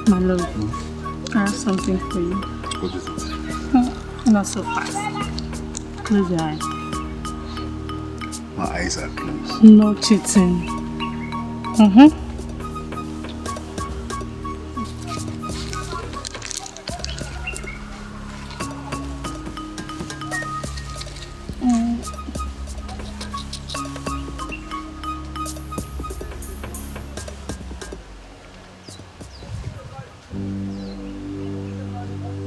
My love, I have something for you. What is it? Not so fast. Close your eyes. My eyes are closed. No cheating.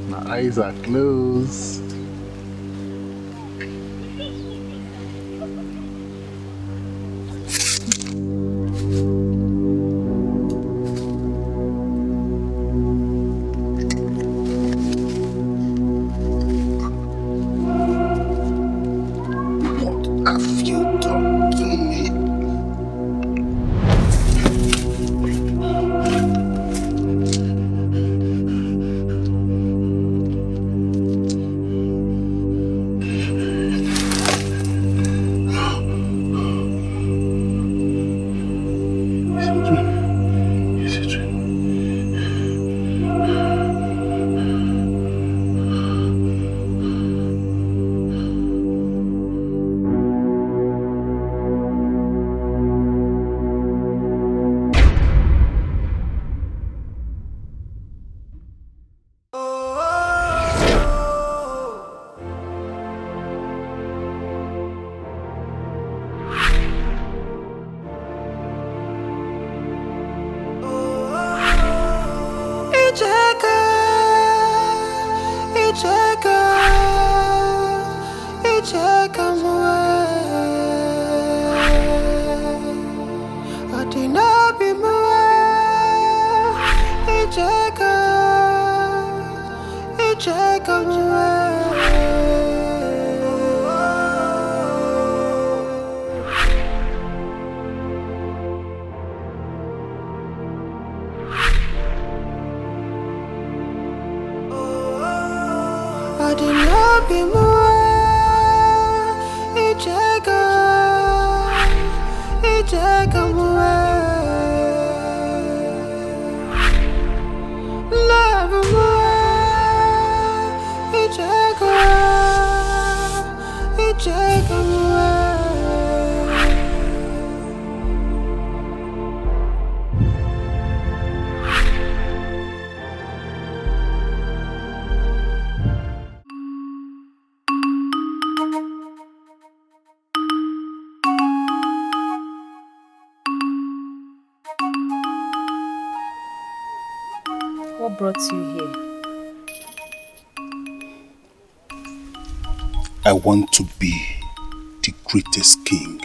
My eyes are closed. What brought you here? I want to be the greatest king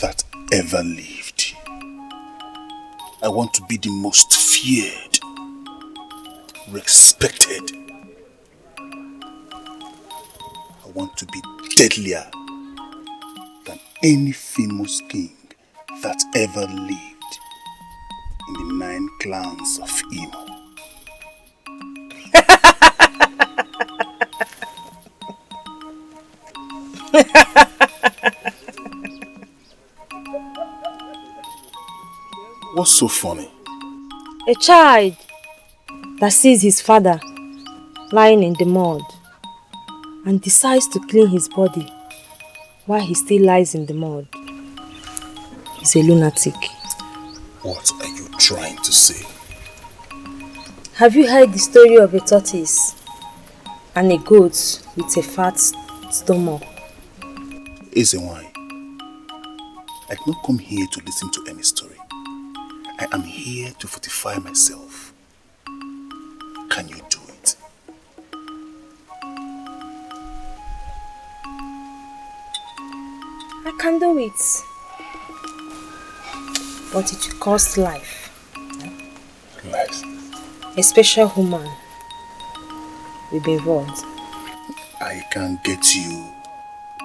that ever lived. I want to be the most feared, respected. I want to be deadlier than any famous king that ever lived in the 9 clans of Imo. What's so funny? A child that sees his father lying in the mud and decides to clean his body while he still lies in the mud is a lunatic. What are you trying to say? Have you heard the story of a tortoise and a goat with a fat stomach? Easy wine. I did not come here to listen to any story. I am here to fortify myself. Can you do it? I can do it. But it will cost life. Life? A special woman will be involved. I can get you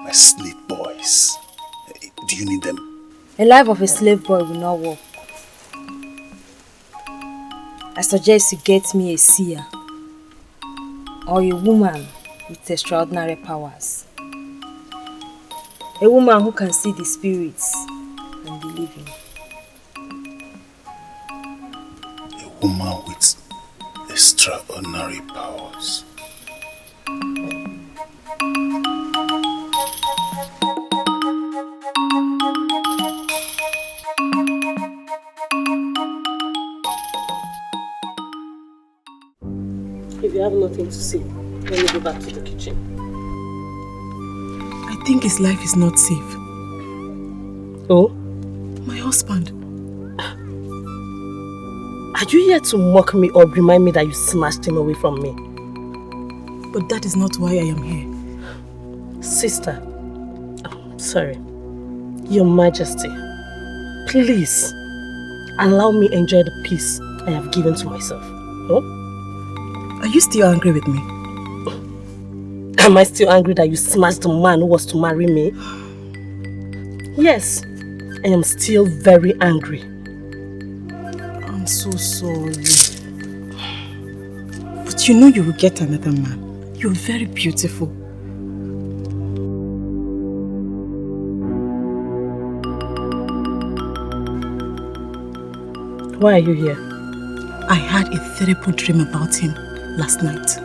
my slave boys. Do you need them? A life of a slave boy will not work. I suggest you get me a seer or a woman with extraordinary powers. A woman who can see the spirits and the living. A woman with extraordinary powers. If you have nothing to say, let me go back to the kitchen. I think his life is not safe. Oh? My husband. Are you here to mock me or remind me that you snatched him away from me? But that is not why I am here. Sister, sorry. Your Majesty, please allow me enjoy the peace I have given to myself. Oh? Are you still angry with me? Am I still angry that you smashed the man who was to marry me? Yes, I am still very angry. I'm so sorry. But you know you will get another man. You're very beautiful. Why are you here? I had a terrible dream about him last night.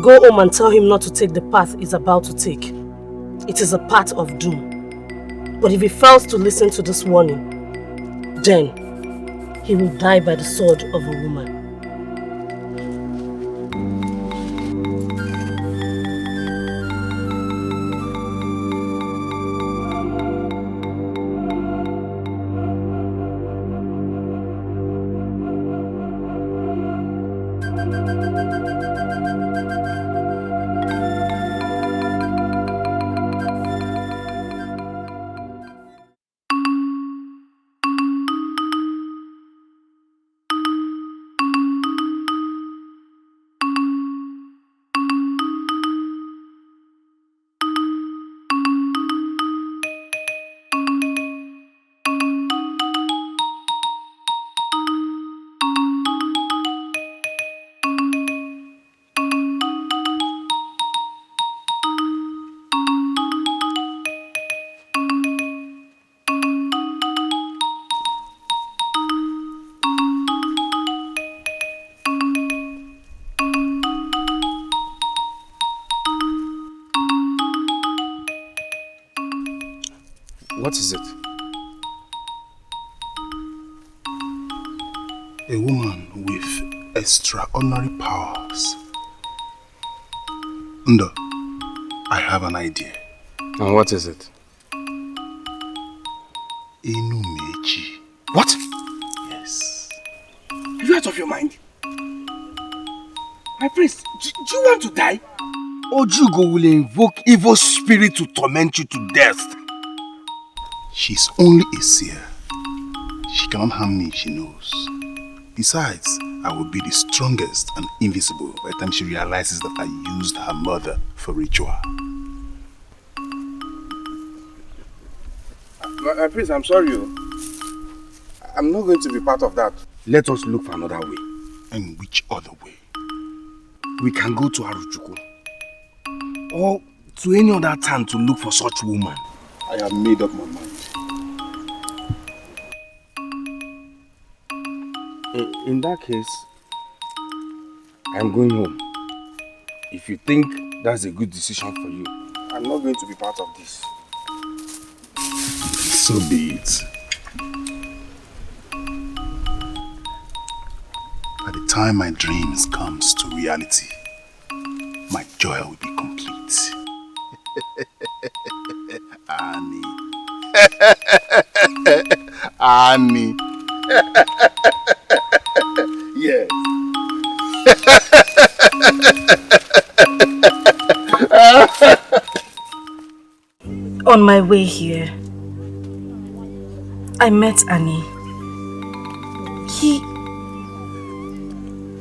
Go home and tell him not to take the path he's about to take. It is a path of doom. But if he fails to listen to this warning, then he will die by the sword of a woman. What is it? A woman with extraordinary powers. Ndo, I have an idea. And what is it? Enumeji. What? Yes. Are you out of your mind? My priest, do you want to die? Ojugo will invoke evil spirit to torment you to death. She's only a seer. She cannot harm me, she knows. Besides, I will be the strongest and invisible by the time she realizes that I used her mother for ritual. My priest, I'm sorry. I'm not going to be part of that. Let us look for another way. And which other way? We can go to Aruchuku. Or to any other town to look for such woman. I have made up my mind. In that case, I'm going home. If you think that's a good decision for you, I'm not going to be part of this. So be it. By the time my dreams comes to reality, my joy will be complete. Annie. Annie. Yes. On my way here, I met Annie.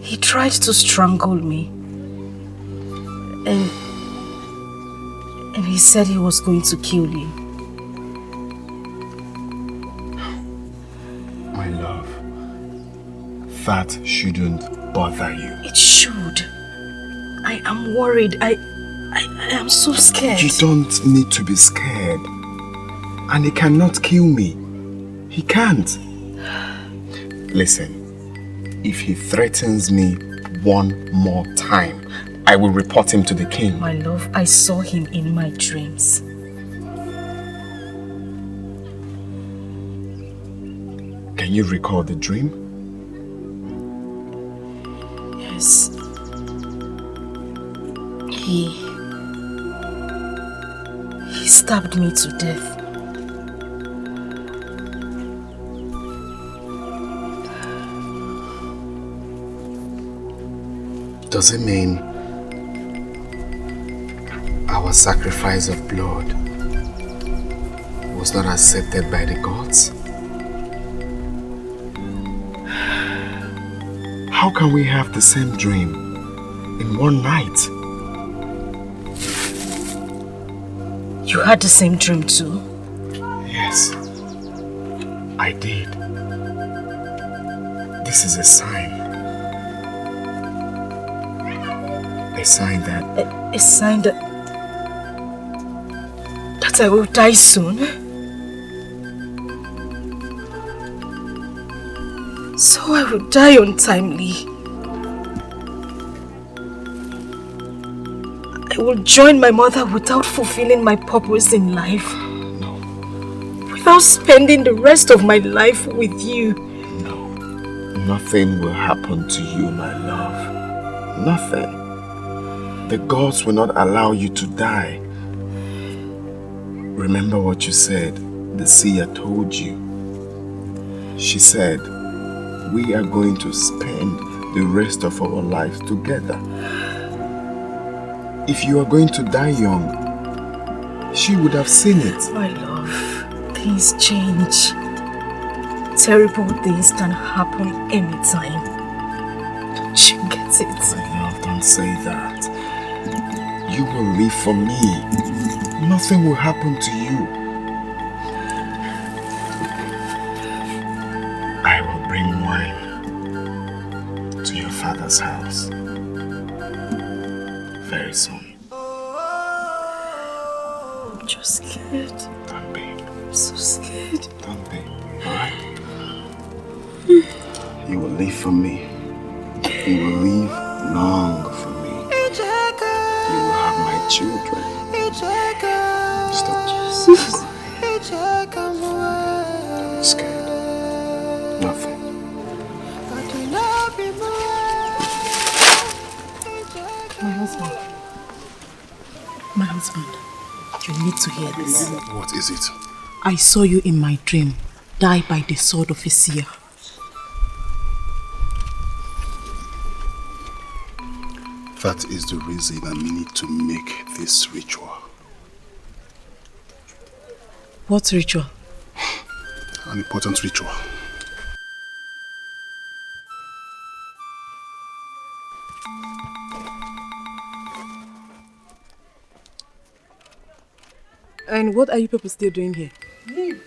He tried to strangle me. And he said he was going to kill you. My love, that shouldn't bother you. It should. I am worried. I am so scared. You don't need to be scared. And he cannot kill me. He can't. Listen, if he threatens me one more time, I will report him to the king. My love, I saw him in my dreams. Can you recall the dream? Yes. He stabbed me to death. Does it mean our sacrifice of blood was not accepted by the gods? How can we have the same dream in one night? You had the same dream too? Yes, I did. This is a sign. A sign that... A sign that I will die soon? So I will die untimely. I will join my mother without fulfilling my purpose in life. No. Without spending the rest of my life with you. No. Nothing will happen to you, my love. Nothing. The gods will not allow you to die. Remember what you said, the seer told you. She said, we are going to spend the rest of our lives together. If you are going to die young, she would have seen it. My love, things change. Terrible things can happen anytime. Don't you get it? My love, don't say that. You will live for me. Nothing will happen to you. I will bring wine to your father's house very soon. I'm just scared. Don't be. I'm so scared. Don't be. Alright? You will live for me. You will live long for me. You will have my children. Stop. Jesus. Don't be scared. Nothing. My husband, you need to hear this. What is it? I saw you in my dream die by the sword of a seer. That is the reason I need to make this ritual. What ritual? An important ritual. And what are you people still doing here? Leave.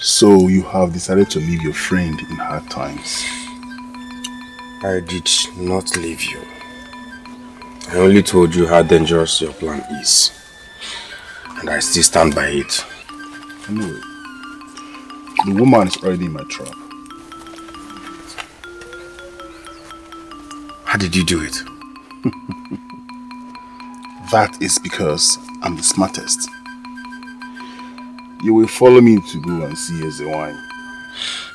So you have decided to leave your friend in hard times. I did not leave you. I only told you how dangerous your plan is. And I still stand by it. Anyway, the woman is already in my trap. How did you do it? That is because I'm the smartest. You will follow me to go and see Eze wine.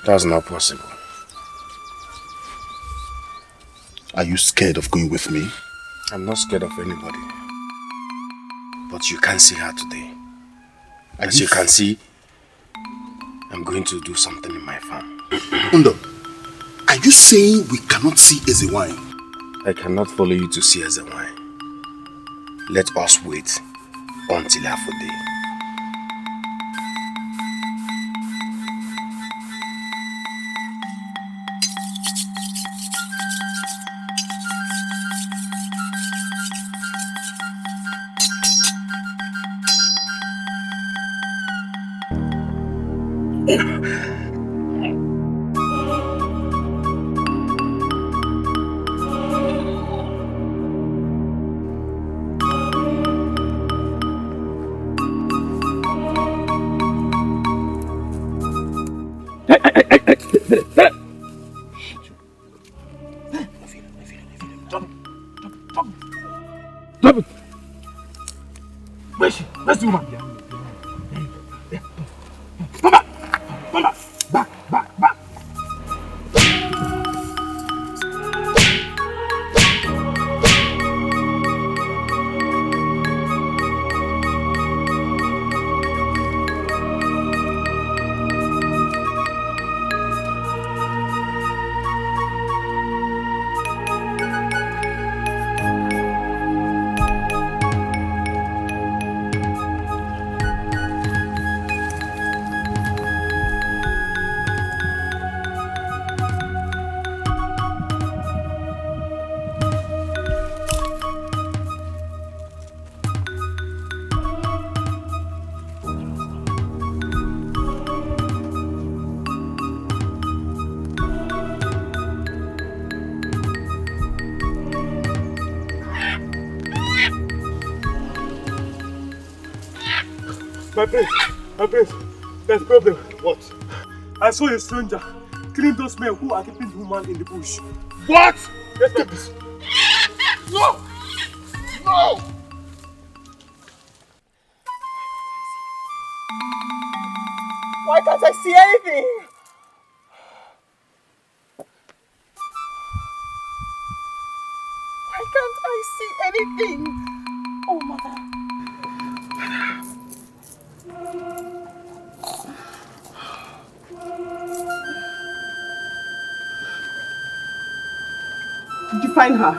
That's not possible. Are you scared of going with me? I'm not scared of anybody. But you can't see her today. As you can see, I'm going to do something in my farm. Undo, are you saying we cannot see Ezewine? I cannot follow you to see Ezewine. Let us wait until half a day. Stop it! Where's she? Where's the woman? Come back! Come back! Back! My prince, there's a problem. What? I saw a stranger killing those men who are keeping the woman in the bush. What? Yes, my prince. No! No! Why can't I see anything? Why can't I see anything? Oh, mother. Did you find her?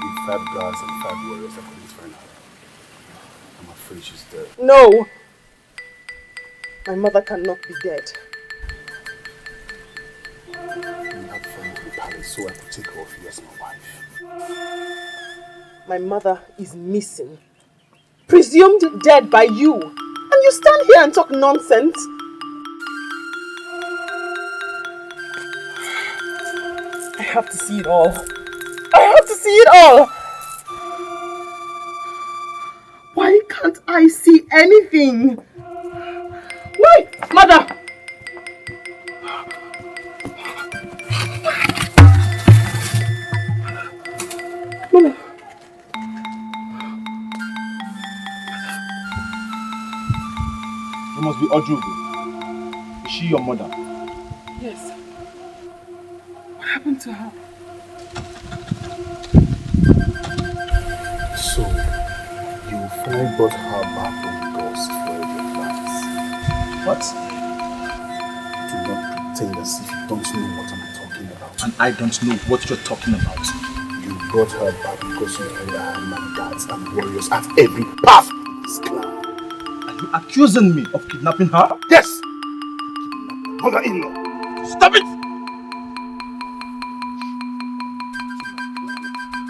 With 5 guards and 5 warriors, I couldn't find her. I'm afraid she's dead. No! My mother cannot be dead. We had fun in the palace, so I could take her off you as my wife. My mother is missing. Presumed dead by you. And you stand here and talk nonsense. I have to see it all. I have to see it all. Why can't I see anything? Why? Mother! Mama. You must be Ojugu. Is she your mother? Yes. What happened to her? So, you finally brought her back when the girls foiled your plans. What? Do not pretend as if you don't know what I'm talking about. And I don't know what you're talking about. You brought her back because you heard her hand guards and warriors at every path in this clan. Are you accusing me of kidnapping her? Yes! Mother-in-law! Stop it!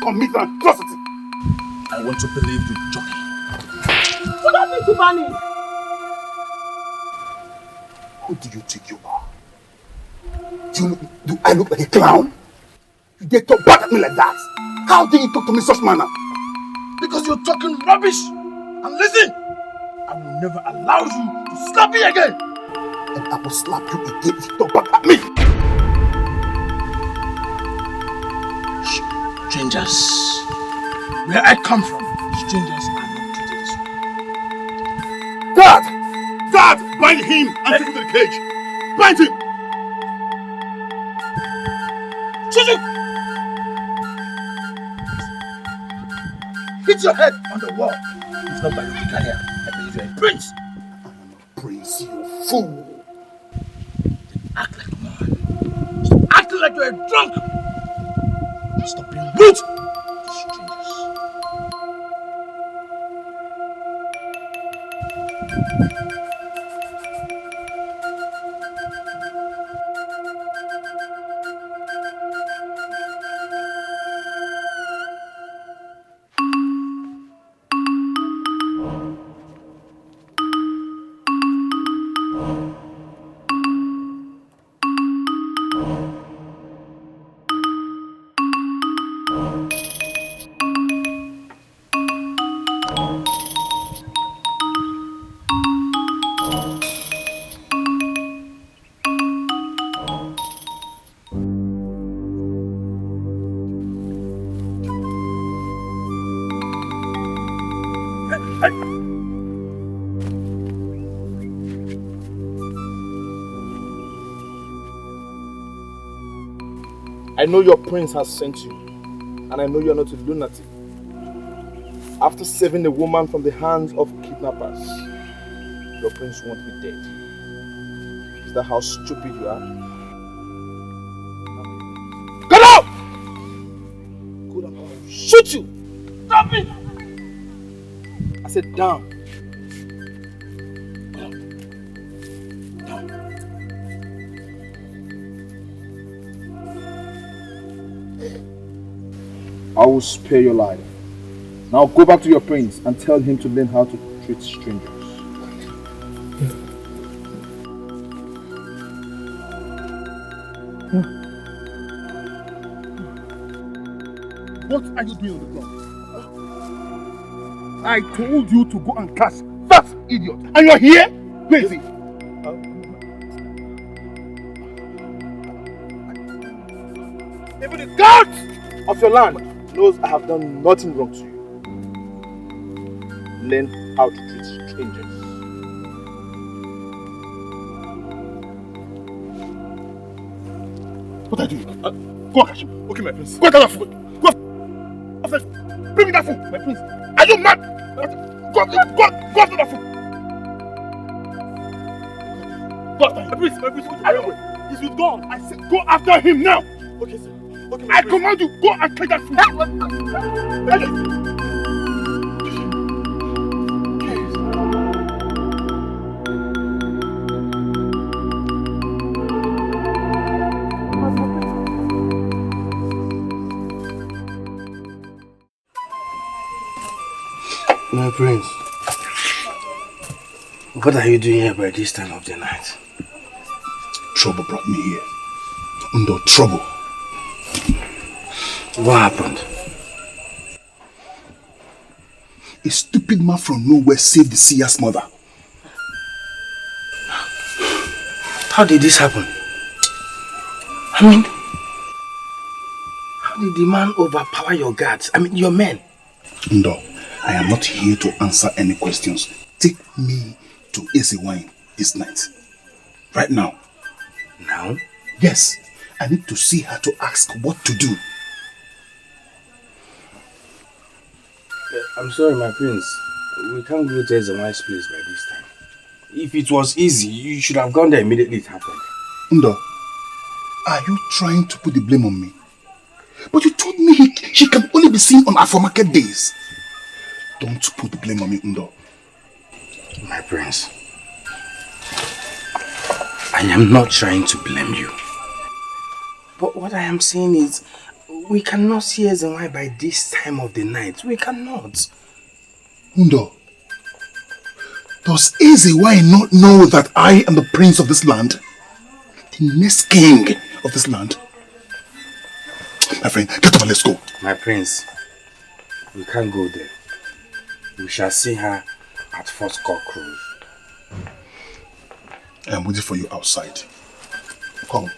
Commit an atrocity! I want to believe you, Jockey. What happened to Bunny? Who do you think you are? Do I look like a clown? You dare talk back at me like that? How dare you talk to me in such manner? Because you're talking rubbish! And listen! I will never allow you to slap me again! And I will slap you again if you talk back at me! Strangers. Where I come from, strangers are not treated this way. Dad! Dad! Bind him and take him to the cage! Bind him! Suzu! hit your head on the wall. It's not by Okija here. I believe you're a prince. I am a prince, you fool. Act like a man. Stop acting like you're a drunk. Stop being rude to strangers. I know your prince has sent you, and I know you're not a lunatic. After saving a woman from the hands of kidnappers, your prince won't be dead. Is that how stupid you are? Get out! Go down, I'll shoot you! Stop it! I said down. I will spare your life. Now go back to your prince and tell him to learn how to treat strangers. What are you doing on the ground? I told you to go and catch that idiot. And you're here? Where is he? Even the guards of your land knows I have done nothing wrong to you. Learn how to treat strangers. What are you doing? Go and catch him. Okay, my prince. Go and catch that fool. Go. Bring me that fool, my prince. Are you mad? Go after that fool. Go after him. My prince, are you? He's with God. I said go after him now. Okay, sir. Okay, I command you, go and take that food. My prince, what are you doing here by this time of the night? Trouble brought me here. Under trouble. What happened? A stupid man from nowhere saved the seer's mother. How did this happen? I mean, how did the man overpower your guards? I mean, your men? No, I am not here to answer any questions. Take me to Wine this night. Right now. Now? Yes, I need to see her to ask what to do. I'm sorry, my prince. We can't go to Ezewine's place by this time. If it was easy, you should have gone there immediately it happened. Ndo, are you trying to put the blame on me? But you told me she can only be seen on aftermarket days. Don't put the blame on me, Ndo. My prince, I am not trying to blame you. But what I am saying is, we cannot see Ezewine by this time of the night. We cannot. Ndo, does Ezewine not know that I am the prince of this land? The next king of this land? My friend, get up and let's go. My prince, we can't go there. We shall see her at First Court Cruise. I am waiting for you outside. Come.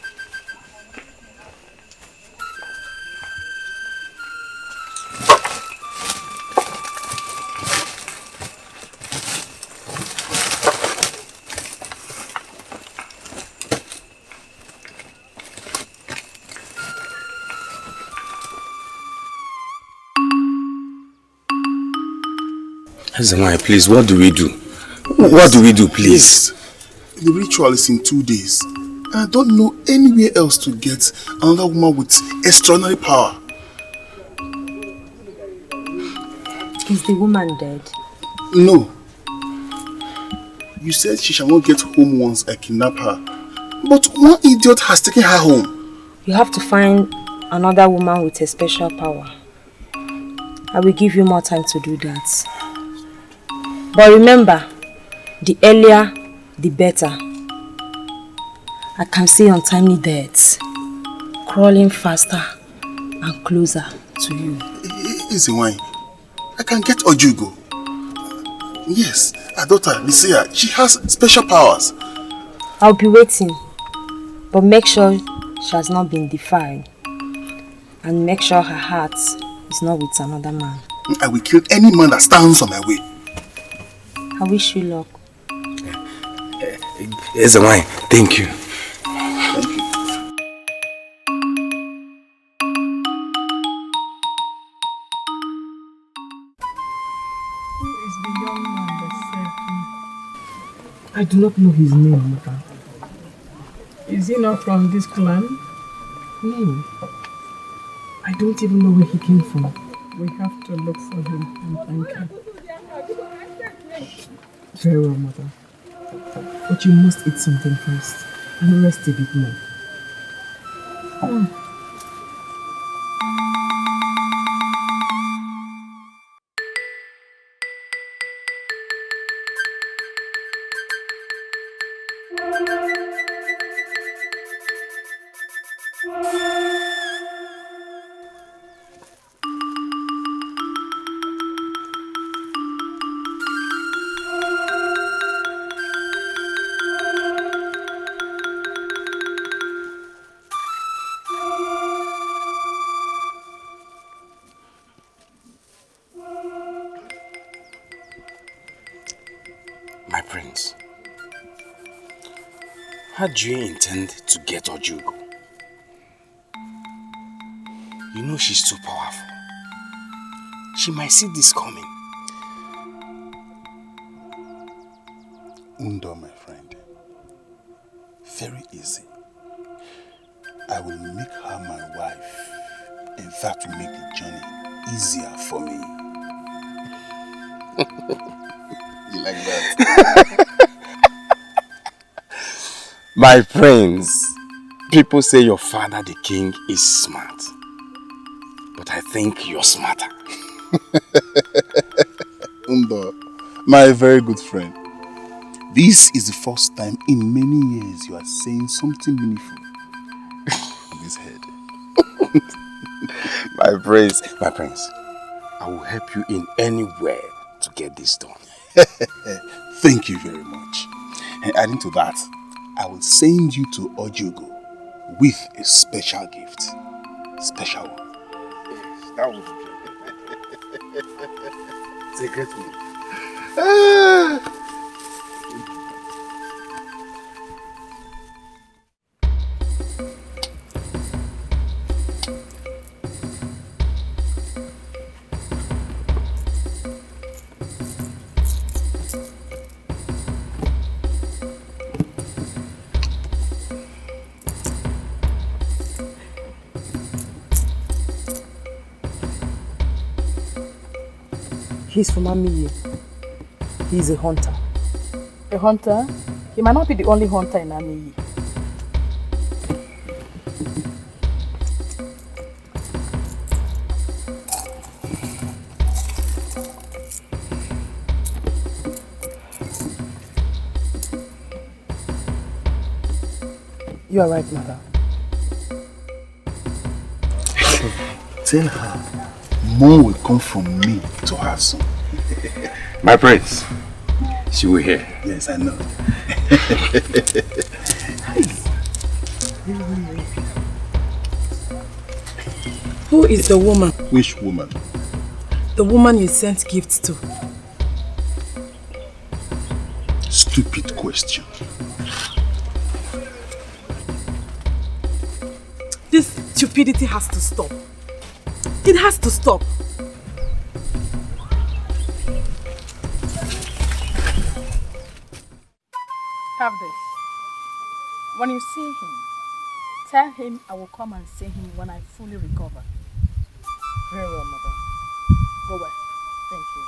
Ezemai, please, what do we do? What do we do, please? The ritual is in 2 days. And I don't know anywhere else to get another woman with extraordinary power. Is the woman dead? No. You said she shall not get home once I kidnap her. But one idiot has taken her home. You have to find another woman with a special power. I will give you more time to do that. But remember, the earlier, the better. I can see untimely deaths crawling faster and closer to you. Easy wine. I can get Ojugo. Yes, our daughter, the seer, she has special powers. I'll be waiting, but make sure she has not been defiled. And make sure her heart is not with another man. I will kill any man that stands on my way. I wish you luck. Ezemai, thank you. Thank you. Who is the young man that saved me? I do not know his name, Amaka. Is he not from this clan? No. I don't even know where he came from. We have to look for him and thank him. Very well, mother. But you must eat something first and rest a bit more. My prince, how do you intend to get Ojugo? You know she's too powerful. She might see this coming. Undo, my friend. Very easy. I will make her my wife. And that will make the journey easier for me. You like that? My prince, people say your father, the king, is smart. But I think you're smarter. Undo, my very good friend. This is the first time in many years you are saying something meaningful on this head. My prince, I will help you in any way to get this done. Thank you very much. And adding to that, I will send you to Ojugo with a special gift. Special one. Yes, that would be good. It's a great one. He's from Amiye. He's a hunter. A hunter? He might not be the only hunter in Amiye. You are right, mother. Tell her more will come from me to her son. My prince, she will hear. Yes, I know. Who is the woman? Which woman? The woman you sent gifts to. Stupid question. This stupidity has to stop. It has to stop. Have this. When you see him, tell him I will come and see him when I fully recover. Very well, mother. Go well. Thank you.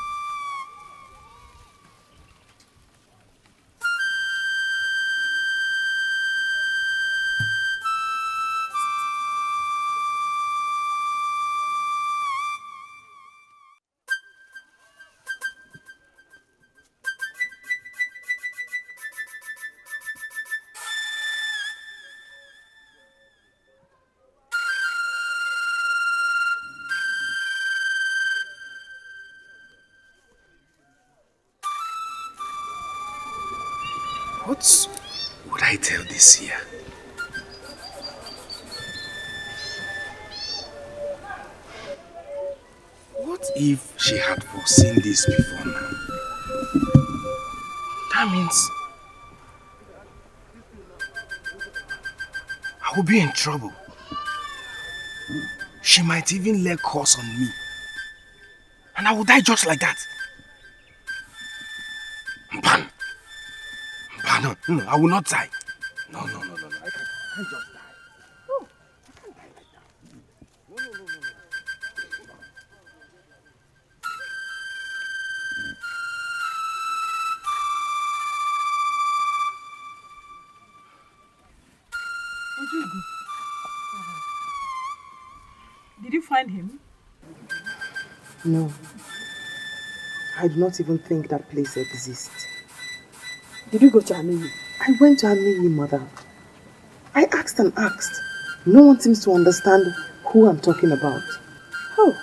What would I tell this year? What if she had foreseen this before now? That means I will be in trouble. She might even lay curse on me. And I will die just like that. Mpan! No, I will not die. No. I can't just die. No, I can't die like that. No. Did you find him? No. I do not even think that place exists. Did you go to Amiyi? I went to Amiyi, mother. I asked and asked. No one seems to understand who I'm talking about. Oh.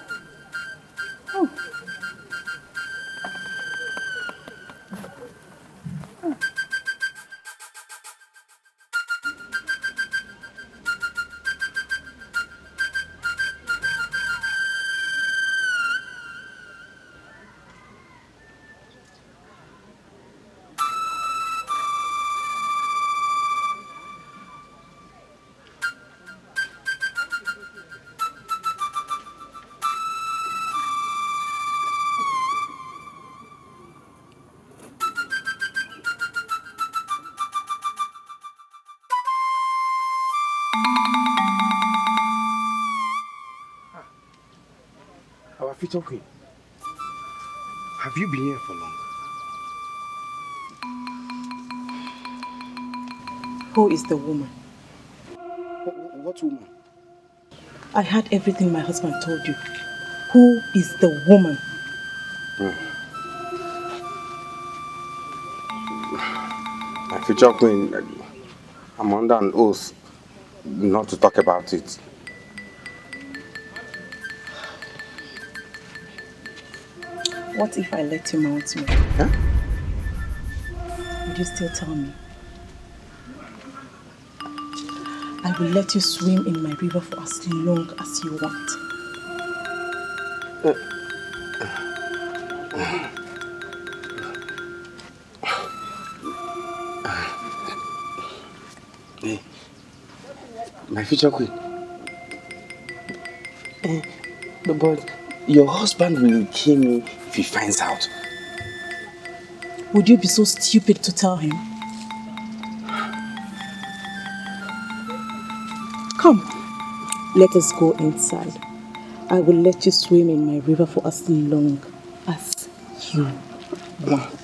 Our future queen. Have you been here for long? Who is the woman? What woman? I heard everything my husband told you. Who is the woman? My future queen, I'm under an oath not to talk about it. What if I let you mount me? Huh? Would you still tell me? I will let you swim in my river for as long as you want. Hey, my future queen. But your husband will kill me if he finds out. Would you be so stupid to tell him? Come, let us go inside. I will let you swim in my river for as long as you want.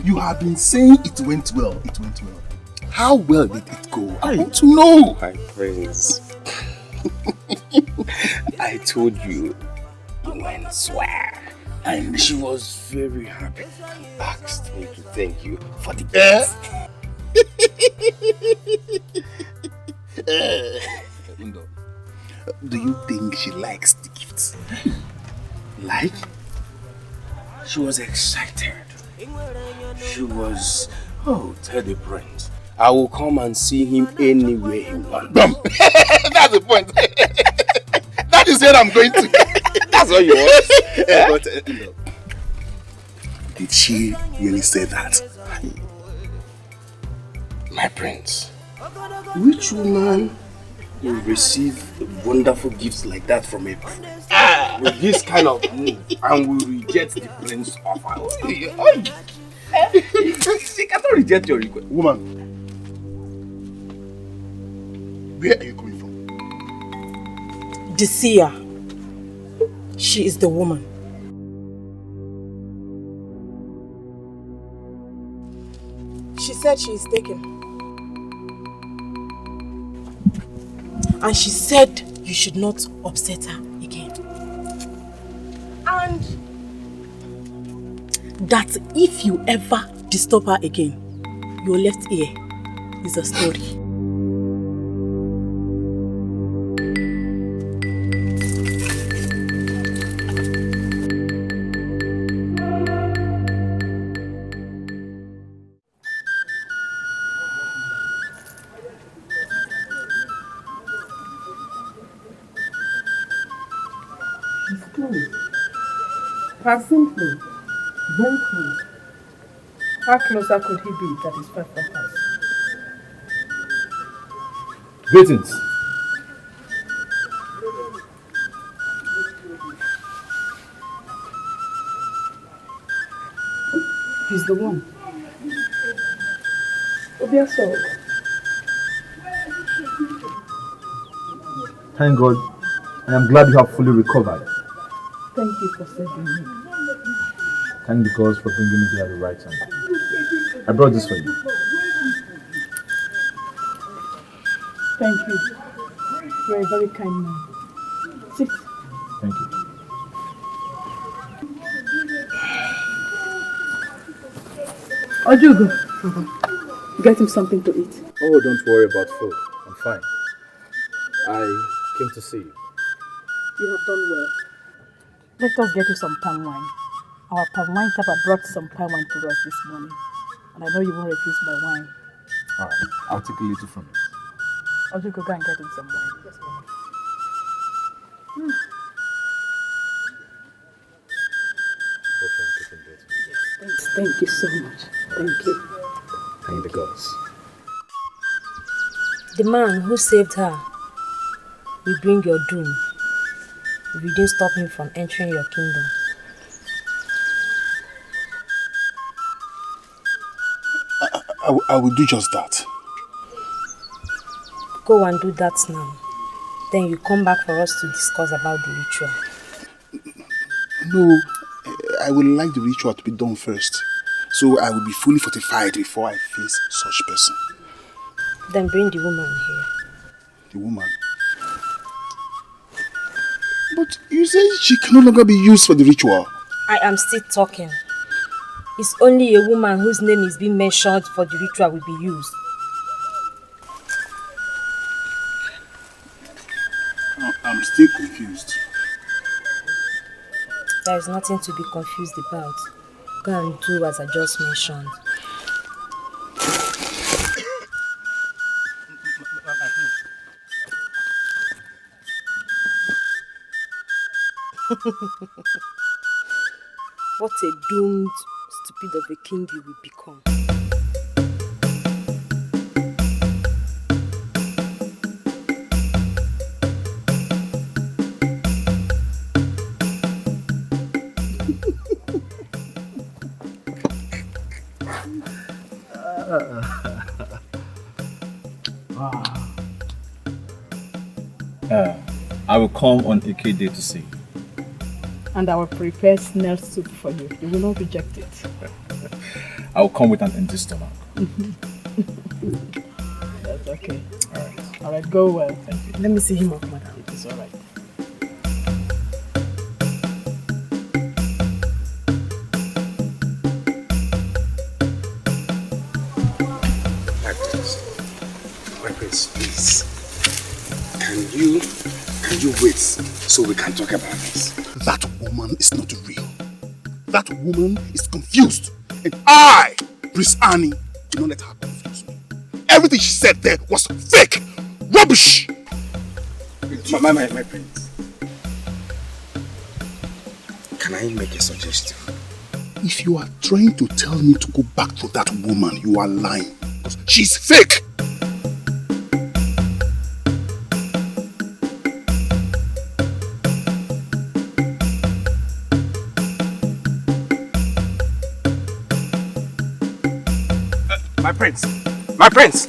You have been saying it went well. It went well. How well did it go? I want to know. My friends. I told you, you went swear. And she was very happy. Asked me to thank you for the gift. Do you think she likes the gifts? Like? She was excited. She was, tell the prince, I will come and see him anywhere he wants. That's the point. That is where I'm going to. That's what you want. But, did she really say that? My prince, which woman will receive wonderful gifts like that from a prince with this kind of move and will reject the prince's offer? She cannot reject your request. Woman, where are you coming from? The seer. She is the woman. She said she is taken. And she said you should not upset her again. And that if you ever disturb her again, your left ear is a story. Simply, very close. How closer could he be that is far from us? Greetings. He's the one. Obiaso. Thank God. I am glad you have fully recovered. Thank you for saving me. Thank the gods for bringing me here at the right time. I brought this for you. Thank you. You're a very kind man. Sit. Thank you. Ojugo, get him something to eat. Oh, don't worry about food. I'm fine. I came to see you. You have done well. Let us get you some palm wine. Our palm wine tapper brought some palm wine to us this morning. And I know you won't refuse my wine. Alright, I'll take a little from it. Ojugo, go and get him some wine. Yes, ma'am. Thank you so much. Thank you. Thank the gods. The man who saved her will bring your doom if you didn't stop him from entering your kingdom. I will do just that. Go and do that now. Then you come back for us to discuss about the ritual. No, I would like the ritual to be done first. So I will be fully fortified before I face such person. Then bring the woman here. The woman? But you say she can no longer be used for the ritual. I am still talking. It's only a woman whose name is being mentioned for the ritual will be used. I'm still confused. There is nothing to be confused about. Go and do as I just mentioned. What a doomed, stupid of a king you will become. I will come on AK Day to see you. And I will prepare snail soup for you. You will not reject it. I will come with an empty stomach. That's okay. Alright. Alright, go well. Thank you. Let me see him off, madam. It is alright. My prince, please. Can you wait so we can talk about this? That woman is not real. That woman is confused. And I, Prince Annie, do not let her confuse me. Everything she said there was fake. Rubbish. My prince. Can I make a suggestion? If you are trying to tell me to go back to that woman, you are lying. She's fake! My prince! My prince!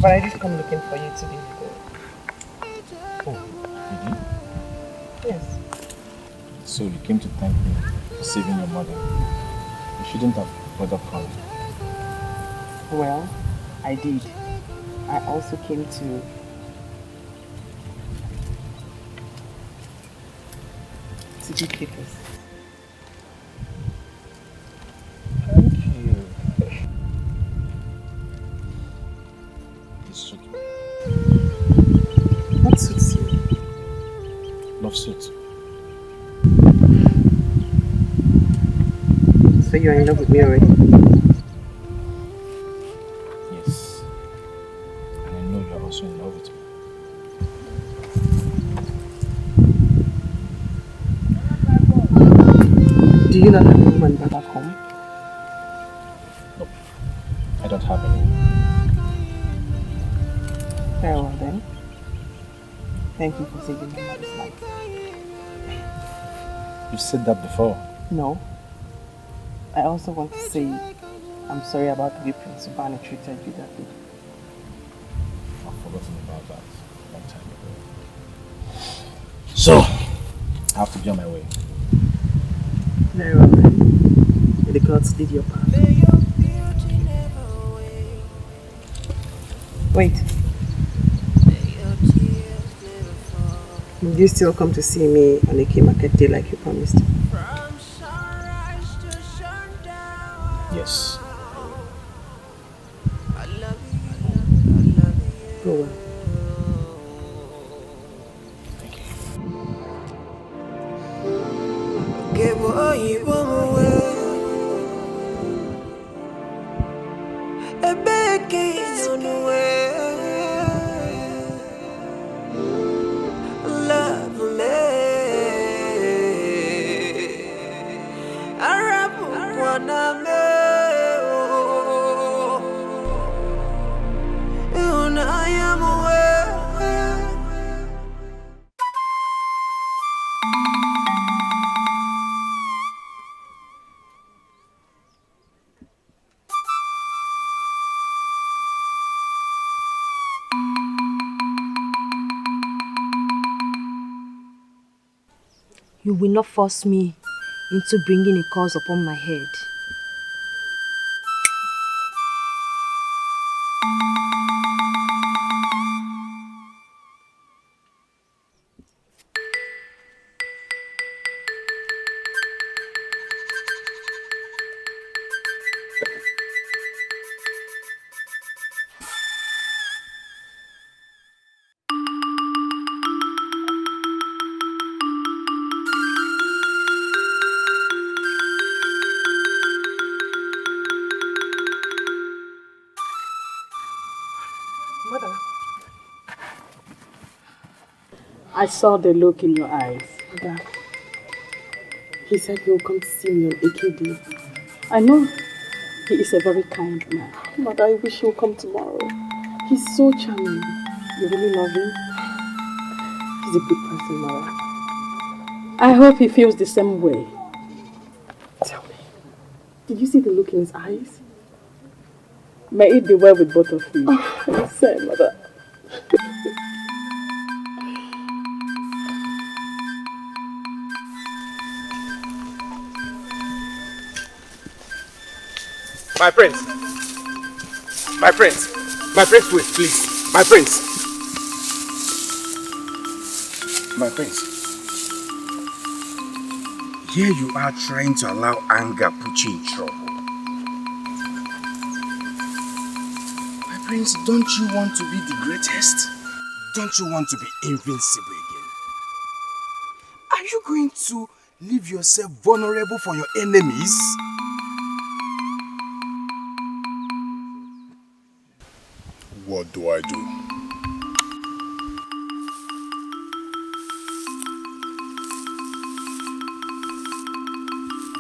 But I did come looking for you today. Oh, did you? Yes. So you came to thank me for saving your mother. You shouldn't have bothered coming. Well, I did. I also came to do papers. Thank you. This suit. What suits you? Love suit. So you're in love with me already? Yes. And I know you're also in love with me. Do you not have a woman back home? No. I don't have any. Very well then. Thank you for saving my mother's life. You've said that before. No. I also want to say I'm sorry about the way Prince Ubani treated you that day. I've forgotten about that a long time ago. So, I have to be on my way. Very well then. May the gods lead your path. Wait. Will you still come to see me on a Eke market day like you promised? Yes. Go well. You will not force me into bringing a curse upon my head. Mother. I saw the look in your eyes. Mother, he said he will come to see me on AKD. I know he is a very kind man. Mother, I wish he would come tomorrow. He's so charming. You really love him? He's a good person, Mother. I hope he feels the same way. Tell me, did you see the look in his eyes? May it be well with both of you. Oh, I said, Mother. My prince! My prince! My prince, wait, please. My prince. My prince. Here you are trying to allow anger put you in trouble. My prince, don't you want to be the greatest? Don't you want to be invincible again? Are you going to leave yourself vulnerable for your enemies? What do I do?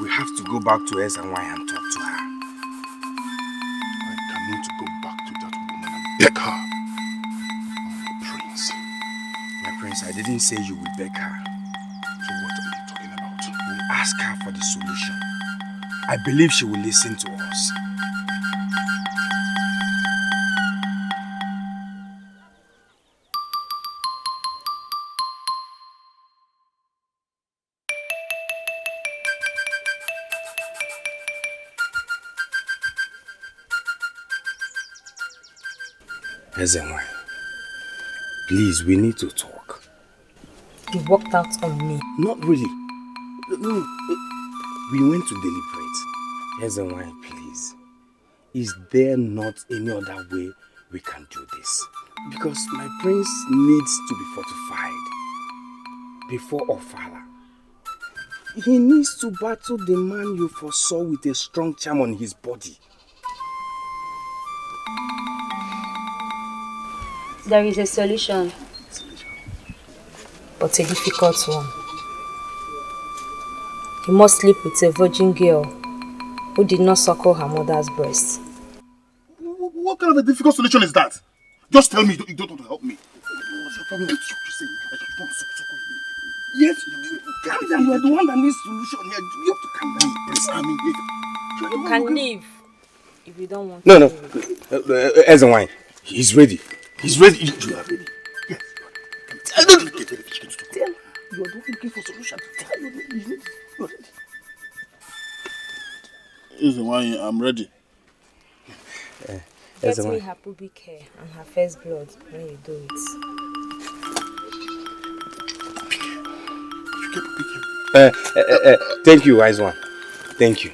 We have to go back to S&Y and talk to her. I cannot go back to that woman and beg her. Oh, Prince. My prince, I didn't say you will beg her. So what are you talking about? We'll ask her for the solution. I believe she will listen to us. Ezenwa, please, we need to talk. You walked out on me. Not really. No, we went to deliberate. Ezenwa, please. Is there not any other way we can do this? Because my prince needs to be fortified before Ofala. He needs to battle the man you foresaw with a strong charm on his body. There is a solution, but a difficult one. You must sleep with a virgin girl who did not suckle her mother's breast. What kind of a difficult solution is that? Just tell me you don't want to help me. What's your problem? You're saying I just want to suckle you. Yes, calm down. You are the one that needs solution here. You have to calm down. Yes, I mean, you can leave if you don't want to. No. Ezenwa, he's ready. He's ready. You are ready. Yes. You are the one looking for solution. Tell you are ready. Ezenwa, I'm ready. Get me her pubic hair and her first blood when you do it. Thank you, wise one. Thank you.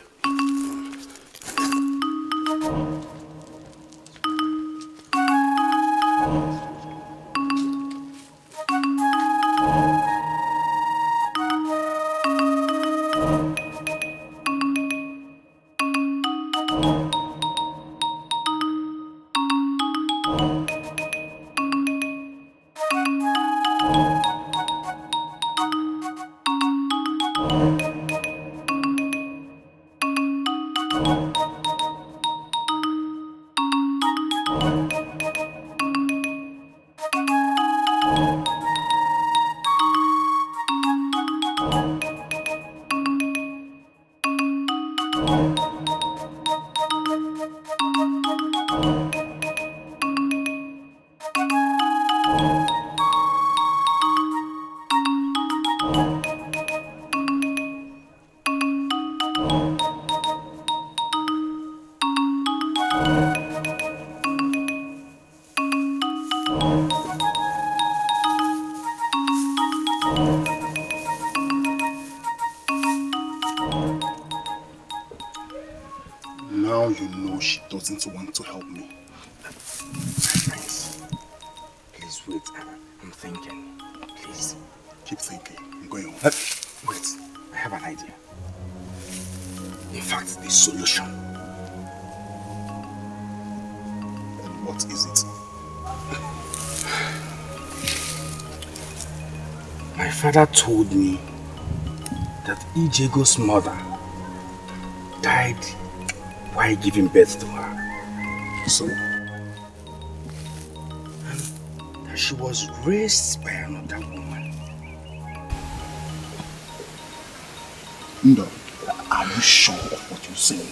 Now you know she doesn't want to help me. Friends, please wait. I'm thinking. Please. Keep thinking. I'm going home. Wait, I have an idea. In fact, the solution. And what is it? My father told me that Ijego's mother died while giving birth to her. So? And that she was raised by another woman. No. Are you sure of what you're saying?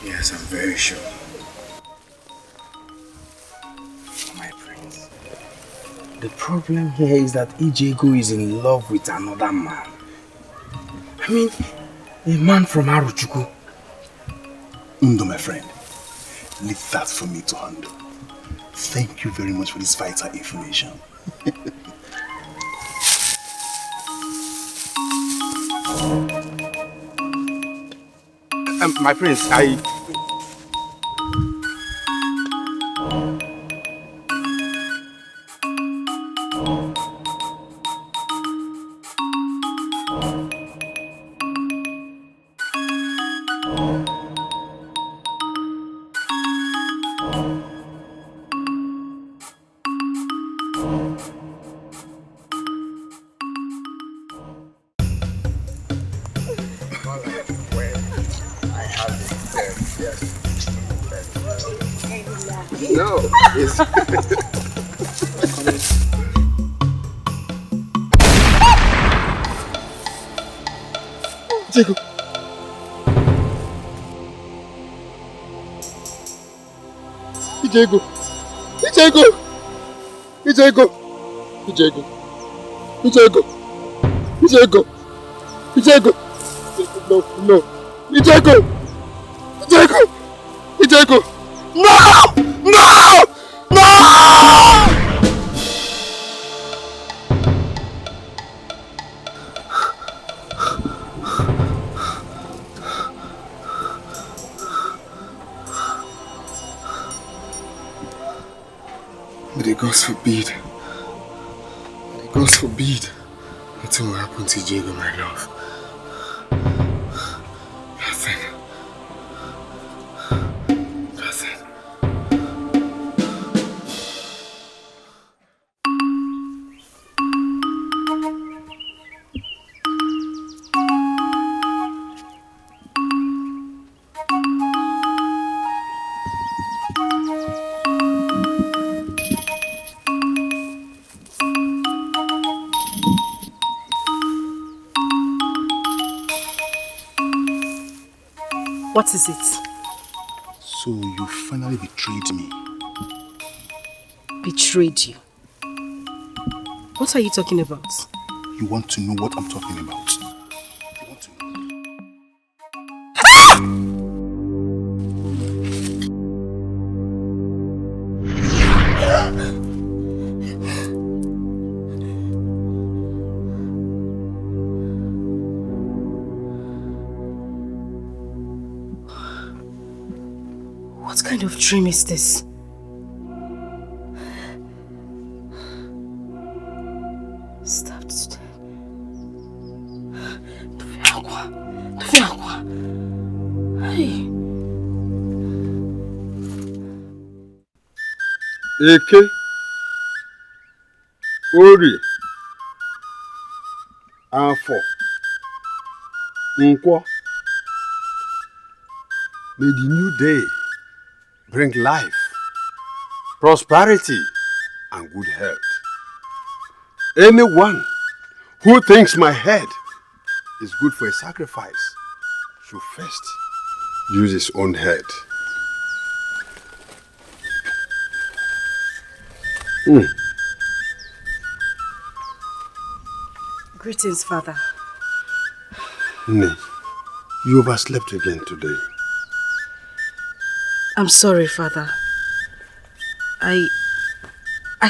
Yes, I'm very sure. My prince. The problem here is that Ijego is in love with another man. I mean, a man from Aruchuku. Ndo, my friend, Leave that for me to handle. Thank you very much for this vital information. My prince, No, it's... Jacob. Jacob. Jacob. Jacob. Jacob. Jacob. Jacob. Jacob. No. Jacob. Jacob. Jacob. No! No! No! May the gods forbid. May the gods forbid. Nothing will happen to Diego, my love. Nothing. What is it? So you finally betrayed me. Betrayed you? What are you talking about? You want to know what I'm talking about? You want to What kind of dream is this? Stabbed to death. Tufi aqua. Hey. Eke, Ori, Afo, Nkwo. May the new day bring life, prosperity, and good health. Anyone who thinks my head is good for a sacrifice should first use his own head. Greetings, Father. Nay, you overslept again today. I'm sorry, Father. I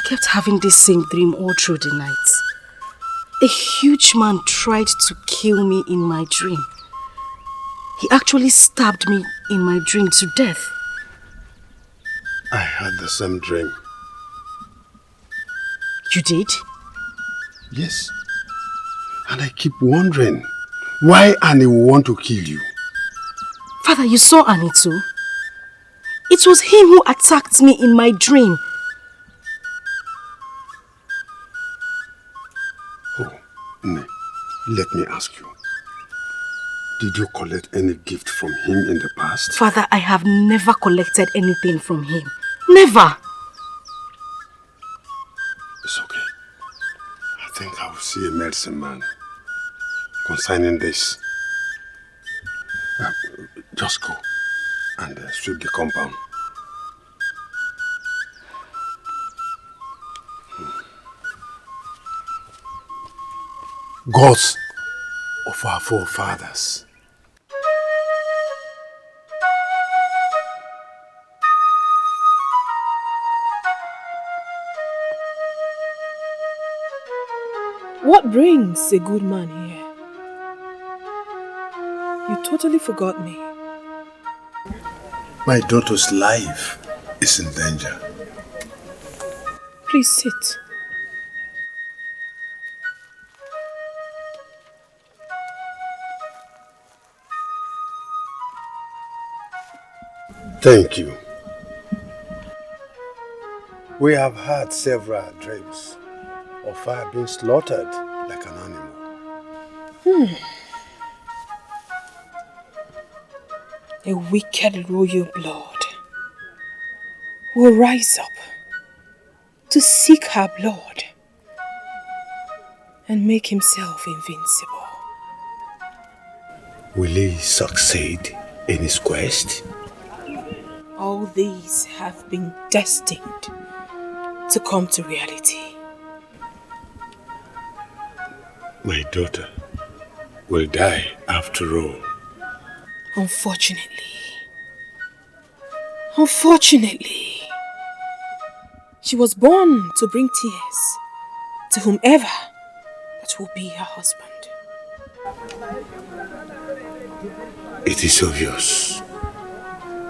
kept having this same dream all through the night. A huge man tried to kill me in my dream. He actually stabbed me in my dream to death. I had the same dream. You did? Yes. And I keep wondering why Annie will want to kill you. Father, you saw Annie too? It was him who attacked me in my dream. Oh, Nay, let me ask you. Did you collect any gift from him in the past? Father, I have never collected anything from him. Never! It's okay. I think I will see a medicine man concerning this. Just go and sweep the compound. Gods of our forefathers, What brings a good man here? You totally forgot me. My daughter's life is in danger. Please sit. Thank you. We have had several dreams of her being slaughtered like an animal. A wicked royal blood will rise up to seek her blood and make himself invincible. Will he succeed in his quest? All these have been destined to come to reality. My daughter will die after all. Unfortunately, she was born to bring tears to whomever that will be her husband. It is obvious.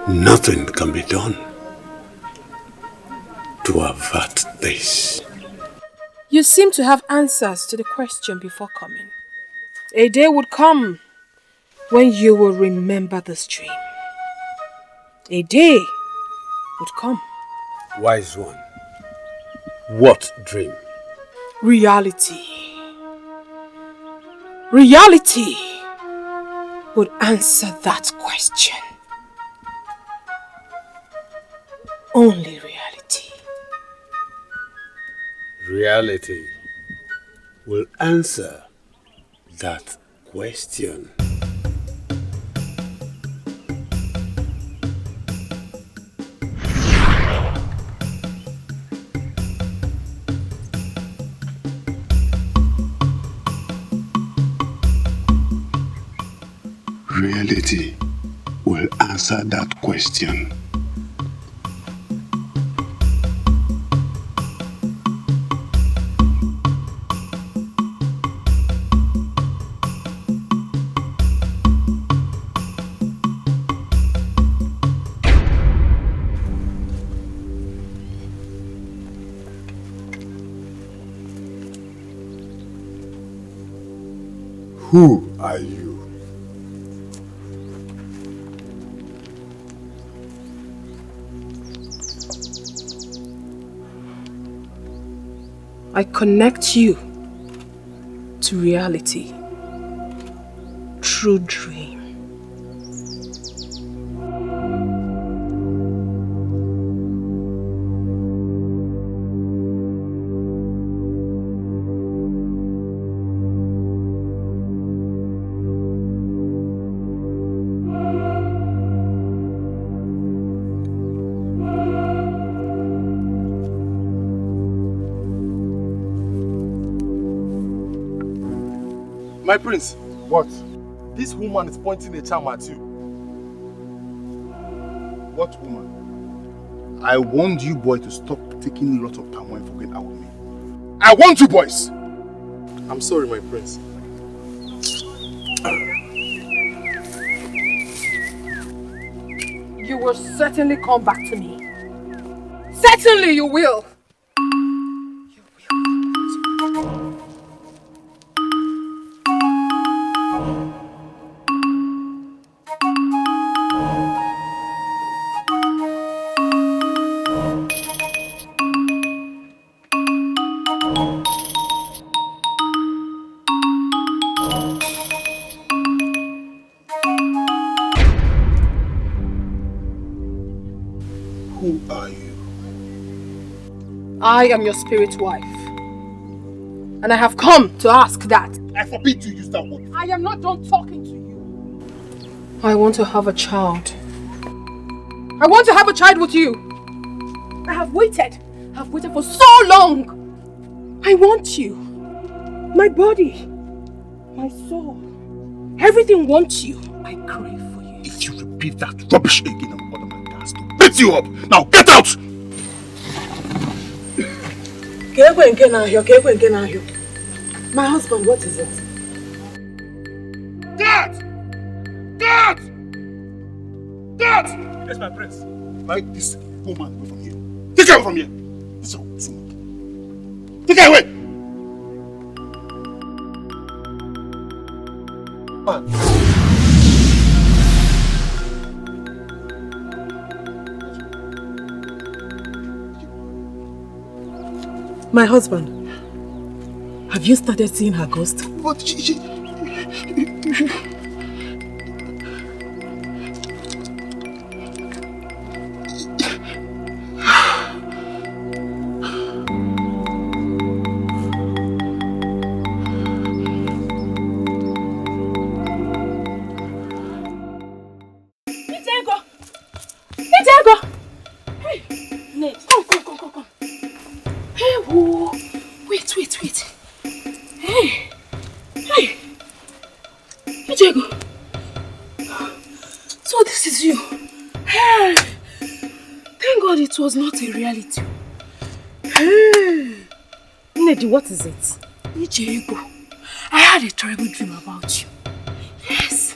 Nothing can be done to avert this. You seem to have answers to the question before coming. A day would come when you will remember this dream. A day would come. Wise one, what dream? Reality. Reality would answer that question. Only reality. Reality will answer that question. Reality will answer that question. Who are you? I connect you to reality through dream. My prince. What? This woman is pointing a charm at you. What woman? I warned you boy to stop taking a lot of time when forgetting out with me. I want you boys! I'm sorry, my prince. You will certainly come back to me. Certainly you will. Who are you? I am your spirit wife. And I have come to ask that. I forbid you to use that word. I am not done talking to you. I want to have a child. I want to have a child with you. I have waited. I've waited for so long. I want you. My body. My soul. Everything wants you. I crave for you. If you repeat that rubbish again, I'm order my guards to beat you up. Now get out! My husband, what is it? Dad! Dad! Dad! Yes, my prince. Take this woman away from here. Take her away from here. This woman. Take her away. My husband, have you started seeing her ghost? But she... It was not a reality. Hey. Nedi, what is it? Ijego, I had a terrible dream about you. Yes.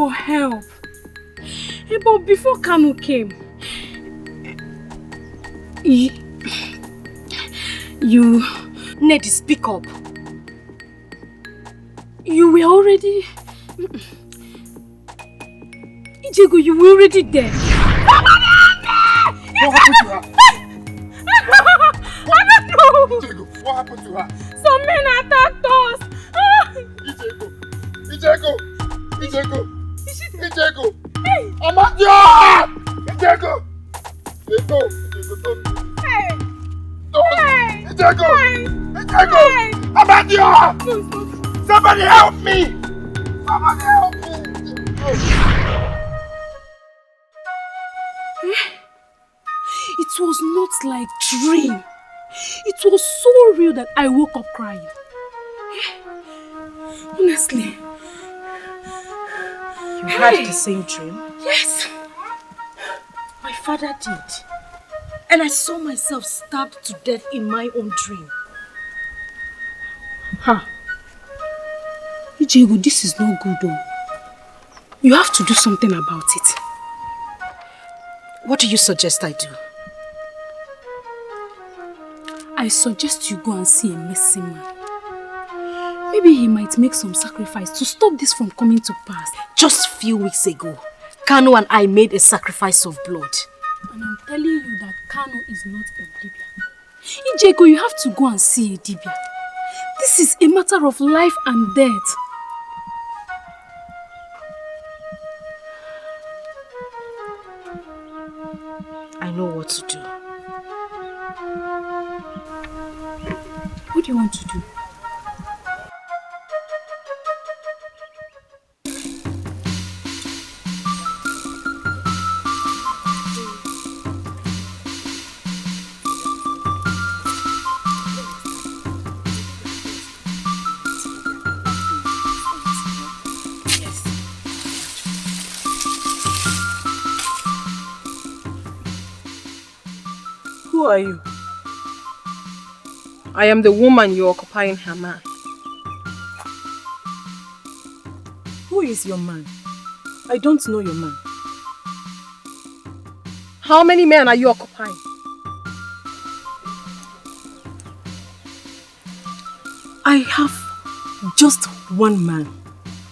Help. But before Kanu came, you... Nedi, speak up. You were already... Ijego, you were already there. What happened to her? I don't know. Ijego, what happened to her? Some men attacked us. Ijego! Ijego! Amaka! Ijego! Ijego, don't. Hey! Ijego! Amaka! Somebody help me! Somebody help me! It was not like dream. It was so real that I woke up crying. Honestly. You had the same dream? Yes. My father did. And I saw myself stabbed to death in my own dream. Ijego, this is not good though. You have to do something about it. What do you suggest I do? I suggest you go and see a missing man. Maybe he might make some sacrifice to stop this from coming to pass. Just a few weeks ago, Kanu and I made a sacrifice of blood. And I'm telling you that Kanu is not a Dibia. Ijego, you have to go and see a Dibia. This is a matter of life and death. I know what to do. What do you want to do? Who are you? I am the woman you're occupying her man. Who is your man? I don't know your man. How many men are you occupying? I have just one man.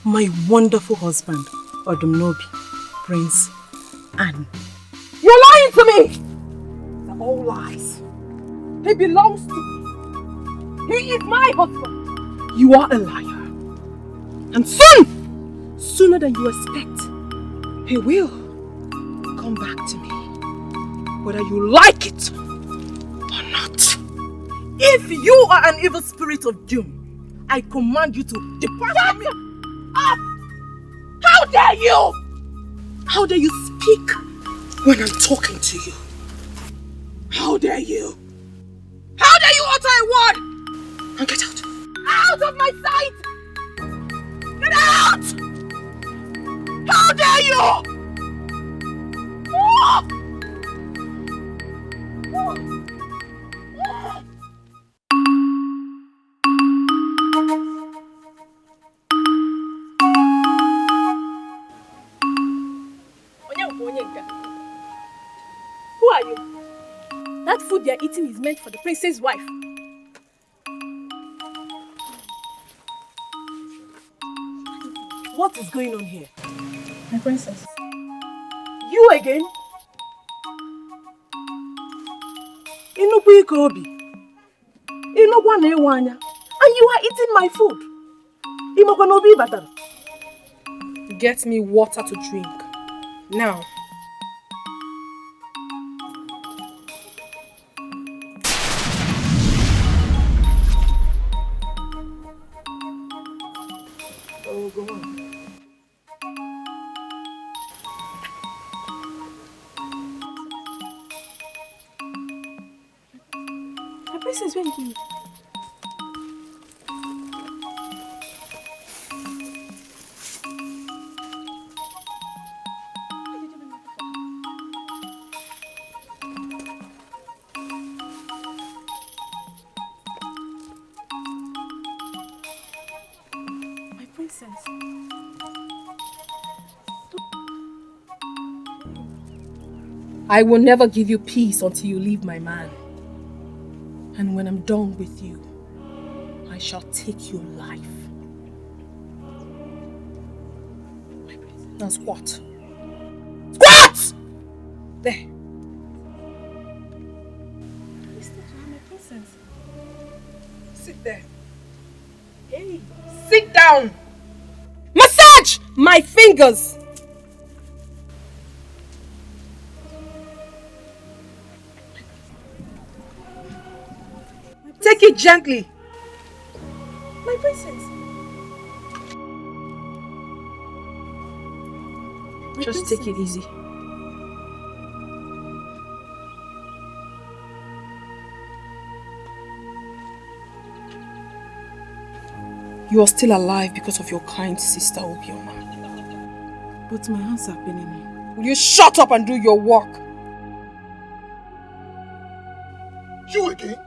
My wonderful husband, Odumnobi. Prince Anne. You're lying to me! They're all lies. He belongs to me. He is my husband. You are a liar. And soon, sooner than you expect, he will come back to me. Whether you like it or not. If you are an evil spirit of doom, I command you to depart from me. Up! How dare you! How dare you speak when I'm talking to you? How dare you! How dare you utter a word! Now get out! Out of my sight! Get out! How dare you! Oh! Who are you? That food they are eating is meant for the prince's wife. What is going on here? My princess. You again? Inukwu ike obi. Inukwa na-ewe anya. And you are eating my food. Imakwa na obi batara. Get me water to drink. Now. Oh, go on. My princess, where are you going? I will never give you peace until you leave my man. And when I'm done with you, I shall take your life. Now squat. Squat! There. Sit there. Hey, sit down. Massage my fingers. Take it gently. My princess. Just take it easy. You are still alive because of your kind sister, Obioma. But my hands are paining me. Will you shut up and do your work? You again?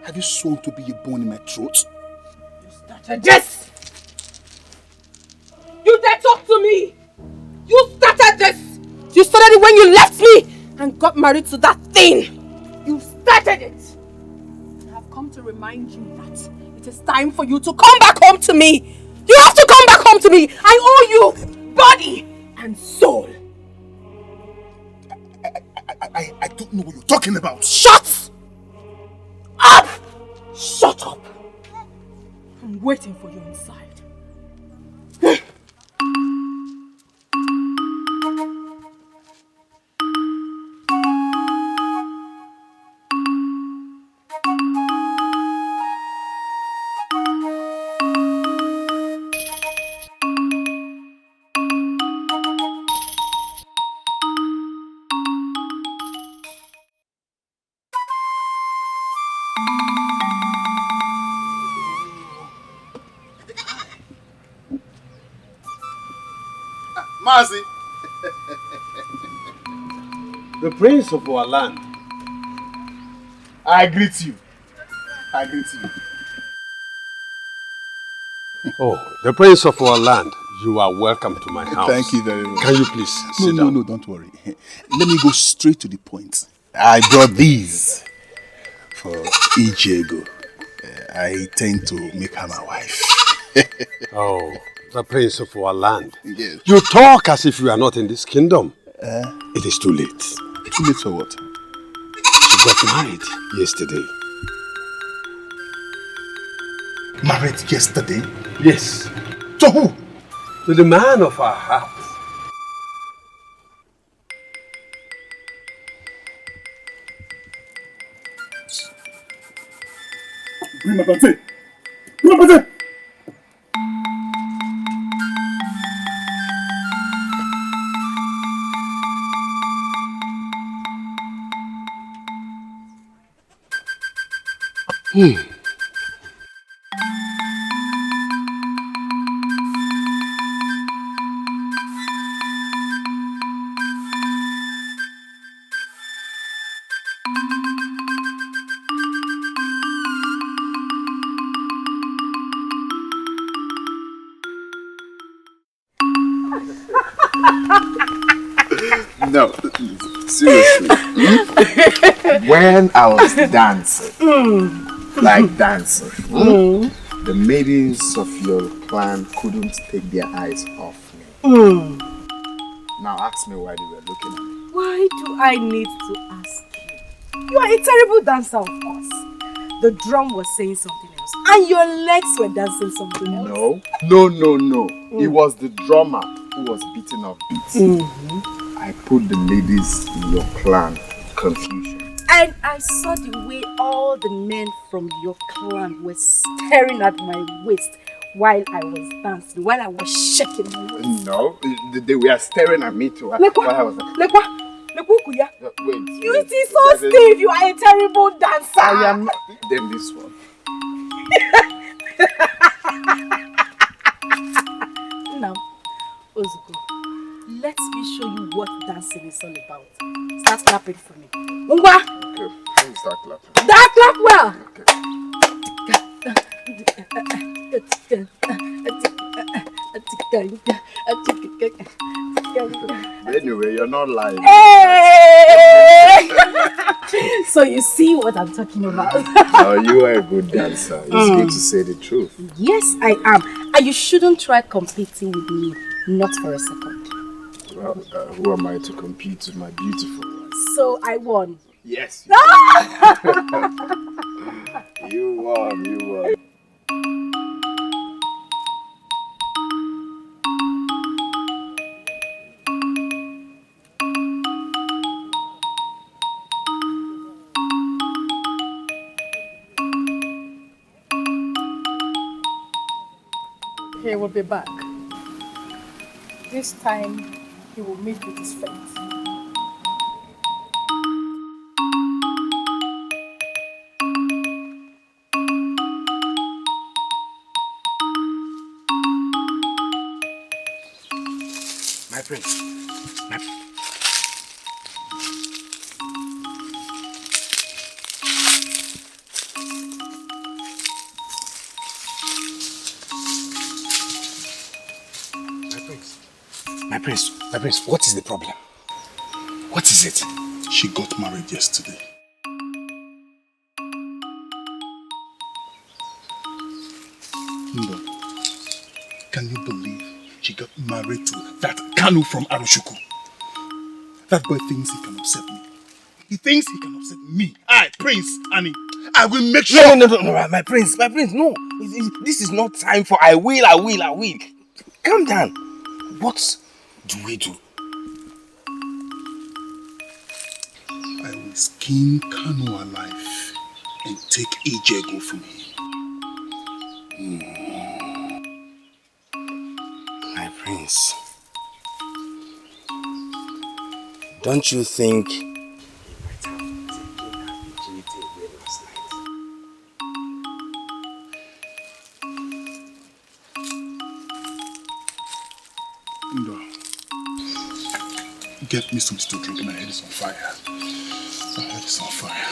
Have you sworn to be a bone in my throat? You started this! You dare talk to me! You started this! You started it when you left me and got married to that thing! You started it! I have come to remind you that it is time for you to come back home to me! You have to come back home to me! I owe you body and soul! I don't know what you're talking about! Shut up! Shut up! I'm waiting for you inside. Mazi! The prince of our land. I greet you. I greet you. Oh, the prince of our land. You are welcome to my house. Thank you very much. Can you please sit down? No, don't worry. Let me go straight to the point. I brought these for Ichego. I intend to make her my wife. Oh, the prince of our land. Yes. You talk as if you are not in this kingdom. It is too late. Too late for what? She got married yesterday. Married yesterday? Yes. To who? To the man of our heart. Bring my plantain! Bring my plantain! No, seriously. When I was dancing, like dancing, the maidens of your clan couldn't take their eyes off me. Now ask me why they were looking at me. Why do I need to ask you? You are a terrible dancer, of course. The drum was saying something else, and your legs were dancing something else. No. It was the drummer who was beating off beats. I put the ladies in your clan confusion. And I saw the way all the men from your clan were staring at my waist while I was dancing, while I was shaking my waist. No, they were staring at me too. Lekwa, Okuya. Wait. You see so stiff, you are a terrible dancer. I am not. Then this one. Now, Ozuko, let me show you what dancing is all about. Start clapping for me. Ungwa! Okay, let me start clapping. That clap well! Anyway, you're not lying. Hey! So you see what I'm talking about. Oh, you are a good dancer. It's good to say the truth. Yes, I am. And you shouldn't try competing with me. Not for a second. Well, who am I to compete with my beautiful one? So I won. Yes. You won. He will be back. This time, he will meet with his fate. My prince. My prince, what is the problem? What is it? She got married yesterday. No. Can you believe she got married to that Kanu from Arushuku? That boy thinks he can upset me. He thinks he can upset me. I, Prince Annie. I will make sure. No, my prince, no. This is not time for I will. Calm down. What do we do? I will skin Kanu alive and take Ijego from him. My prince, don't you think he might have taken her virginity away last night? No. Get me something to drink. My head is on fire. My head is on fire.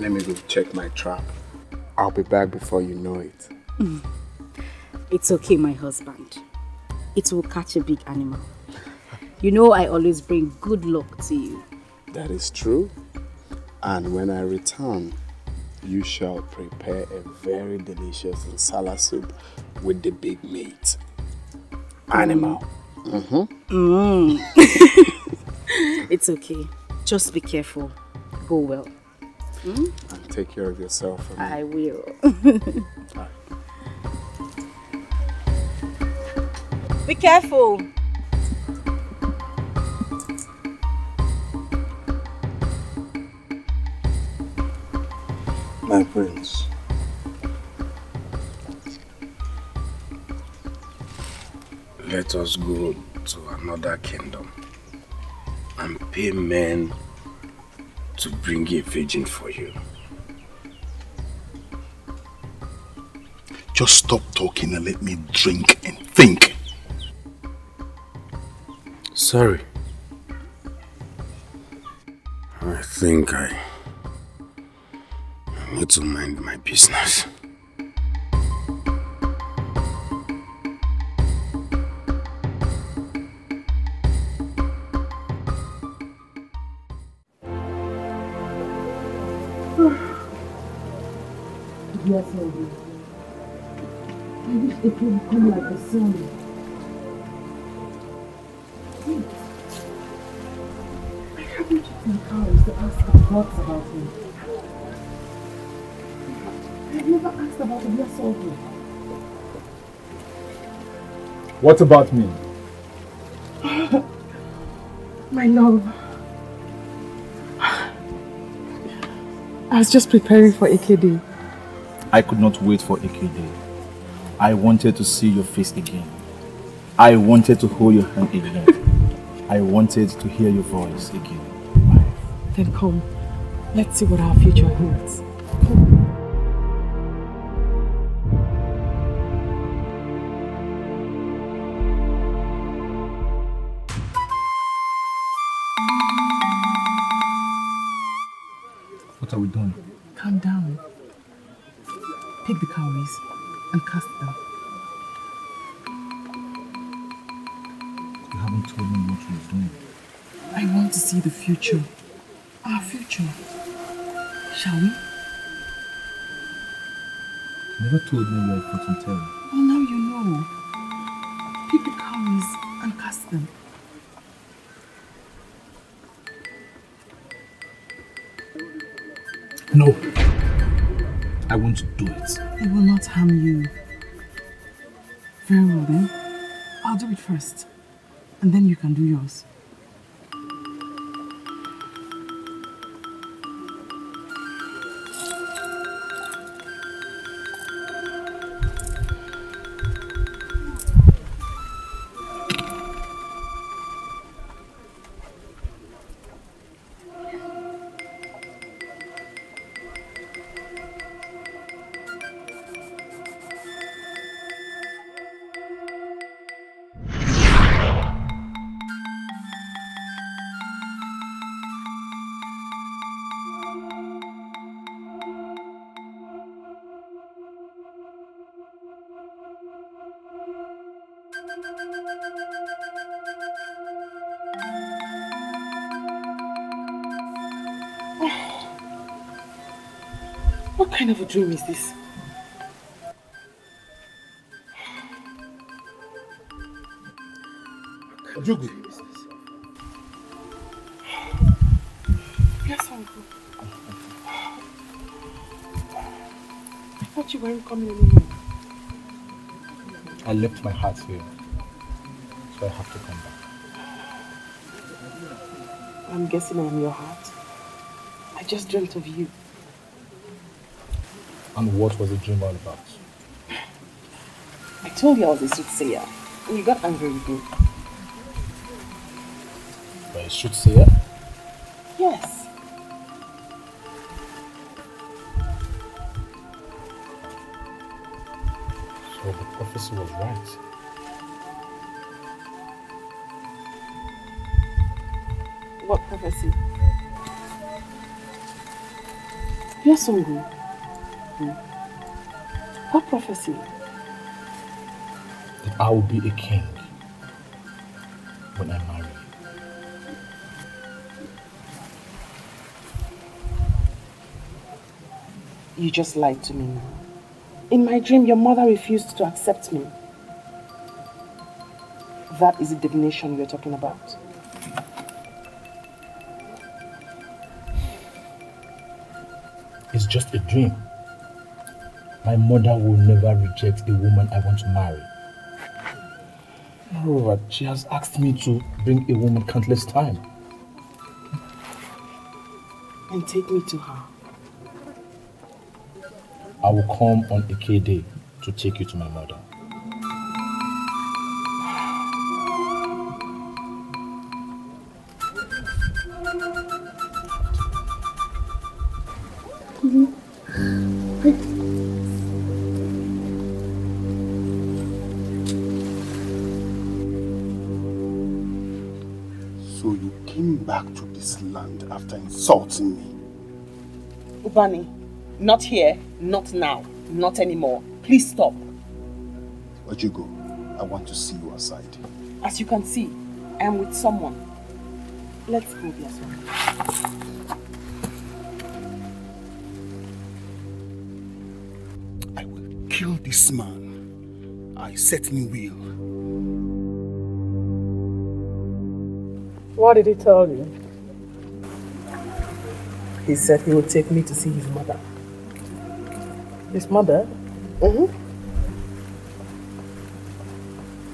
Let me go check my trap. I'll be back before you know it. It's okay, my husband. It will catch a big animal. You know I always bring good luck to you. That is true. And when I return, you shall prepare a very delicious nsala soup with the big meat. Animal. It's okay. Just be careful. Go well. And take care of yourself. I will. Be careful. My prince. Let us go to another kingdom and pay men to bring a virgin for you. Just stop talking and let me drink and think. Sorry. I think I need to mind my business. Yes, Lady. I wish they could become like the sun. Wait. I haven't checked my cows to ask the gods about him. I've never asked about the yes Lady. What about me? My love. I was just preparing for AKD. I could not wait for AKD. I wanted to see your face again. I wanted to hold your hand again. I wanted to hear your voice again. Then come, let's see what our future holds. Come. What are we doing? Calm down. Pick the cowries and cast them. You haven't told me what you're doing. I want to see the future. Our future. Shall we? You never told me you were a fortune teller. Well, now you know. Pick the cowries and cast them. No. I want to do it. It will not harm you. Very well then. I'll do it first. And then you can do yours. What kind of a dream is this? Jugu. Yes, Uncle. I thought you weren't coming anymore. I left my heart here, so I have to come back. I'm guessing I'm your heart. I just dreamt of you. And what was the dream all about? I told you I was a soothsayer. And you got angry with me. But a soothsayer? Yes. So the prophecy was right. What prophecy? You're so good. What prophecy? That I will be a king when I marry. You just lied to me. In my dream, your mother refused to accept me. That is the divination you're talking about. It's just a dream. My mother will never reject a woman I want to marry. Moreover, she has asked me to bring a woman countless times. And take me to her. I will come on a K day to take you to my mother. So you came back to this land after insulting me? Ubani, not here, not now, not anymore. Please stop. Where'd you go? I want to see you aside. As you can see, I am with someone. Let's go, Biaso. I will kill this man. I certainly will. What did he tell you? He said he would take me to see his mother. His mother? Mm-hmm.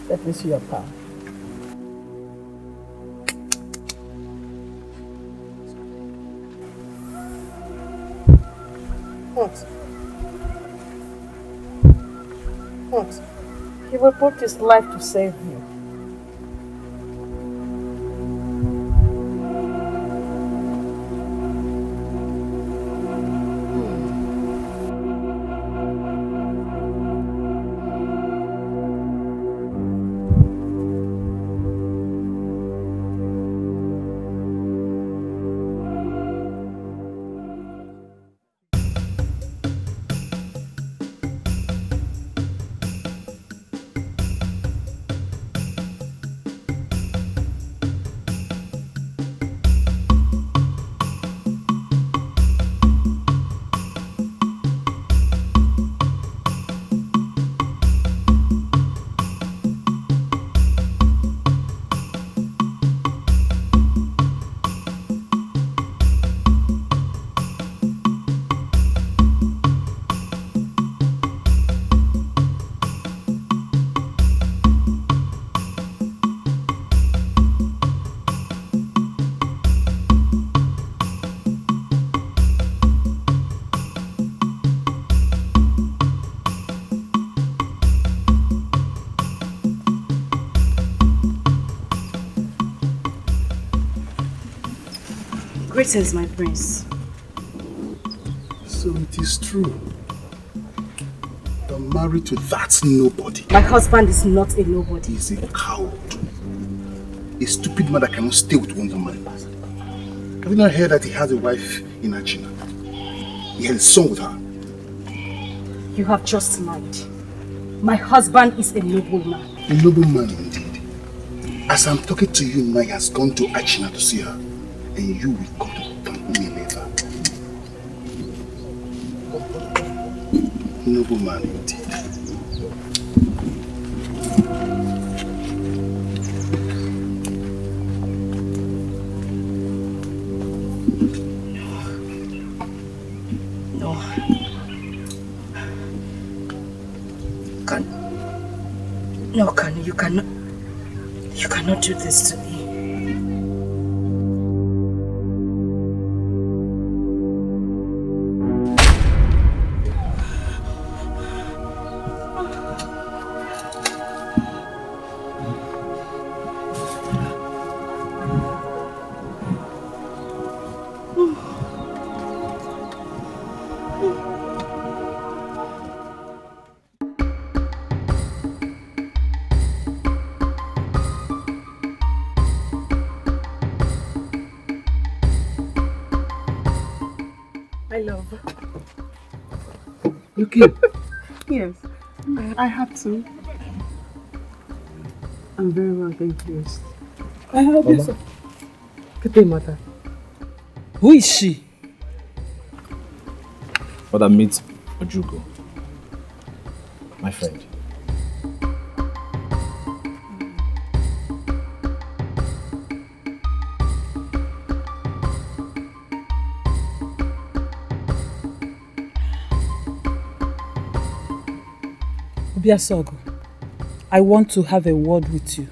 Let me see your palm. What? What? He will put his life to save you. Greetings, my prince. So it is true. You're married to that nobody. My husband is not a nobody. He's a coward. A stupid man that cannot stay with one woman. Have you not heard that he has a wife in Achina? He had a son with her. You have just lied. My husband is a noble man. A noble man indeed. As I'm talking to you now, he has gone to Achina to see her. And you will come to thank me later. Noble man indeed. No. You cannot do this to me. My love, Okay. Yes, I have to. I'm very well, thank you. I help you, sir. Kete Mata. Who is she? Mother, meet Ojugo, my friend. Obiasogo, I want to have a word with you.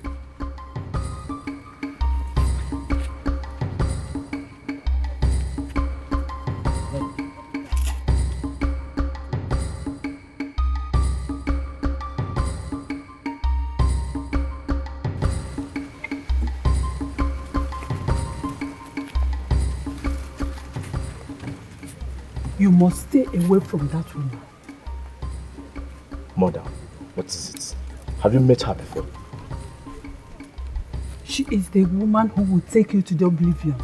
You must stay away from that woman. Mother, what is it? Have you met her before? She is the woman who will take you to the oblivion.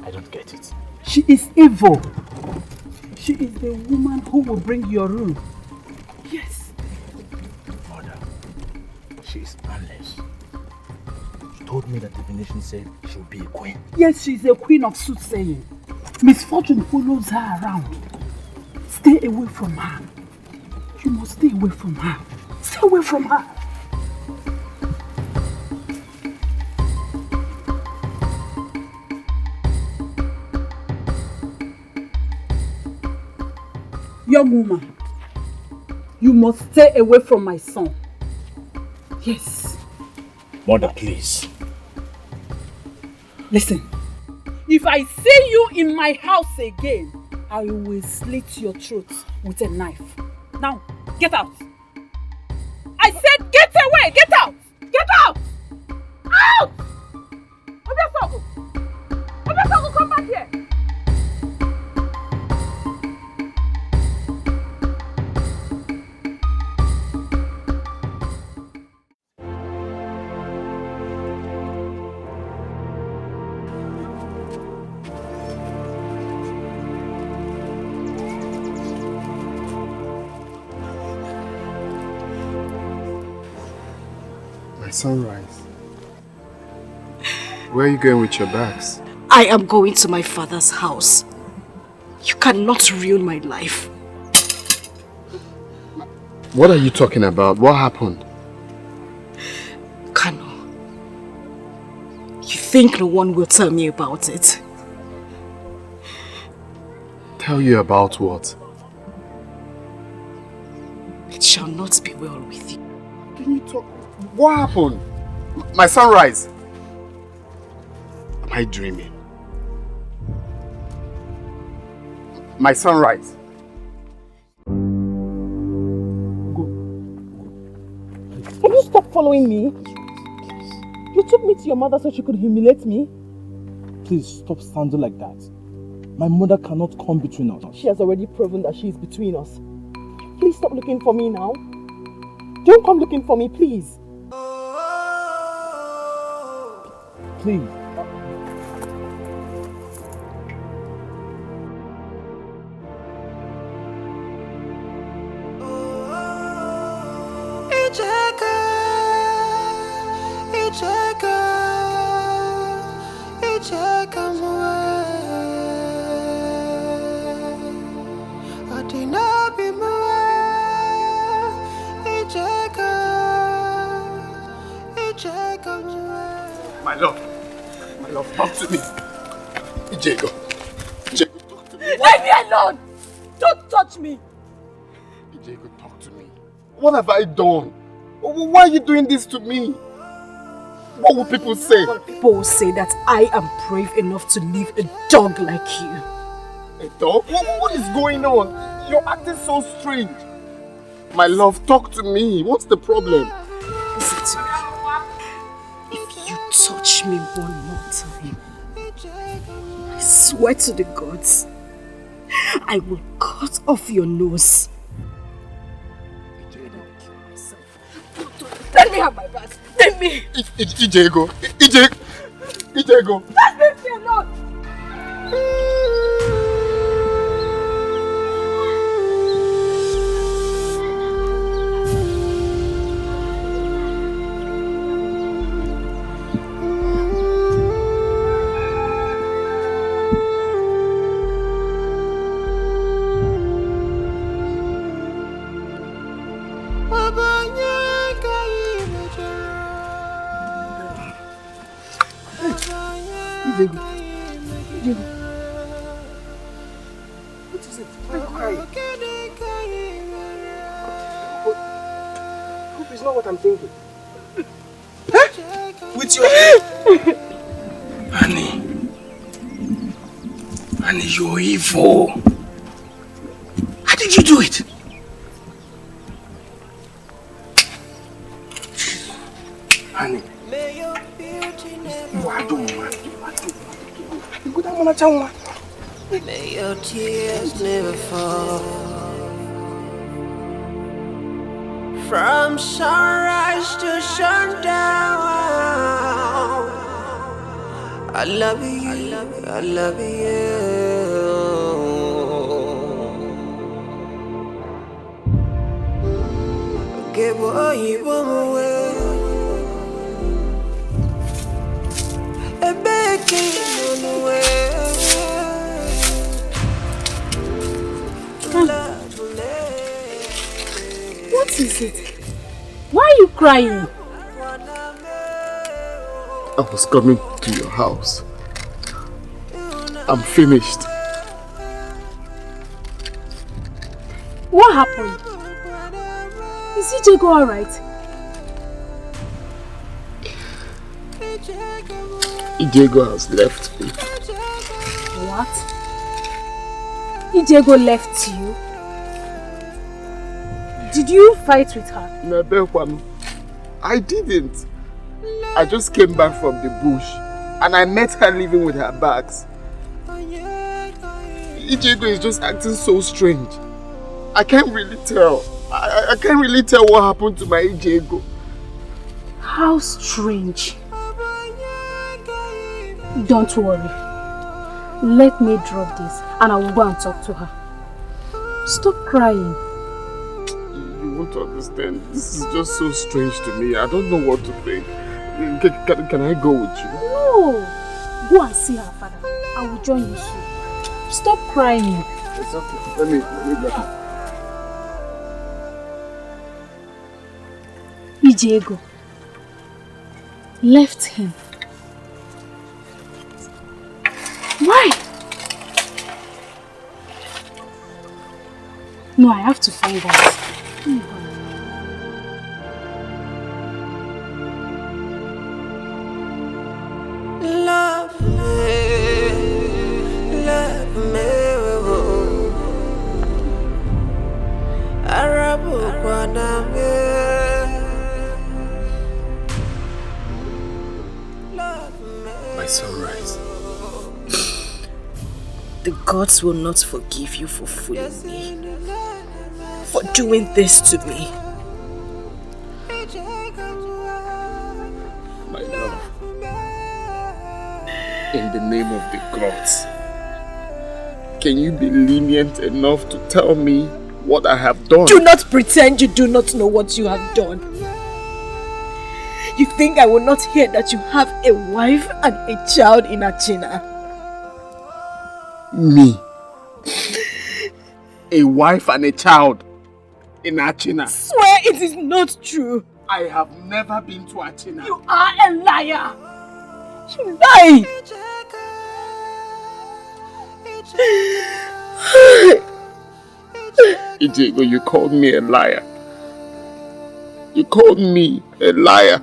I don't get it. She is evil. She is the woman who will bring your ruin. Yes. Mother, she is harmless. She told me that divination said she will be a queen. Yes, she is a queen of soothsaying. Misfortune follows her around. Stay away from her. You must stay away from her. Stay away from her. Young woman, you must stay away from my son. Yes. Mother, please. Listen, if I see you in my house again, I will slit your throat with a knife. Now, get out. I said get away, get out. Get out. Out! Obiasogo! Obiasogo, come back here. Sunrise. Where are you going with your bags? I am going to my father's house. You cannot ruin my life. What are you talking about? What happened? Kano, you think no one will tell me about it? Tell you about what? It shall not be well with you. Can you talk? What happened? My sunrise. Am I dreaming? My sunrise. Can you stop following me? You took me to your mother so she could humiliate me? Please stop sounding like that. My mother cannot come between us. She has already proven that she is between us. Please stop looking for me now. Don't come looking for me, please. Please. My love, talk to me. Ijego, talk to me. Leave me alone! Don't touch me! Ijego, talk to me. What have I done? Why are you doing this to me? What will people say? People will say that I am brave enough to leave a dog like you. A dog? What is going on? You're acting so strange. My love, talk to me. What's the problem? Listen to me. If you touch me one more time, I swear to the gods, I will cut off your nose. Let me have my bags. Let me. Ijego. Let me alone. Ijego. Ijego. What is it? Why are you crying? Hope it's not what I'm thinking. Huh? With your... Annie, you're evil. How did you do it? Annie. You are dumb, man. May your tears never fall. From sunrise to sundown, I love you, I love you. Give away, a begging on the way. What is it? Why are you crying? I was coming to your house. I'm finished. What happened? Is Ijego alright? Ijego has left me. What? Ijego left you? Did you fight with her? No, I didn't. I just came back from the bush and I met her living with her bags. Ijego is just acting so strange. I can't really tell. I can't really tell what happened to my Ijego. How strange. Don't worry. Let me drop this and I will go and talk to her. Stop crying. You won't understand. This is just so strange to me. I don't know what to think. Can I go with you? No. Go and see her father. I will join you soon. Stop crying. It's okay. Let me get it. Ijego left him. Why? No, I have to find out. Love me, love me. Arabu Kwaname. My sunrise. The gods will not forgive you for fooling me, for doing this to me. My love, in the name of the gods, can you be lenient enough to tell me what I have done? Do not pretend you do not know what you have done. You think I will not hear that you have a wife and a child in Achina? Me? A wife and a child in Achina? Swear it is not true. I have never been to Achina. You are a liar. You lie. Ijego, you called me a liar. You called me a liar.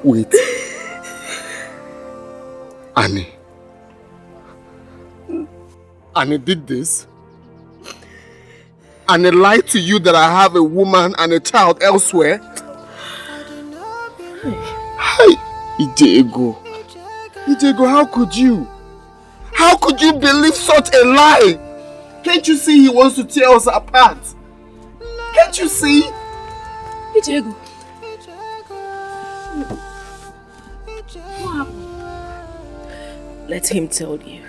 Wait. Annie. Annie did this? Annie lied to you that I have a woman and a child elsewhere? Hi, Ijego. Ijego, how could you? How could you believe such a lie? Can't you see he wants to tear us apart? Can't you see? Ijego. What happened? Let him tell you.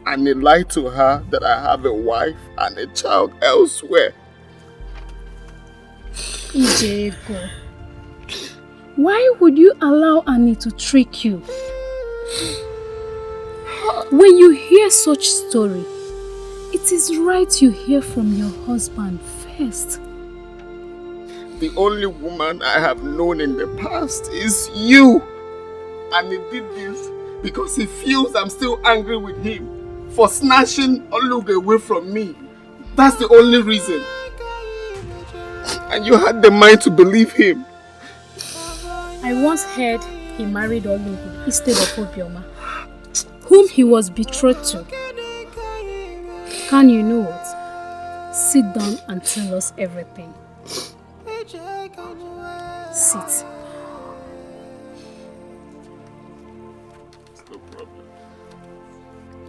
And he lied to her that I have a wife and a child elsewhere. Ijego. Why would you allow Annie to trick you? When you hear such story, it It is right you hear from your husband first. The only woman I have known in the past is you. And he did this because he feels I'm still angry with him for snatching Olugo away from me. That's the only reason. And you had the mind to believe him. I once heard he married Olugo instead of Obioma, whom he was betrothed to. Can you know what? Sit down and tell us everything. Sit.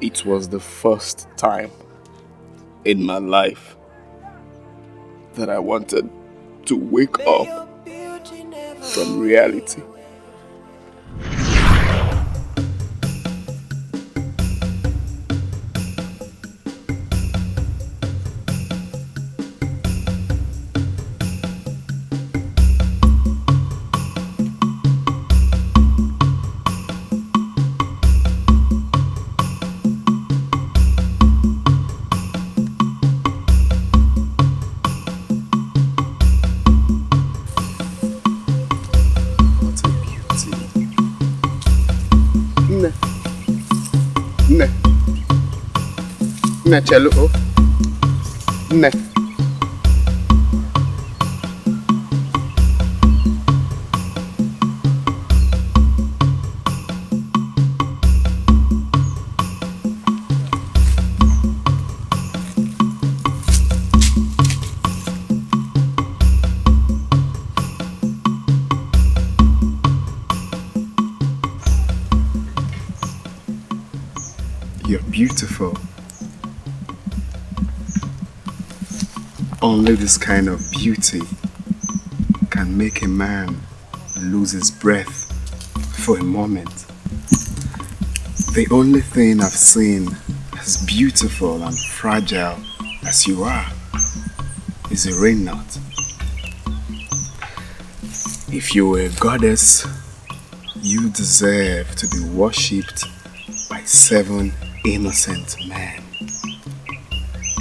It was the first time in my life that I wanted to wake up from reality. Chelo. Ne. You're beautiful. Only this kind of beauty can make a man lose his breath for a moment. The only thing I've seen as beautiful and fragile as you are is a rain knot. If you were a goddess, you deserve to be worshipped by 7 innocent men.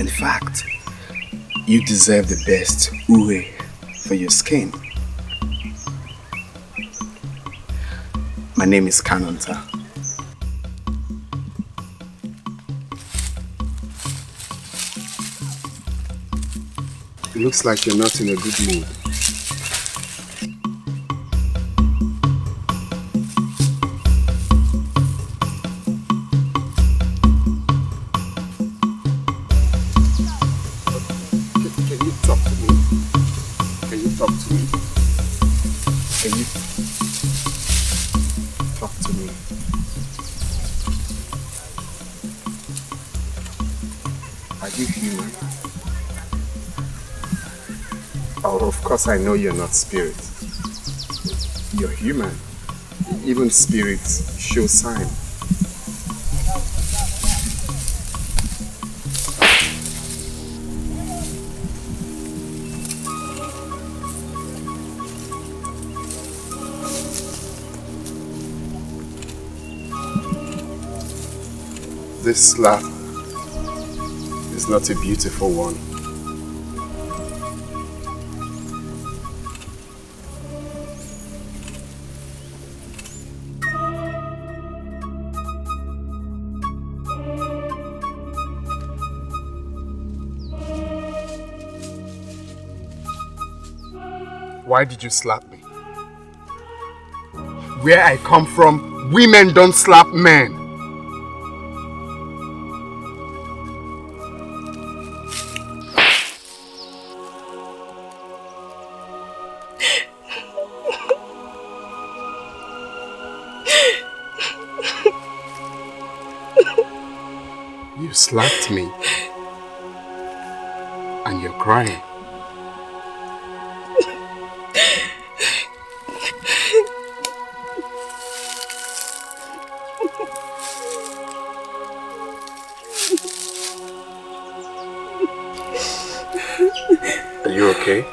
In fact, you deserve the best uwe for your skin. My name is Kanonta. It looks like you're not in a good mood. Of course, I know you're not spirit. You're human. Even spirits show sign. This slap is not a beautiful one. Why did you slap me? Where I come from, women don't slap men. You slapped me and you're crying. Are you okay?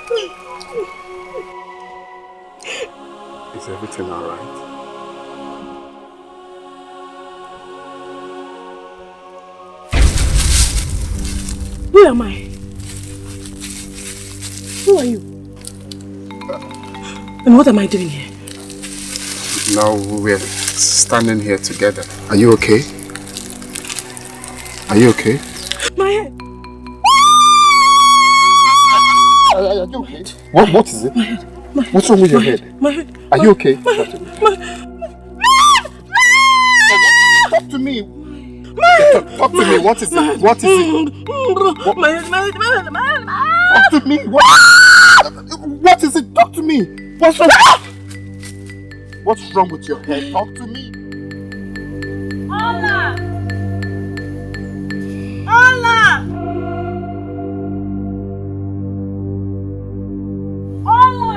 Is everything all right? Who am I? Who are you? And what am I doing here? Now we're standing here together. Are you okay? Are you okay? My head. Are you okay? What is it? My head. What's wrong with your head? My head. Are you okay? Talk to me. Talk to me. What is it? What is it? Talk to me. What is it? Talk to me. What's wrong? What's wrong with your head? Talk to me. Allah! Allah! Allah!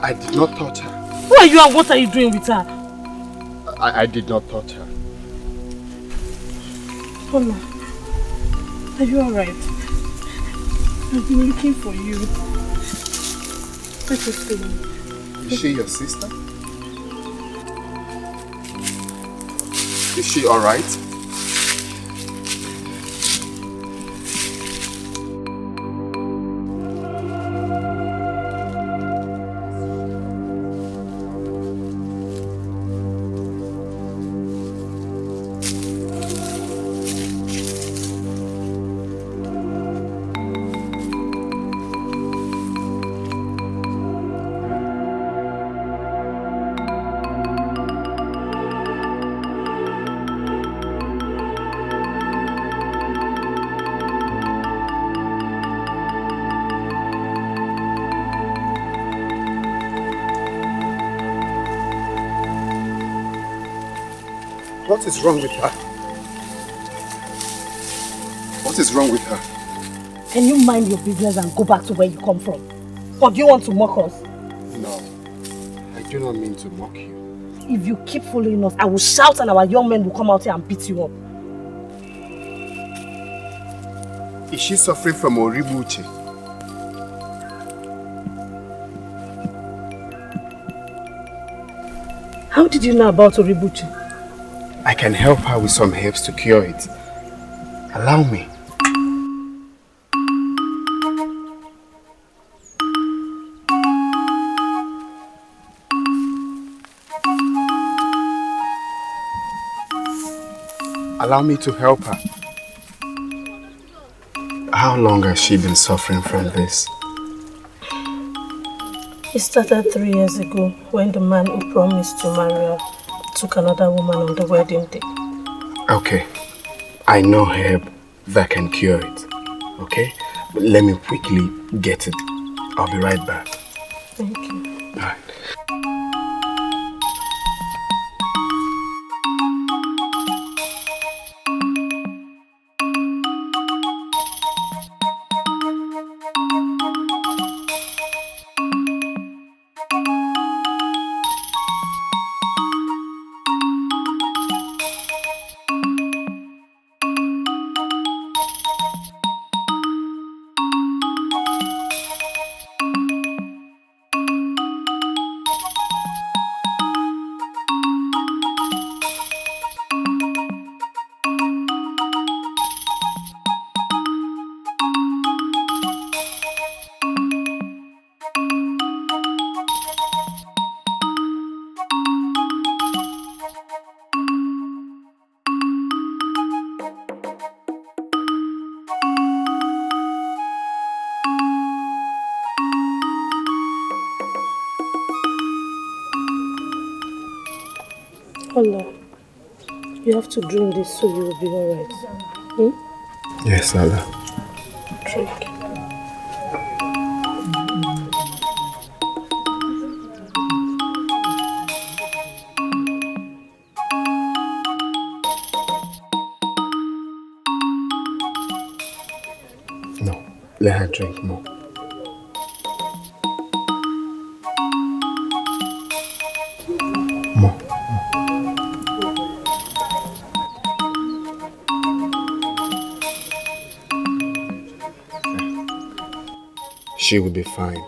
I did not touch her. Who are you and what are you doing with her? I did not touch her. Hola, are you alright? I've been looking for you. Let us go. Is she your sister? Is she alright? What is wrong with her? What is wrong with her? Can you mind your business and go back to where you come from? Or do you want to mock us? No, I do not mean to mock you. If you keep following us, I will shout and our young men will come out here and beat you up. Is she suffering from Oribuche? How did you know about Oribuche? I can help her with some herbs to cure it. Allow me. Allow me to help her. How long has she been suffering from this? It started 3 years ago when the man who promised to marry her took another woman on the wedding day. Okay, I know herb that can cure it. Okay, but let me quickly get it. I'll be right back. Thank you. All right. Allah, You have to drink this so you will be alright. Hmm? Yes, Allah. Drink. No, let her drink more. More. She will be fine.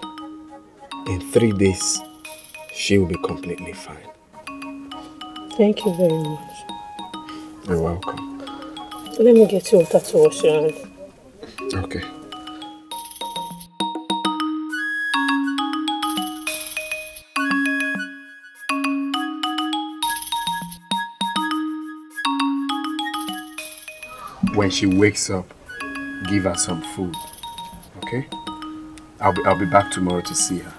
In 3 days, she will be completely fine. Thank you very much. You're welcome. Let me get you water to wash your hands. Okay. When she wakes up, give her some food. Okay? I'll be back tomorrow to see her.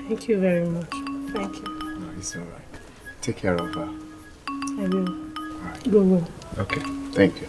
Thank you very much. Thank you. No, it's alright. Take care of her. I will. Alright. Go on. Okay. Thank you.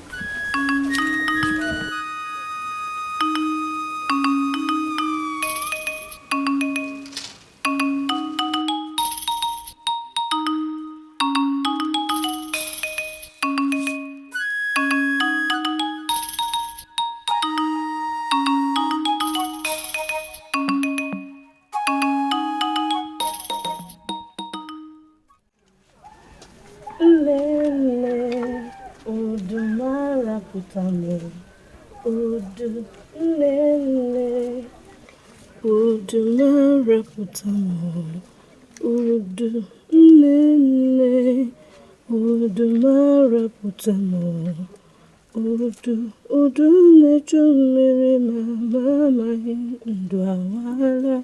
Udu neju mmiri ma amaghị ndụ awala.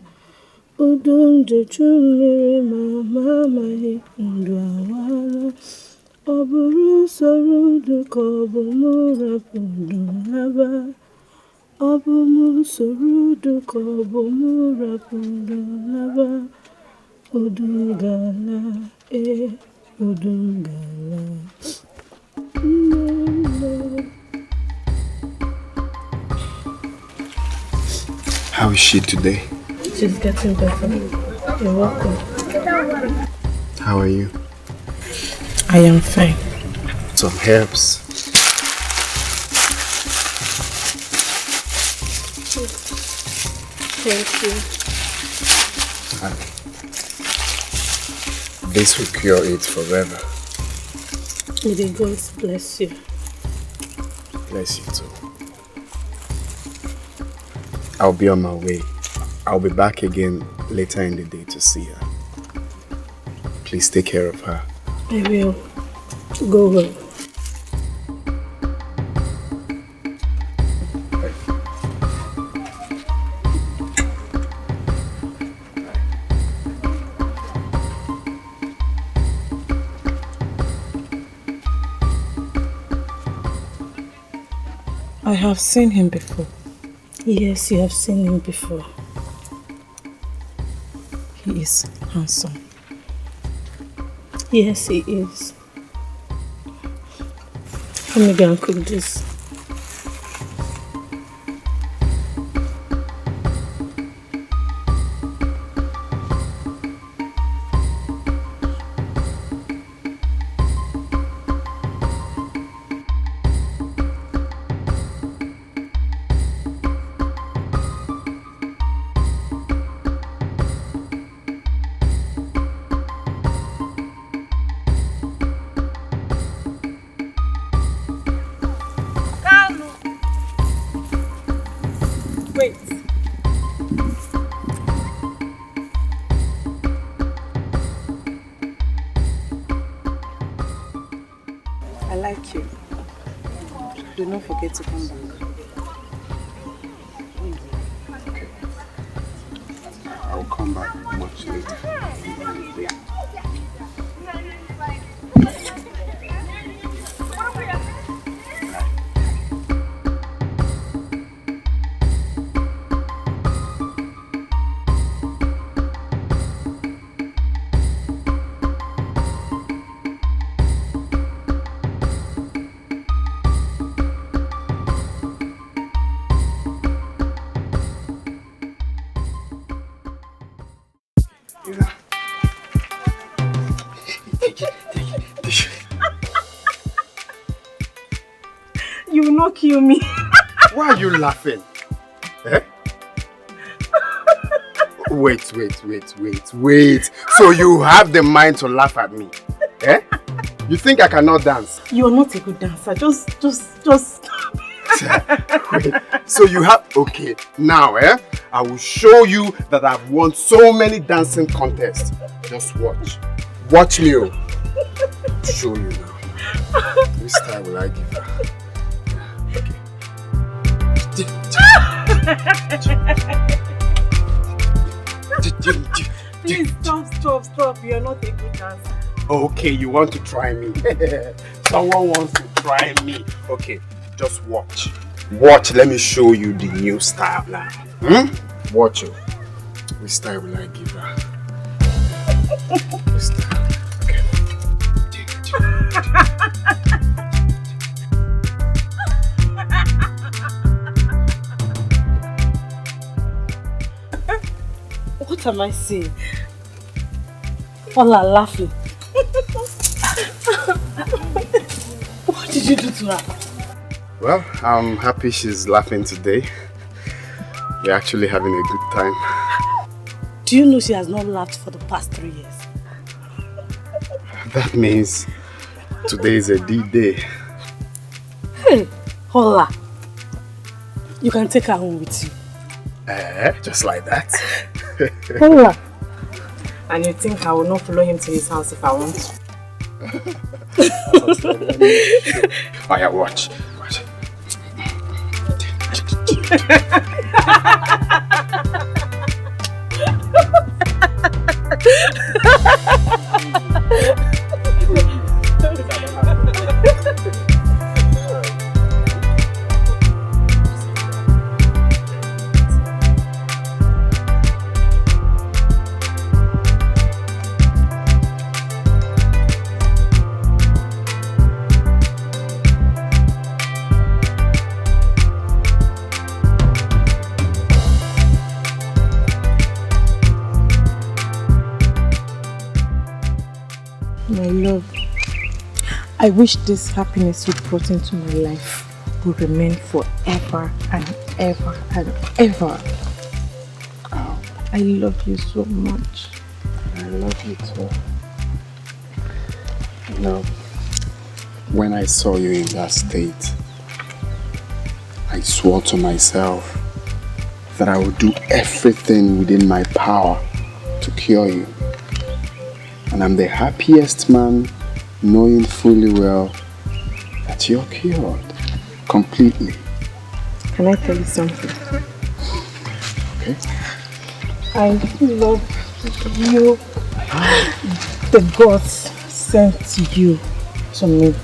Udu neju mmiri ma amaghị ndụ awala. Ọ bụrụ soro udu ka ọ bụ mụ rapụ ndụ laba. Ọ bụ mụ soro udu ka ọ bụ mụ rapụ ndụ laba. Udu ngala, udu ngala. How is she today? She's getting better. You're welcome. How are you? I am fine. Some herbs. Thank you. This will cure it forever. May the gods bless you. Bless you too. I'll be on my way. I'll be back again later in the day to see her. Please take care of her. I will. Go well. I have seen him before. Yes, you have seen him before. He is handsome. Yes, he is. Let me go and cook this. To come back. I'll come back much later. will not kill me. Why are you laughing? Eh? Wait. So you have the mind to laugh at me? Eh? You think I cannot dance? You're not a good dancer. Just. Wait. So you have... Okay, now, I will show you that I've won so many dancing contests. Just watch. Watch me. I'll show you now. This time will I give her. Please stop. You're not a good dancer. Okay, you want to try me? Someone wants to try me. Okay, just watch. Watch, let me show you the new style now. Watch it. Which style will I give her? This style. Okay. What am I saying? All are laughing. What did you do to her? Well, I'm happy she's laughing today. We're actually having a good time. Do you know she has not laughed for the past 3 years? That means today is a D-Day. Hey, Hola. You can take her home with you. Just like that. Hola. And you think I will not follow him to his house if I want to? Oh yeah, watch. My love, I wish this happiness you brought into my life will remain forever and ever and ever. Oh, I love you so much. I love you too. You know, when I saw you in that state, I swore to myself that I would do everything within my power to cure you. And I'm the happiest man knowing fully well that you're cured completely. Can I tell you something? Okay. I love you. The gods sent you to me.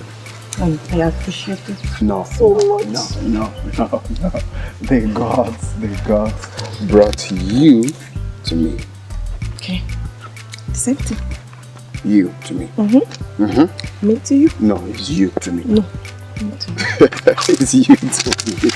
And I appreciate it No, so much. No. The gods brought you to me. Okay. Same thing. You to me. Me to you? No, it's you to me. No, me to you. It's you to me.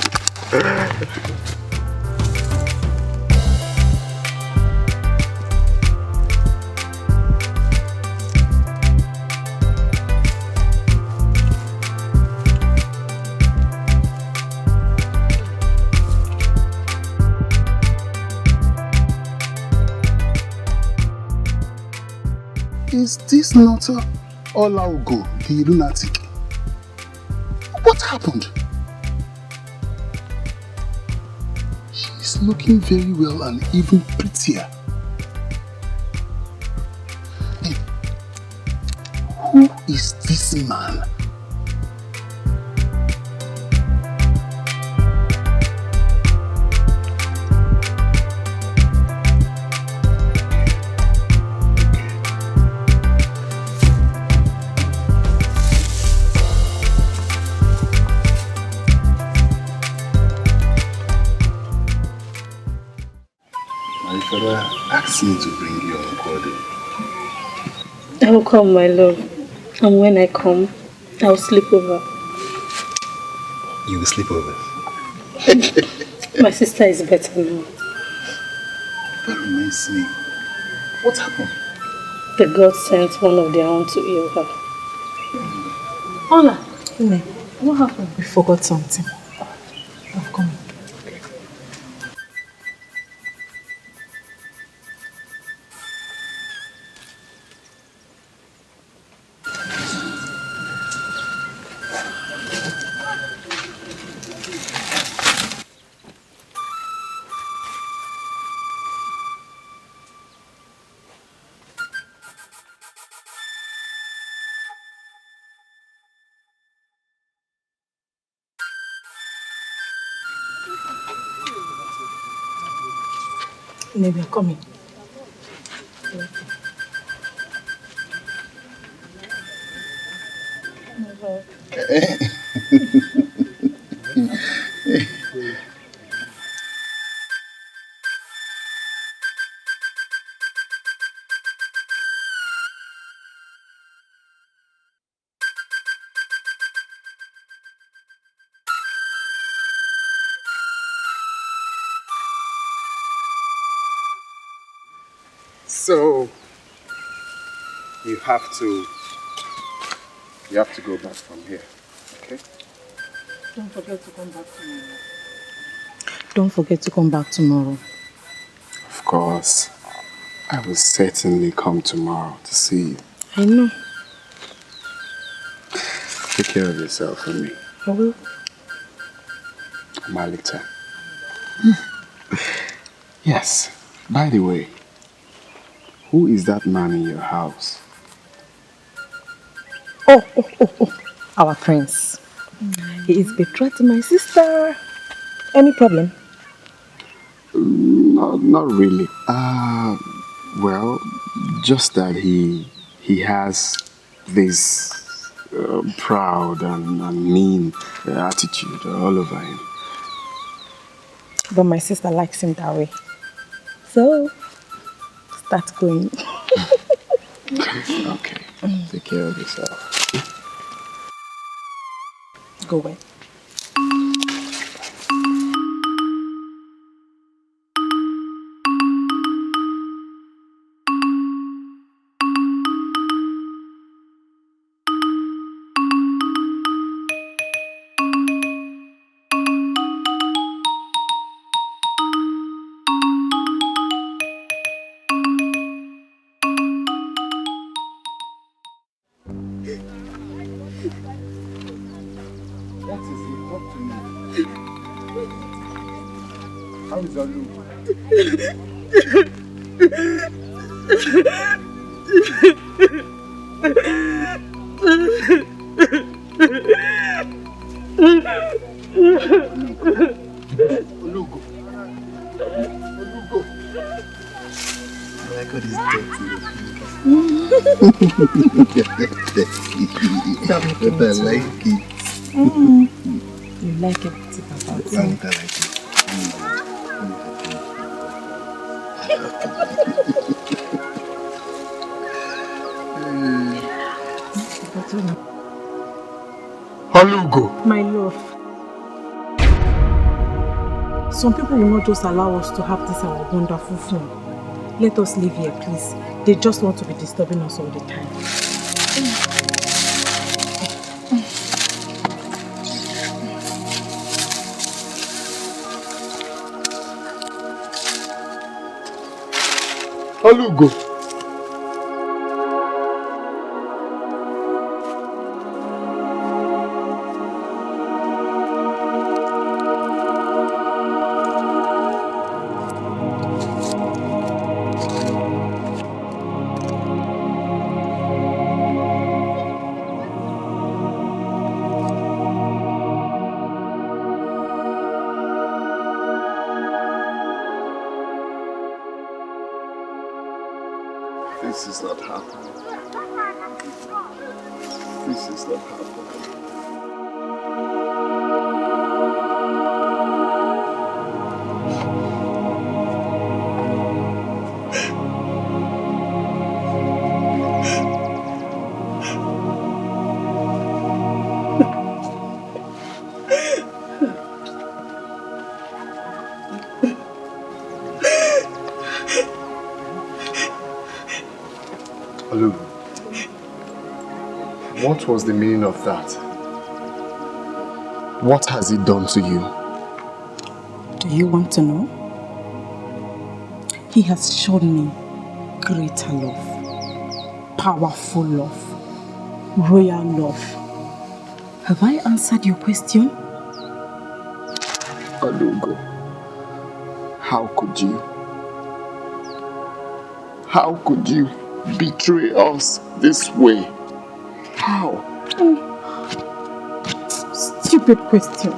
Is this not Olaugo, the lunatic? What happened? She's looking very well and even prettier. Hey, who is this man? Asked me to bring you on Corday. I will come, my love. And when I come, I will sleep over. You will sleep over? My sister is better now. That reminds me. What happened? The God sent one of their own to heal her. Hola. What happened? We forgot something. I've come. Maybe I'm coming. So you have to go back from here, okay? Don't forget to come back tomorrow. Don't forget to come back tomorrow. Of course. I will certainly come tomorrow to see you. I know. Take care of yourself for me. I will. Malita. Yes. By the way, who is that man in your house? Oh. Our prince. He is betrothed to my sister. Any problem? Not really. Well, just that he has this proud and mean attitude all over him. But my sister likes him that way. So, start going. Okay. Take care of yourself. Go away. What is it? Talk to me. How is Olu? Olugo. My God is dirty. Stop making But I like it. You like everything about I me. like it. Halugo. My love. Some people will not just allow us to have this our wonderful fun. Let us live here, please. They just want to be disturbing us all the time. Halugo. This is not happening. This is not happening. What was the meaning of that? What has he done to you? Do you want to know? He has shown me greater love, powerful love, royal love. Have I answered your question? Alugo, how could you? How could you betray us this way? How? Stupid question.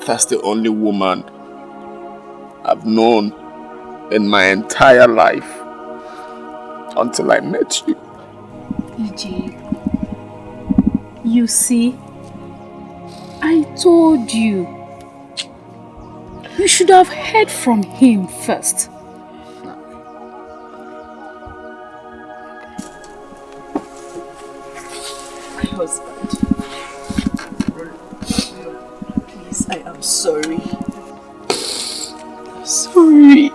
That's the only woman I've known in my entire life until I met you. EJ, you see, I told you. You should have heard from him first. My husband. Please, I am sorry. I'm sorry.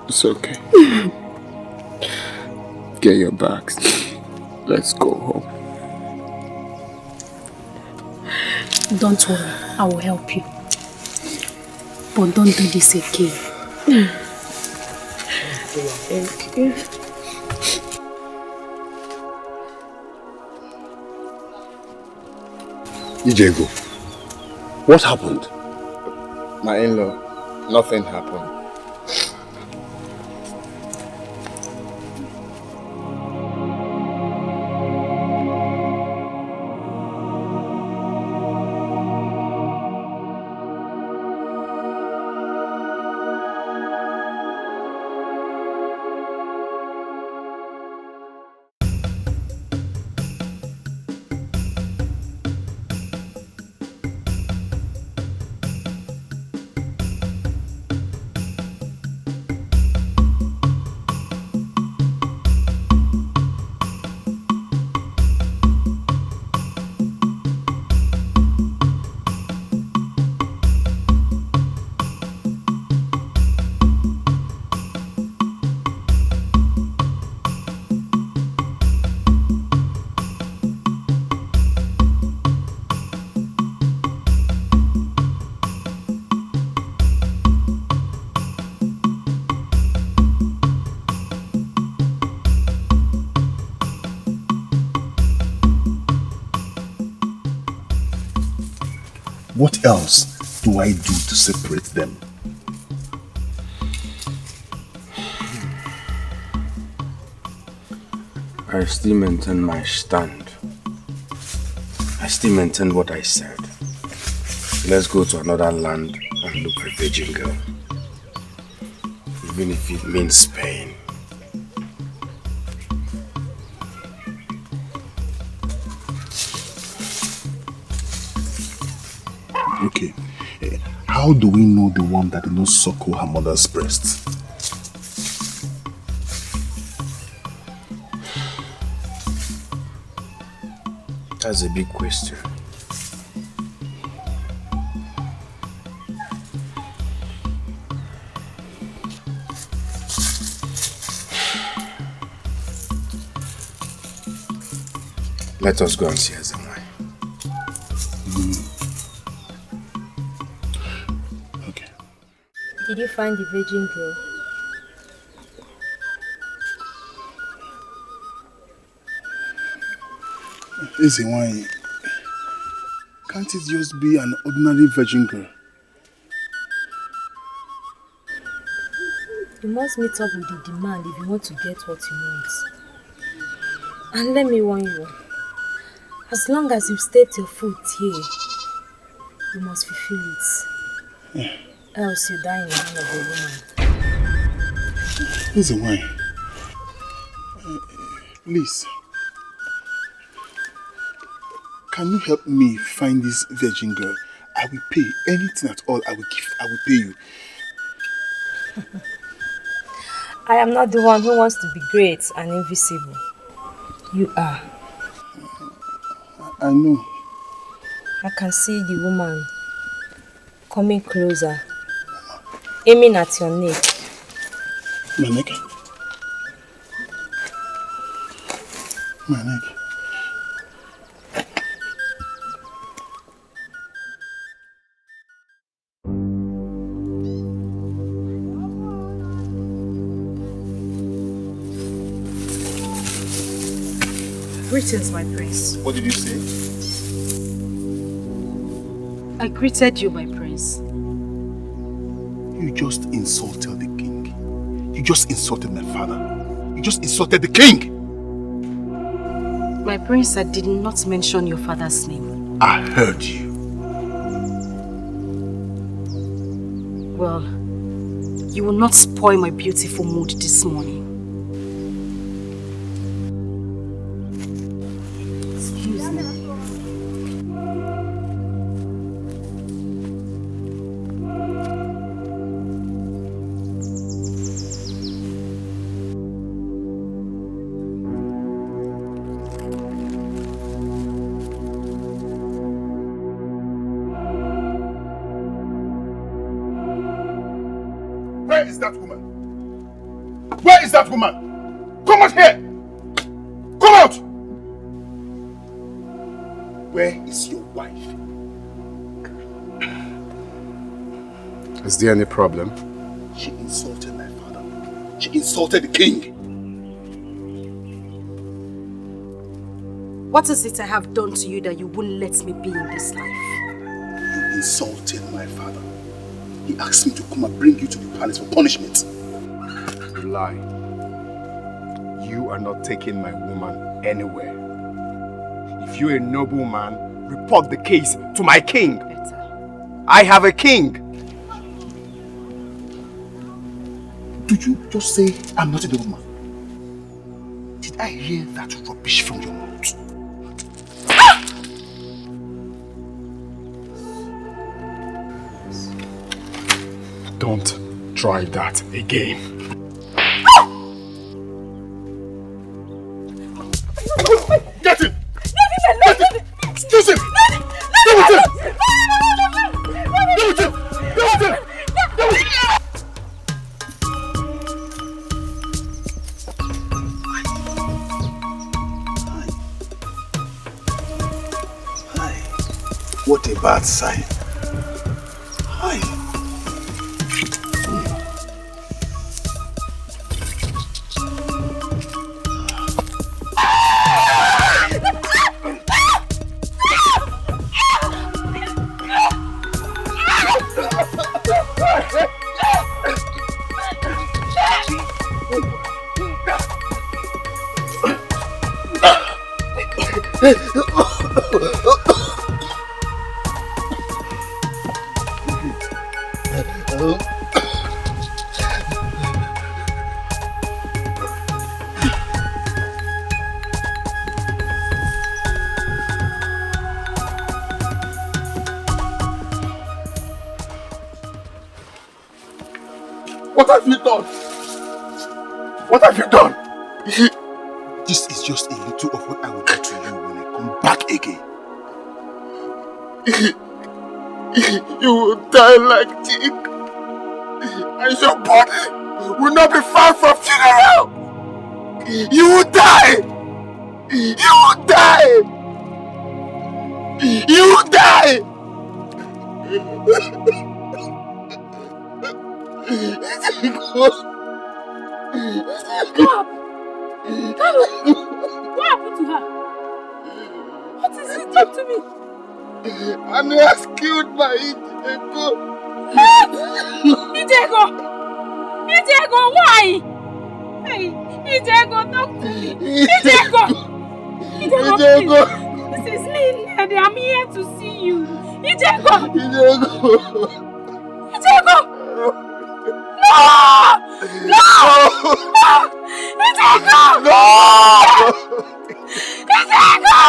It's okay. Get your bags. Let's go home. Don't worry, I will help you. But don't do this again. Thank you. Ijego, what happened? My in-law, nothing happened. What else do I do to separate them? I still maintain my stand. I still maintain what I said. Let's go to another land and look for a virgin girl. Even if it means Spain. Okay. How do we know the one that did not suckle her mother's breast? That's a big question. Let us go and see Azamai. Okay. Did you find the virgin girl? Why? Can't it just be an ordinary virgin girl? You must meet up with the demand if you want to get what you want. And let me warn you, as long as you've stepped your foot here, you must fulfill it. Yeah. Else you die in the hand of a woman. Why? Please. Can you help me find this virgin girl? I will pay anything at all. I will pay you. I am not the one who wants to be great and invisible. You are. I know. I can see the woman coming closer, aiming at your neck. My neck? My neck. Greetings, my prince. What did you say? I greeted you, my prince. You just insulted the king. You just insulted my father. You just insulted the king. My prince, I did not mention your father's name. I heard you. Well, you will not spoil my beautiful mood this morning. Excuse me. Where is that woman? Where is that woman? Come out here! Come out! Where is your wife? Is there any problem? She insulted my father. She insulted the king. What is it I have done to you that you wouldn't let me be in this life? You insulted my father. He asked me to come and bring you to the palace for punishment. You lie. You are not taking my woman anywhere. If you're a noble man, report the case to my king. Better. I have a king. Did you just say I'm not a noble man? Did I hear that rubbish from your mouth? Don't try that again. Get him! Get him! Excuse him! Go with him! Go with him! Go with him! Go with him! What a bad sign. Hi. What have you done? What have you done? This is just a little of what I will do to you when I come back again. You will die like Dick, and your body will not be found for funeral. You will die. You will die. You will die. What happened to her? What is it? Talk to me. And he has killed my Ijego. Ijego! Ijego, why? Hey, Ijego, talk to me. Ijego! Ijego! This is me, Ned. I'm here to see you. Ijego! Ijego! No! No! No! Ijego! No! Ijego!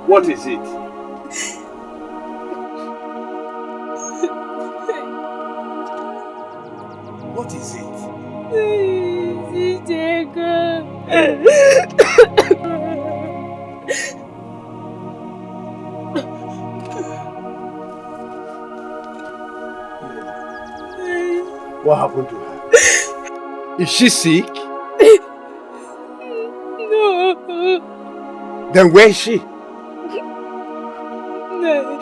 What is it? What is it? What happened to her? Is she sick? No. Then where is she? No.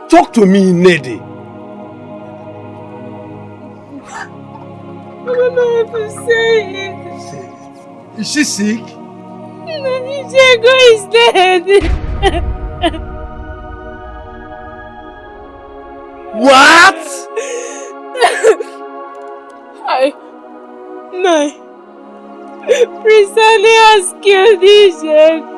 Talk to me, Nedi. I don't know what to say. Is she sick? No, Diego is dead. What? No. Prince Ali has killed Diego.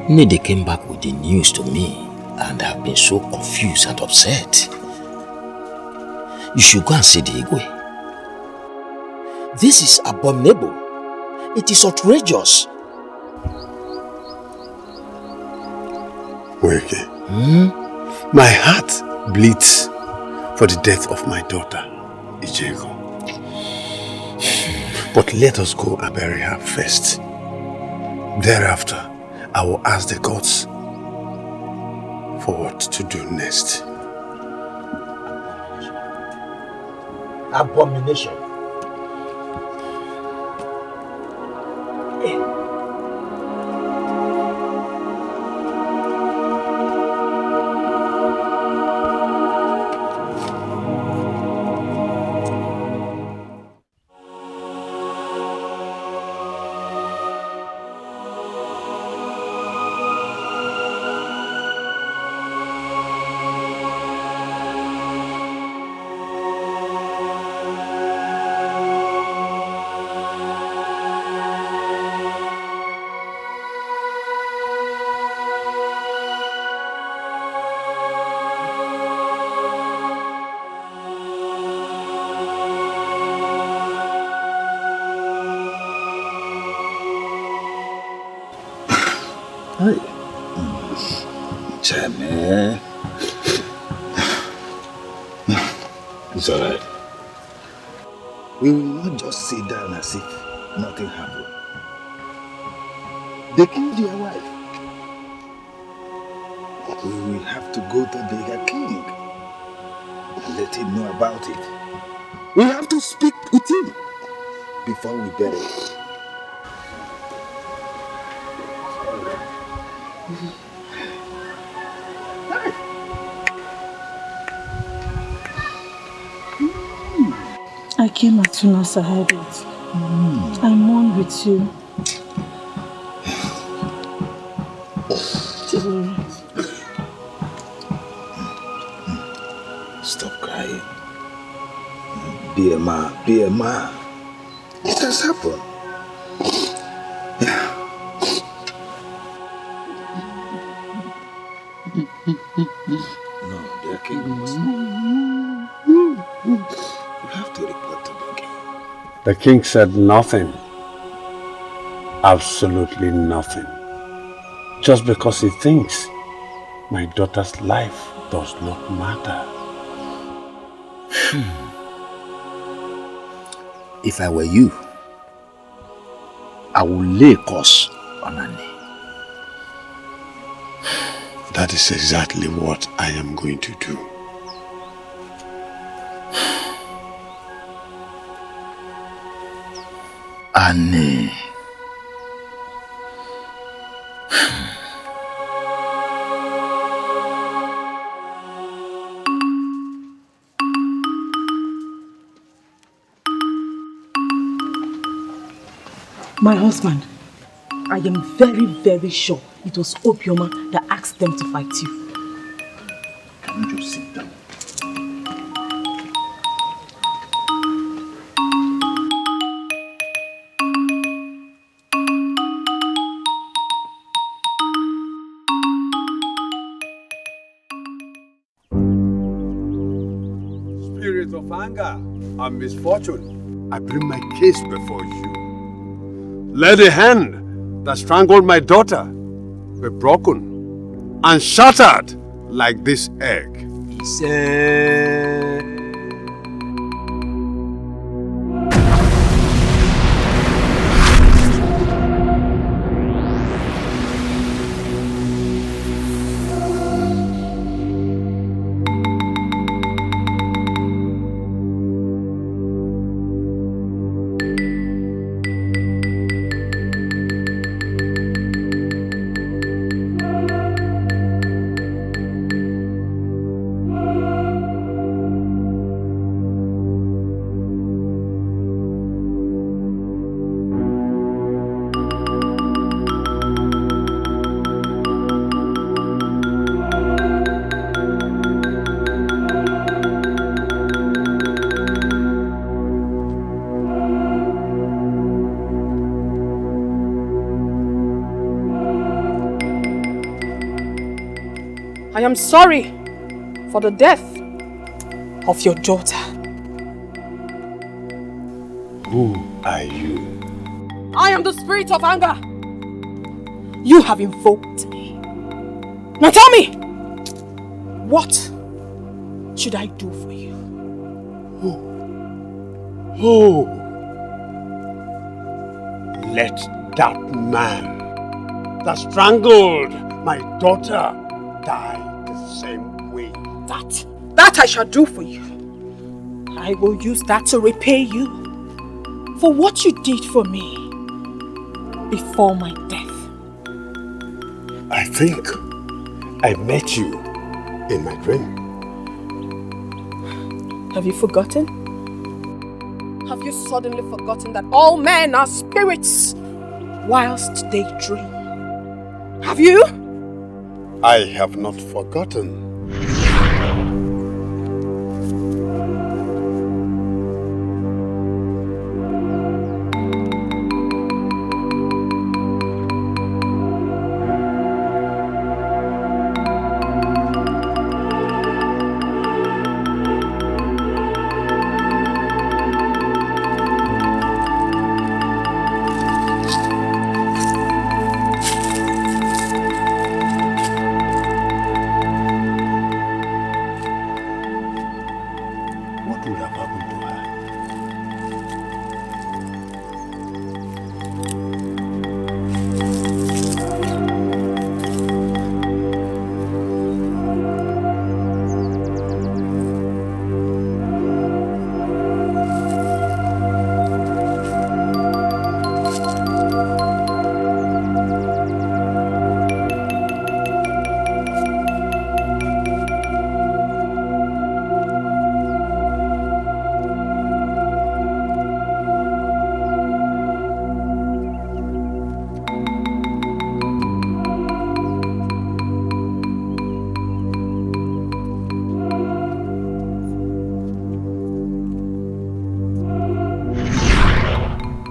Nede came back with the news to me and I've been so confused and upset. You should go and see the Igwe. This is abominable. It is outrageous. Weke, my heart bleeds for the death of my daughter, Ijego. But let us go and bury her first. Thereafter, I will ask the gods for what to do next. Abomination. Chame. It's alright. We will not just sit down as if nothing happened. They killed your wife. We will have to go to the king and let him know about it. We have to speak with him before we bury it. I came as soon as I heard it. I mourn with you. Stop crying. Be a man, be a man. It has happened. No, their king must know. You have to report to the king. The king said nothing. Absolutely nothing. Just because he thinks my daughter's life does not matter. If I were you, I would lay a curse on her name. That is exactly what I am going to do. Annie. My husband, I am very, very sure it was Obioma that asked them to fight you. Can you just sit down? Spirit of anger and misfortune, I bring my case before you. Let the hand that strangled my daughter be broken and shattered like this egg. I am sorry for the death of your daughter. Who are you? I am the spirit of anger. You have invoked me. Now tell me, what should I do for you? Oh, let that man that strangled my daughter die the same way. That I shall do for you. I will use that to repay you for what you did for me before my death. I think I met you in my dream. Have you forgotten? Have you suddenly forgotten that all men are spirits whilst they dream? Have you? I have not forgotten.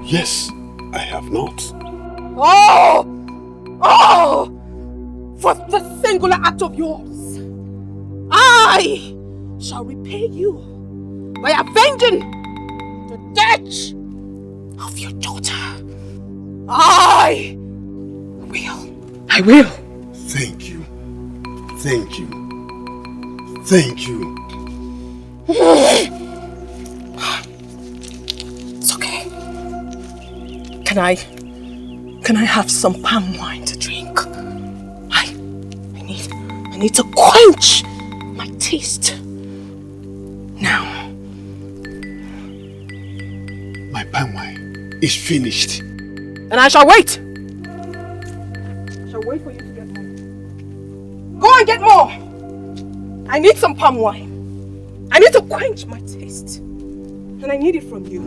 Yes, I have not. Oh! For the singular act of yours, I shall repay you by avenging the death of your daughter. I will. Thank you. Thank you. Thank you. It's okay. Can I have some palm wine to drink? I need to quench my taste. Now. My palm wine is finished. And I shall wait. I shall wait for you to get more. Go and get more. I need some palm wine. I need to quench my taste. And I need it from you.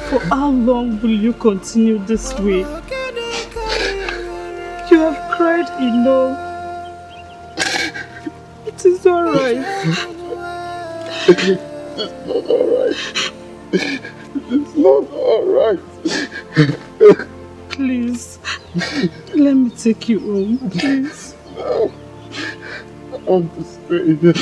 For how long will you continue this way? You have cried enough. It is alright. It's not alright. Please, let me take you home, please. No. I want to stay here.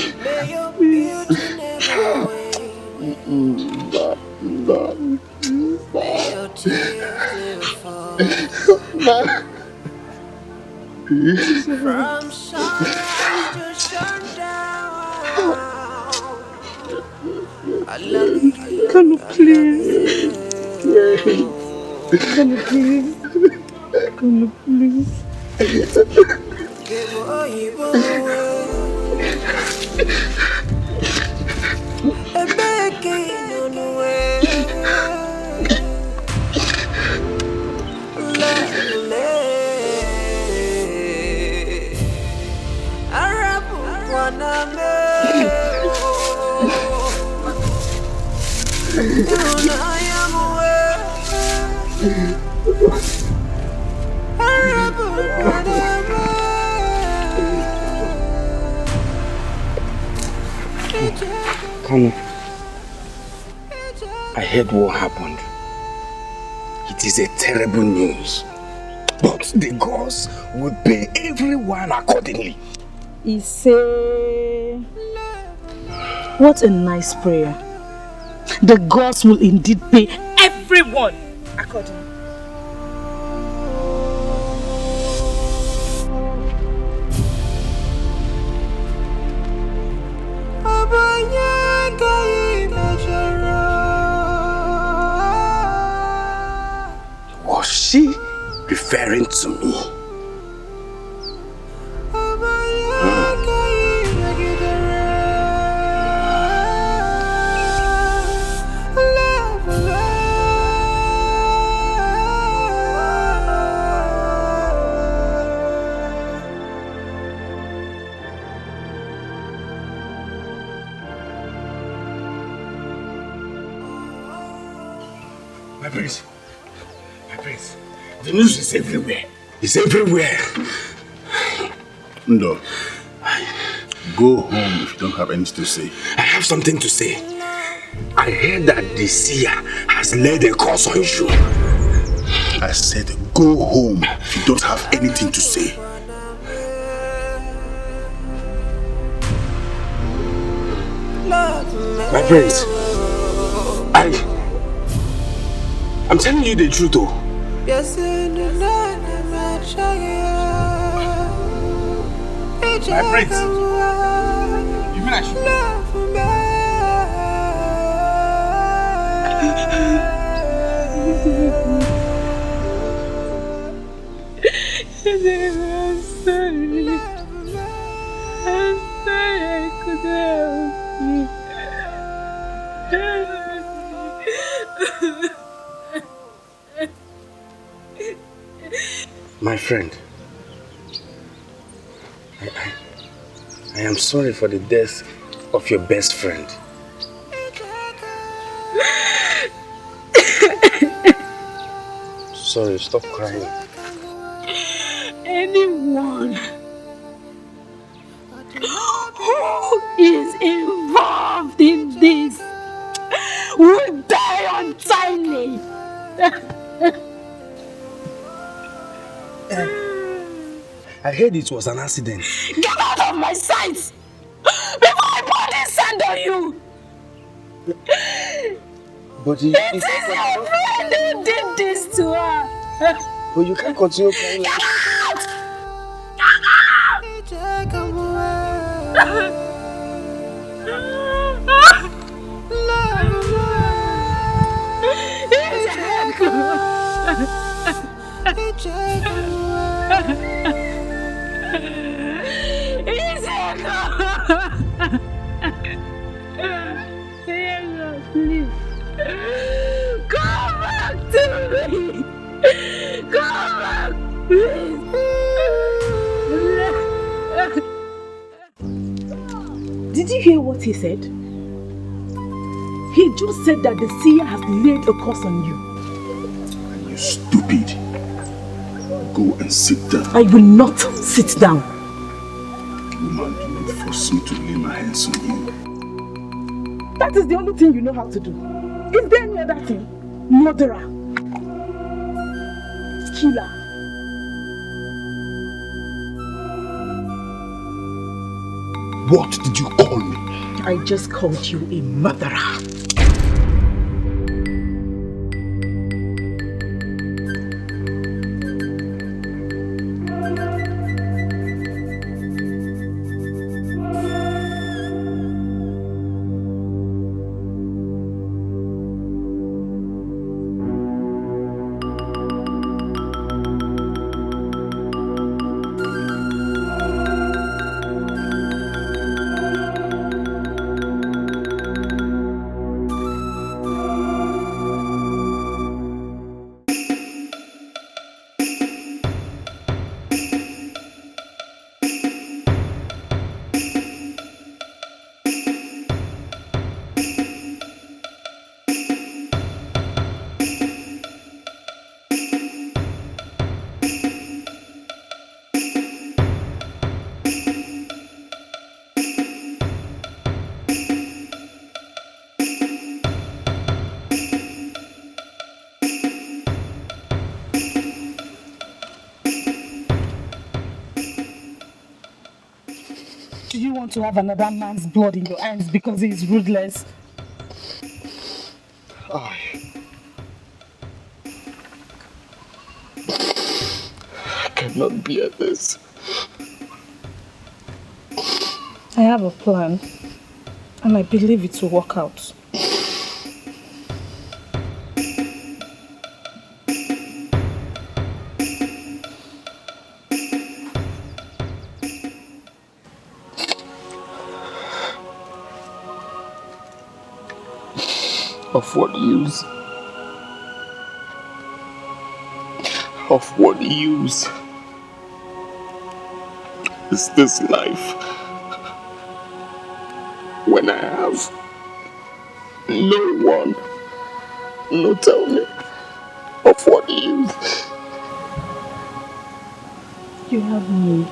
Please. From sunrise to sundown, I love you. Can you please? Can you please? Can you please? Kanu, I heard what happened. It is a terrible news. But the gods will pay everyone accordingly. What a nice prayer. The gods will indeed pay everyone accordingly. Was she referring to me? My prince, the news is everywhere. It's everywhere. Ndo, go home if you don't have anything to say. I have something to say. I heard that the seer has laid a curse on you. I said go home if you don't have anything to say. My prince, I'm telling you the truth though. My prince, you mean I should? I'm sorry. I couldn't help you. My friend, I am sorry for the death of your best friend. Sorry, stop crying. Anyone who is involved in this will die untimely. I heard it was an accident. Get out of my sight before I police send on you. But It is your friend who did this to her. But you can't continue crying like Get out! Get please. Come back to me. Come back, please. Did you hear what he said? He just said that the seer has laid a curse on you. And you stupid. Go and sit down. I will not sit down. Woman, do not force me to lay my hands on you. That is the only thing you know how to do. Is there any other thing? Murderer. Killer. What did you call me? I just called you a murderer. Do you want to have another man's blood in your hands because he is ruthless? I cannot bear this. I have a plan, and I believe it will work out. Of what use? Of what use is this life when I have no one? No, tell me, of what use? You have me.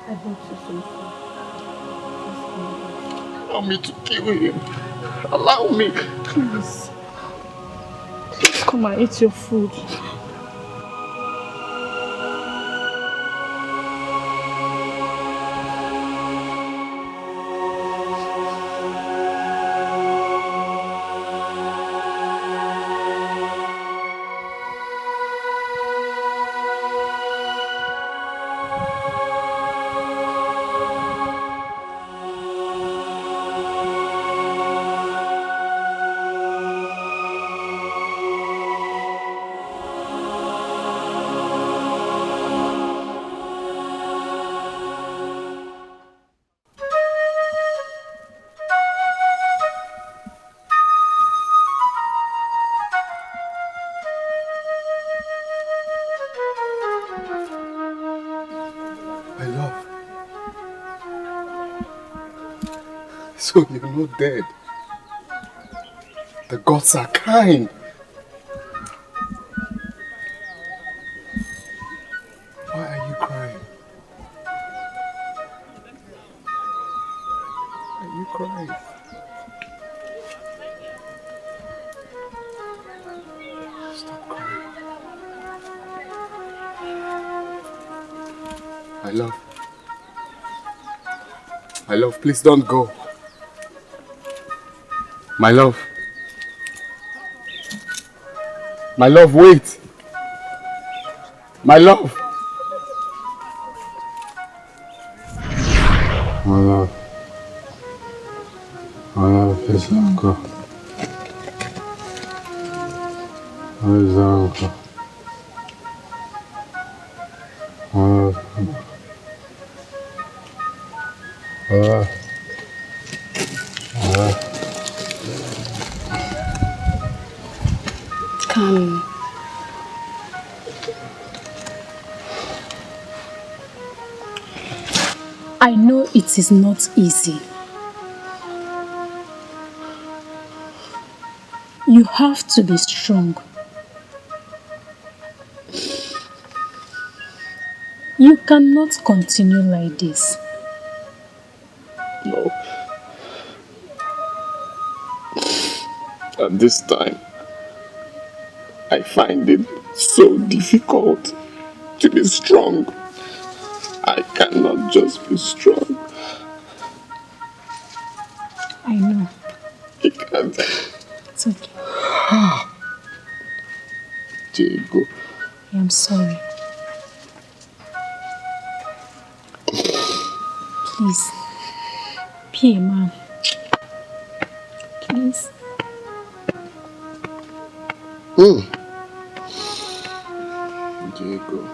I brought you some food. Allow me to kill him. Allow me. Please. Please come and eat your food. So you're not dead. The gods are kind. Why are you crying? Why are you crying? Stop crying. My love. My love, please don't go. My love. My love, wait. My love. My love. My love, please don't go. Please don't go. My love. My love. My love. Come. I know it is not easy. You have to be strong. You cannot continue like this. No. At this time, I find it so difficult to be strong. I cannot just be strong. I know. I can't. It's okay. Diego. I am sorry. Please, be a man. Please. Diego.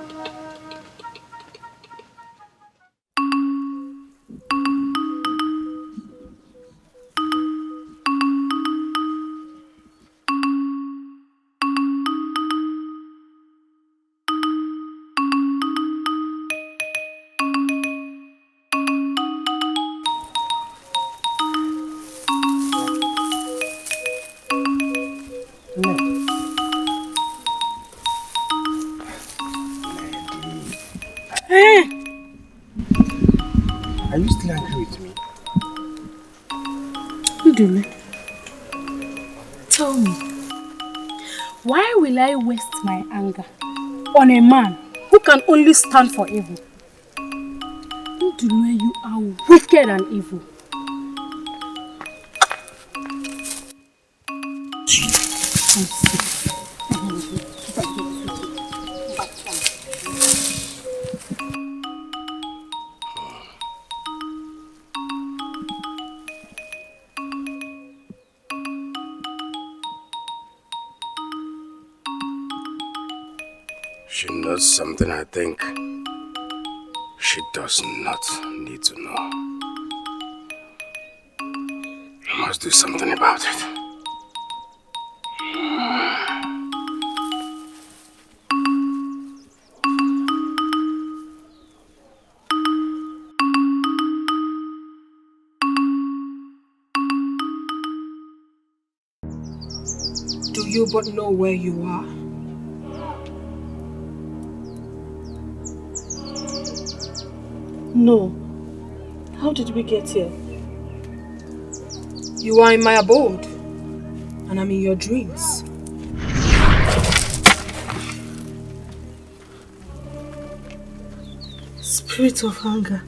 Are you still angry with me? Udule, tell me, why will I waste my anger on a man who can only stand for evil? Udule, you are wicked and evil. She knows something I think she does not need to know. I must do something about it. Do you but know where you are? No. How did we get here? You are in my abode, and I'm in your dreams. Spirit of anger.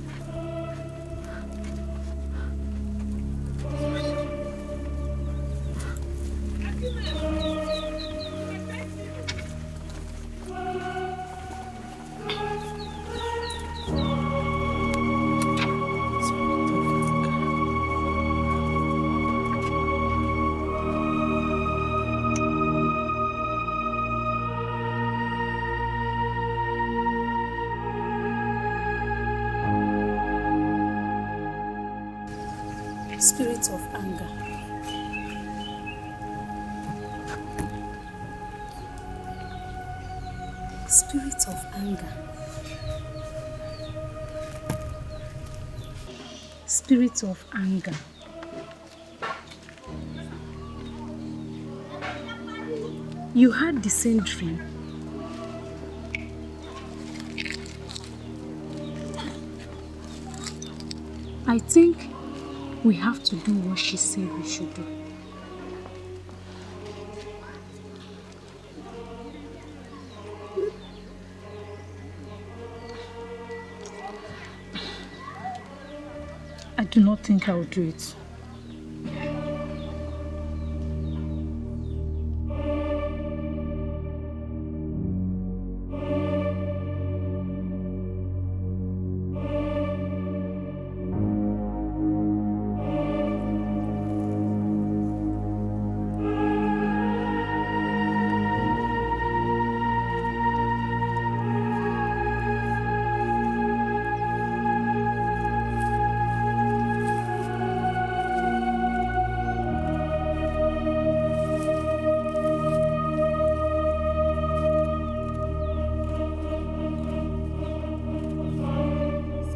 Spirit of anger. Spirit of anger. Spirit of anger. You had the same dream. I think we have to do what she said we should do. I do not think I will do it.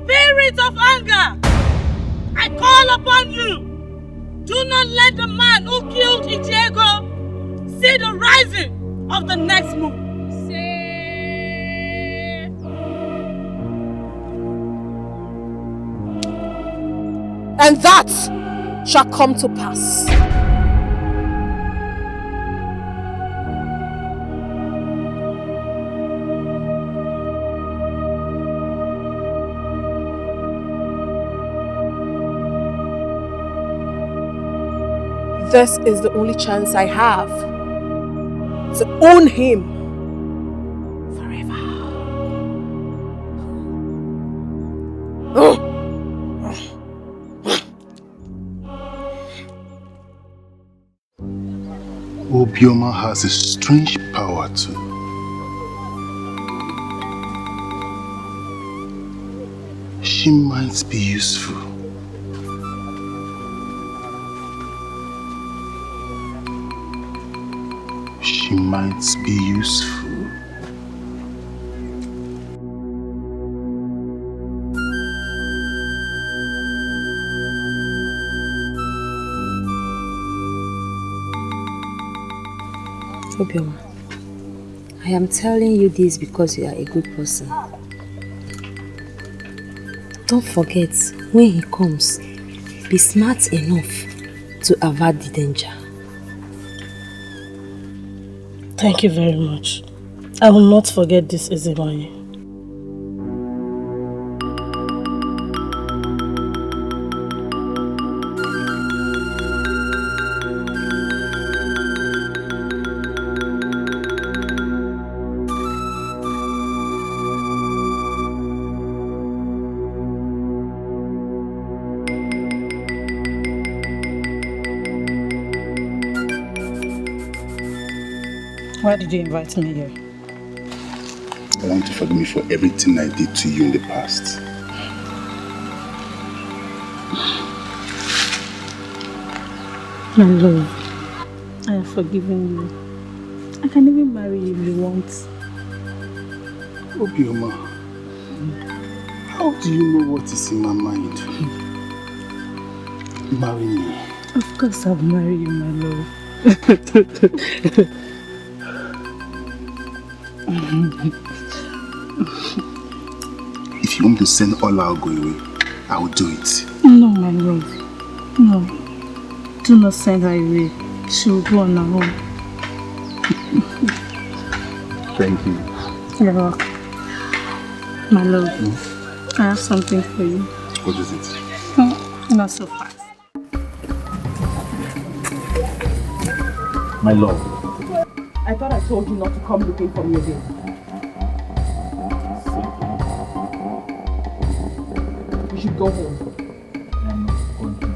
Spirit of anger, I call upon you. Do not let the man who killed Ichiego see the rising of the next moon. And that shall come to pass. This is the only chance I have to own him forever. Obioma has a strange power too. She might be useful. She might be useful. Obioma, I am telling you this because you are a good person. Don't forget, when he comes, be smart enough to avert the danger. Thank you very much. I will not forget this, Ezewaye. Why did you invite me here? I want to forgive me for everything I did to you in the past. My love, I have forgiven you. I can even marry you if you want. Obioma, how do you know what is in my mind? Marry me. Of course I'll marry you, my love. If you want to send all our go away, I will do it. No, my love. No. Do not send her away. She will go on her own. Thank you. You're welcome. My love, I have something for you. What is it? Not so fast. My love. I thought I told you not to come looking for me again. You should go home. I'm going to.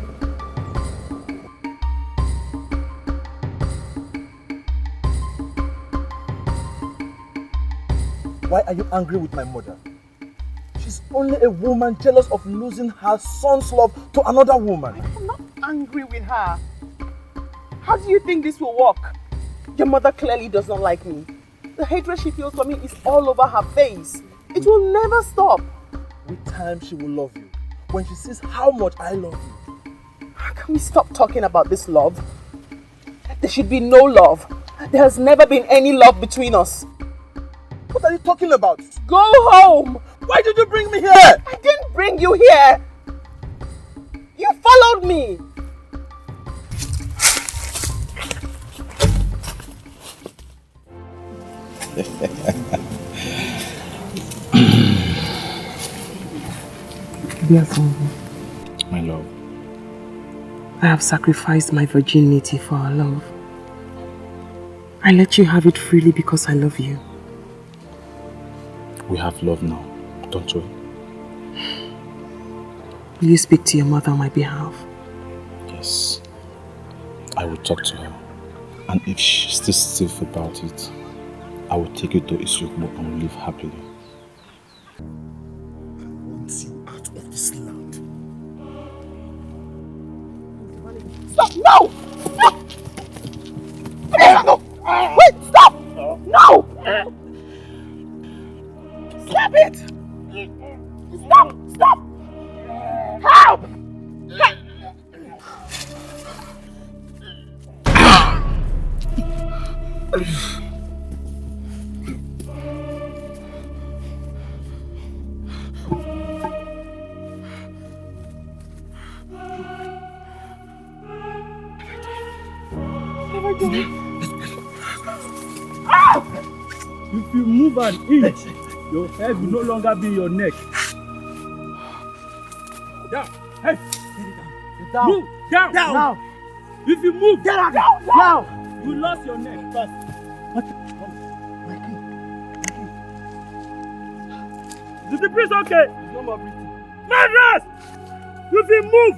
Why are you angry with my mother? She's only a woman jealous of losing her son's love to another woman. I'm not angry with her. How do you think this will work? Your mother clearly does not like me. The hatred she feels for me is all over her face. It will never stop. With time, she will love you. When she sees how much I love you. Can we stop talking about this love? There should be no love. There has never been any love between us. What are you talking about? Go home! Why did you bring me here? I didn't bring you here. You followed me. My love. I have sacrificed my virginity for our love. I let you have it freely because I love you. We have love now, don't we? Will you speak to your mother on my behalf? Yes. I will talk to her. And if she's still stiff about it, I will take you to Isukbo and we'll live happily. I want you out of this land. Stop! No! Stop! No! Wait! Stop! No! Stop it! Stop! Stop! Help! If you move an inch, your head will no longer be your neck. Down. Hey. Down. Move. Down. Down. If you move. Down. Down. You lost your neck. First. Is the priest okay? No more breathing. Madras! If you move,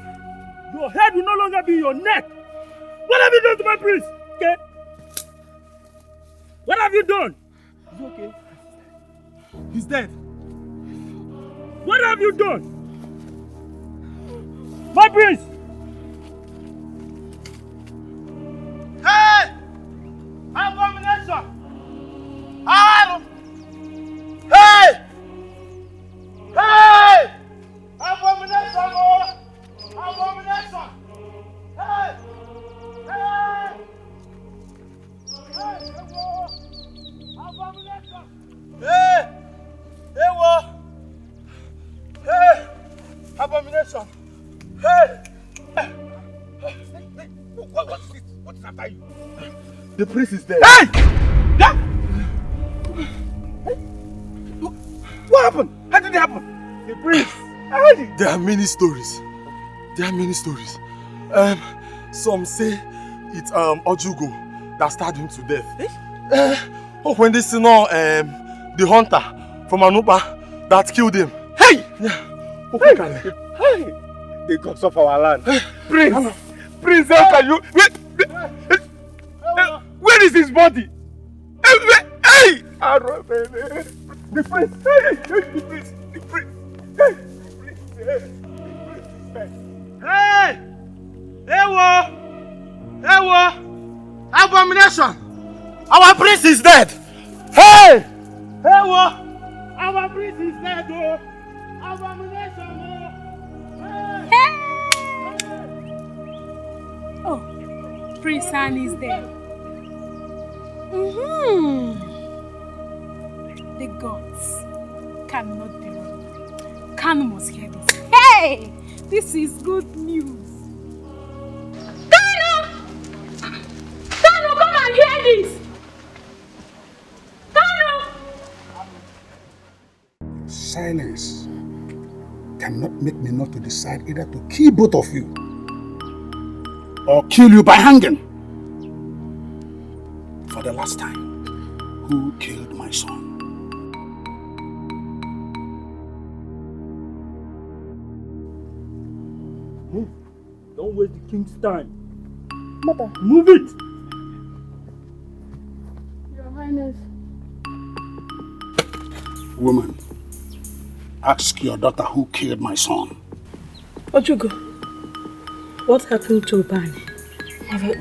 your head will no longer be your neck. What have you done to my priest? Okay? What have you done? He's okay. He's dead. What have you done? My priest! Hey! Abomination! Hey! Hey! Abomination! Abomination! Hey! Hey! Hey! Abomination! Hey! Hey! Hey! Abomination! Hey! What's it? What is after you? The priest is dead. Hey! Yeah? What happened? How did it happen? The priest. There are many stories. Some say it's Ojugo that stabbed him to death. When they see now the hunter from Anupa that killed him. Hey! Yeah. Hey! The gods of our land. Prince! Prince, how can you... Where is his body? Hey! The prince! Hey! The prince! The prince! Hey! Hey! Ewo! Abomination! Our prince is dead! Hey! Ewo! Our prince is dead! Oh! Abomination! Hey! Oh, Prince Anne is there. The gods cannot be wrong. Kanu must hear this. Hey! This is good news. Kanu! Kanu, come and hear this! Kanu! Silence cannot make me not to decide either to kill both of you or kill you by hanging. For the last time, who killed my son? Move. Don't waste the king's time. Mother. Move it! Your Highness. Woman, ask your daughter who killed my son. Ojugo, what happened to Bani? Mother,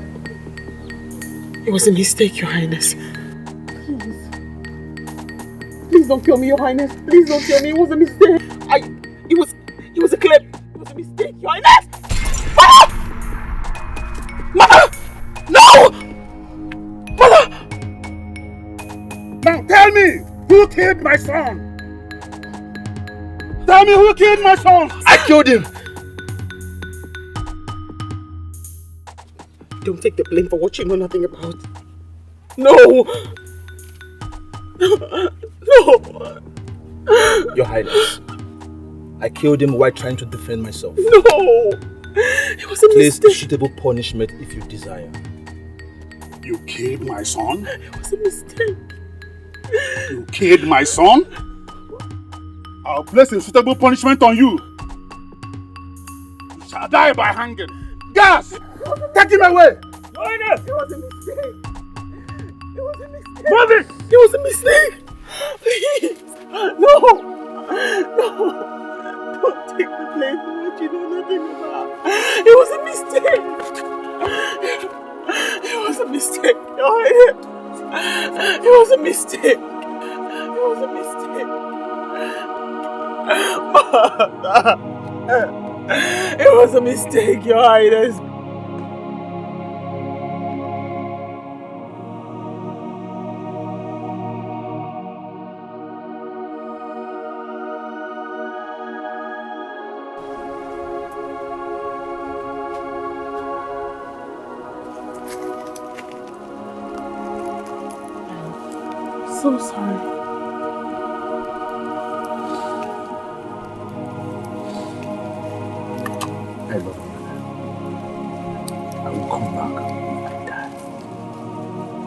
it was a mistake, Your Highness. Please don't kill me, Your Highness. Please don't kill me. It was a mistake. It was a clip. It was a mistake, Your Highness. Mother! Mother! No! Mother! who killed my son! Tell me who killed my son! I killed him! Don't take the blame for what you know nothing about. No! No! Your Highness, I killed him while trying to defend myself. No! It was a Place mistake. suitable punishment if you desire. You killed my son? It was a mistake. You killed my son? I'll place a suitable punishment on you. You shall die by hanging. Gas! Take him away! Your Highness! It was a mistake. It was a mistake. Move it! It was a mistake. Please. No! No! Don't take the blame for what you know nothing about. It was a mistake. It was a mistake. Your Highness. It was a mistake. It was a mistake. It was a mistake, Your Highness. So sorry. I love you. I will come back when I die.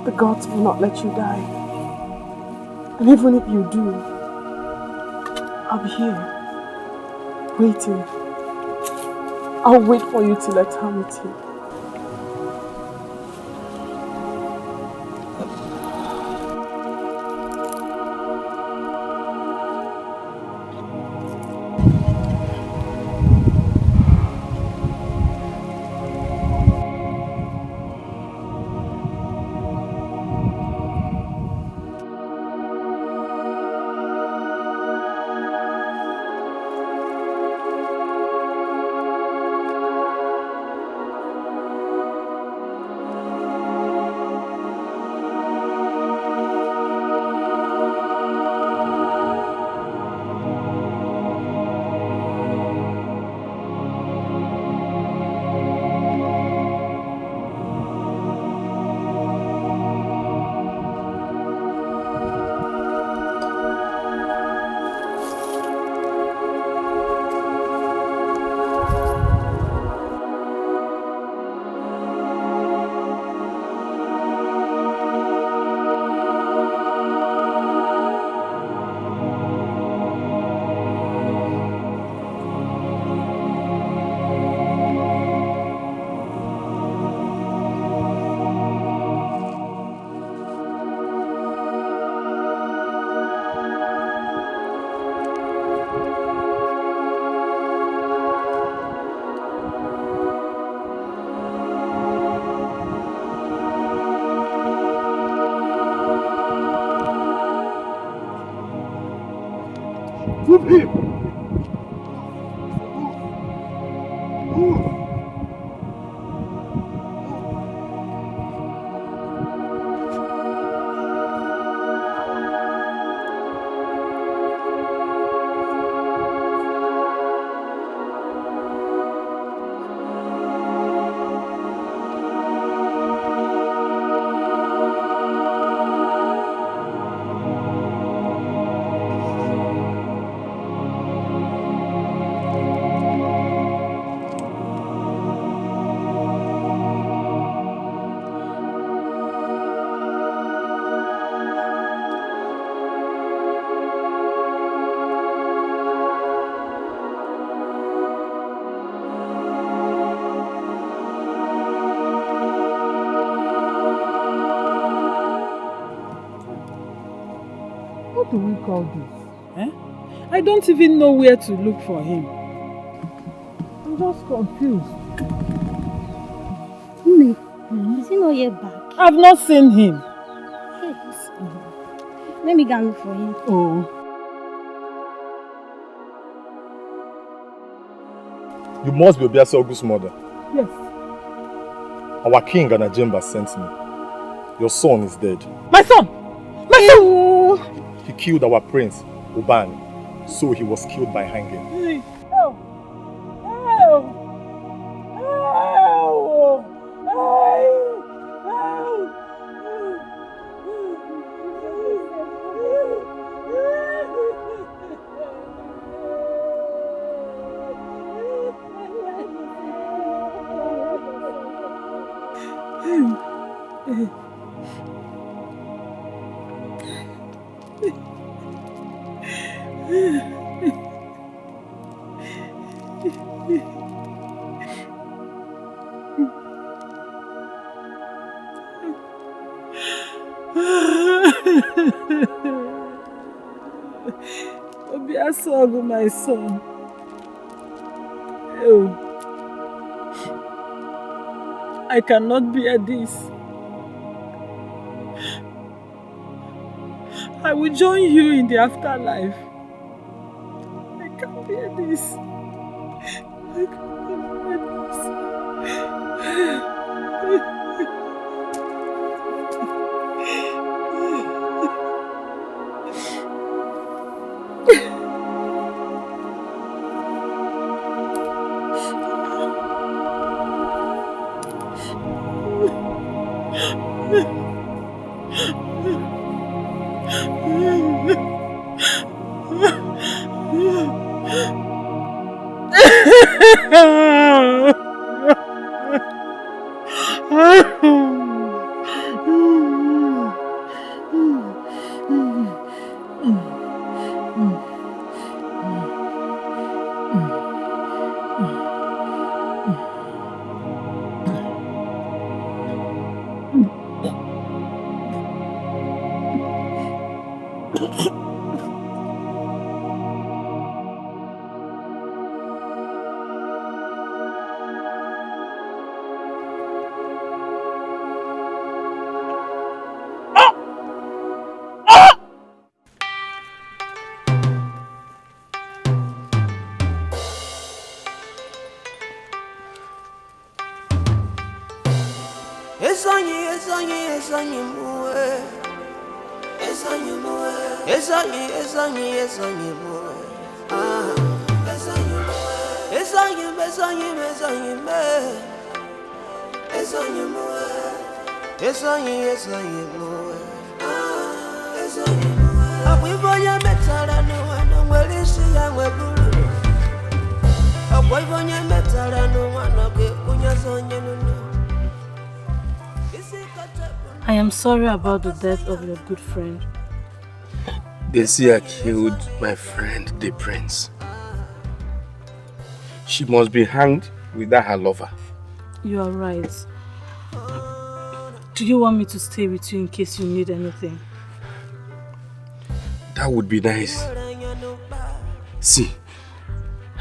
The gods will not let you die. And even if you do, I'll be here, waiting. I'll wait for you till eternity. Move him! Move! What do we call this? Eh? I don't even know where to look for him. I'm just confused. Is he not yet back? I've not seen him. Let me go and look for him. Oh. You must be Obiasogu's mother. Yes. Our king Anajemba sent me. Your son is dead. My son! My son! He killed our prince, Uban, so he was killed by hanging. Obiasogu, my son. Oh, I cannot bear this. I will join you in the afterlife. I can't bear this. I can't bear I am sorry about the death of your good friend. The seer killed my friend, the prince. She must be hanged without her lover. You are right. Do you want me to stay with you in case you need anything? That would be nice. See,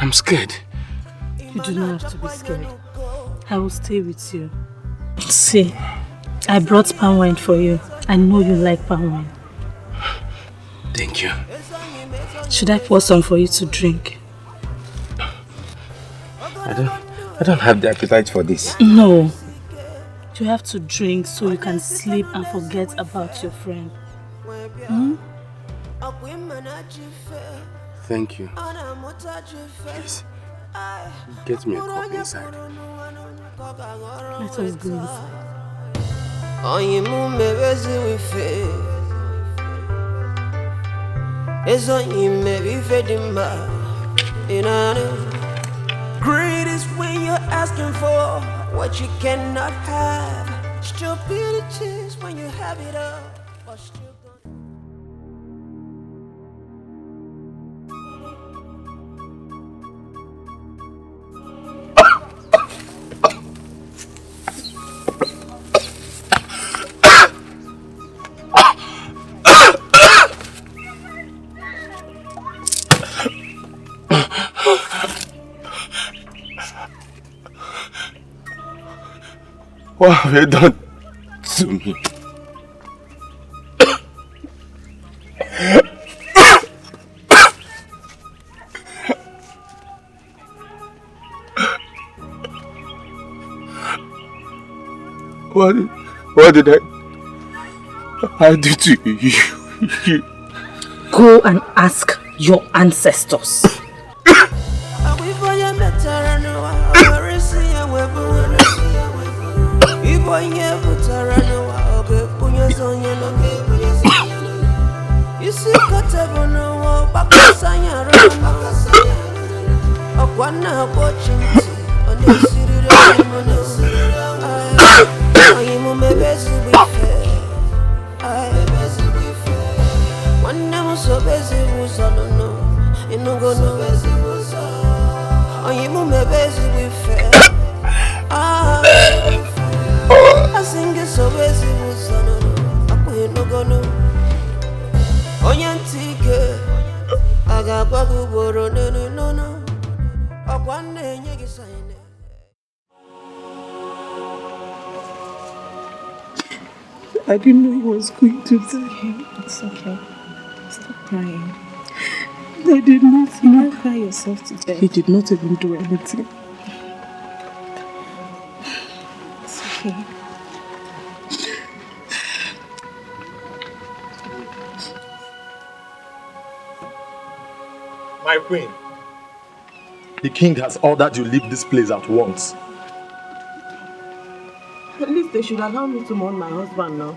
I'm scared. You do not have to be scared. I will stay with you. See, I brought palm wine for you. I know you like palm wine. Thank you. Should I pour some for you to drink? I don't have the appetite for this. No. You have to drink so you can sleep and forget about your friend. Hmm? Thank you. Please, get me a cup inside. Let us go inside. Greed is when you're asking for what you cannot have. Stupidity is when you have it all. What have you done to me? What did I do to you? Go and ask your ancestors. I didn't know he was going to die. It's okay. Stop crying. I did not You know. don't cry yourself to death. He did not even do anything. It's okay. My queen, the king has ordered you leave this place at once. At least they should allow me to mourn my husband now.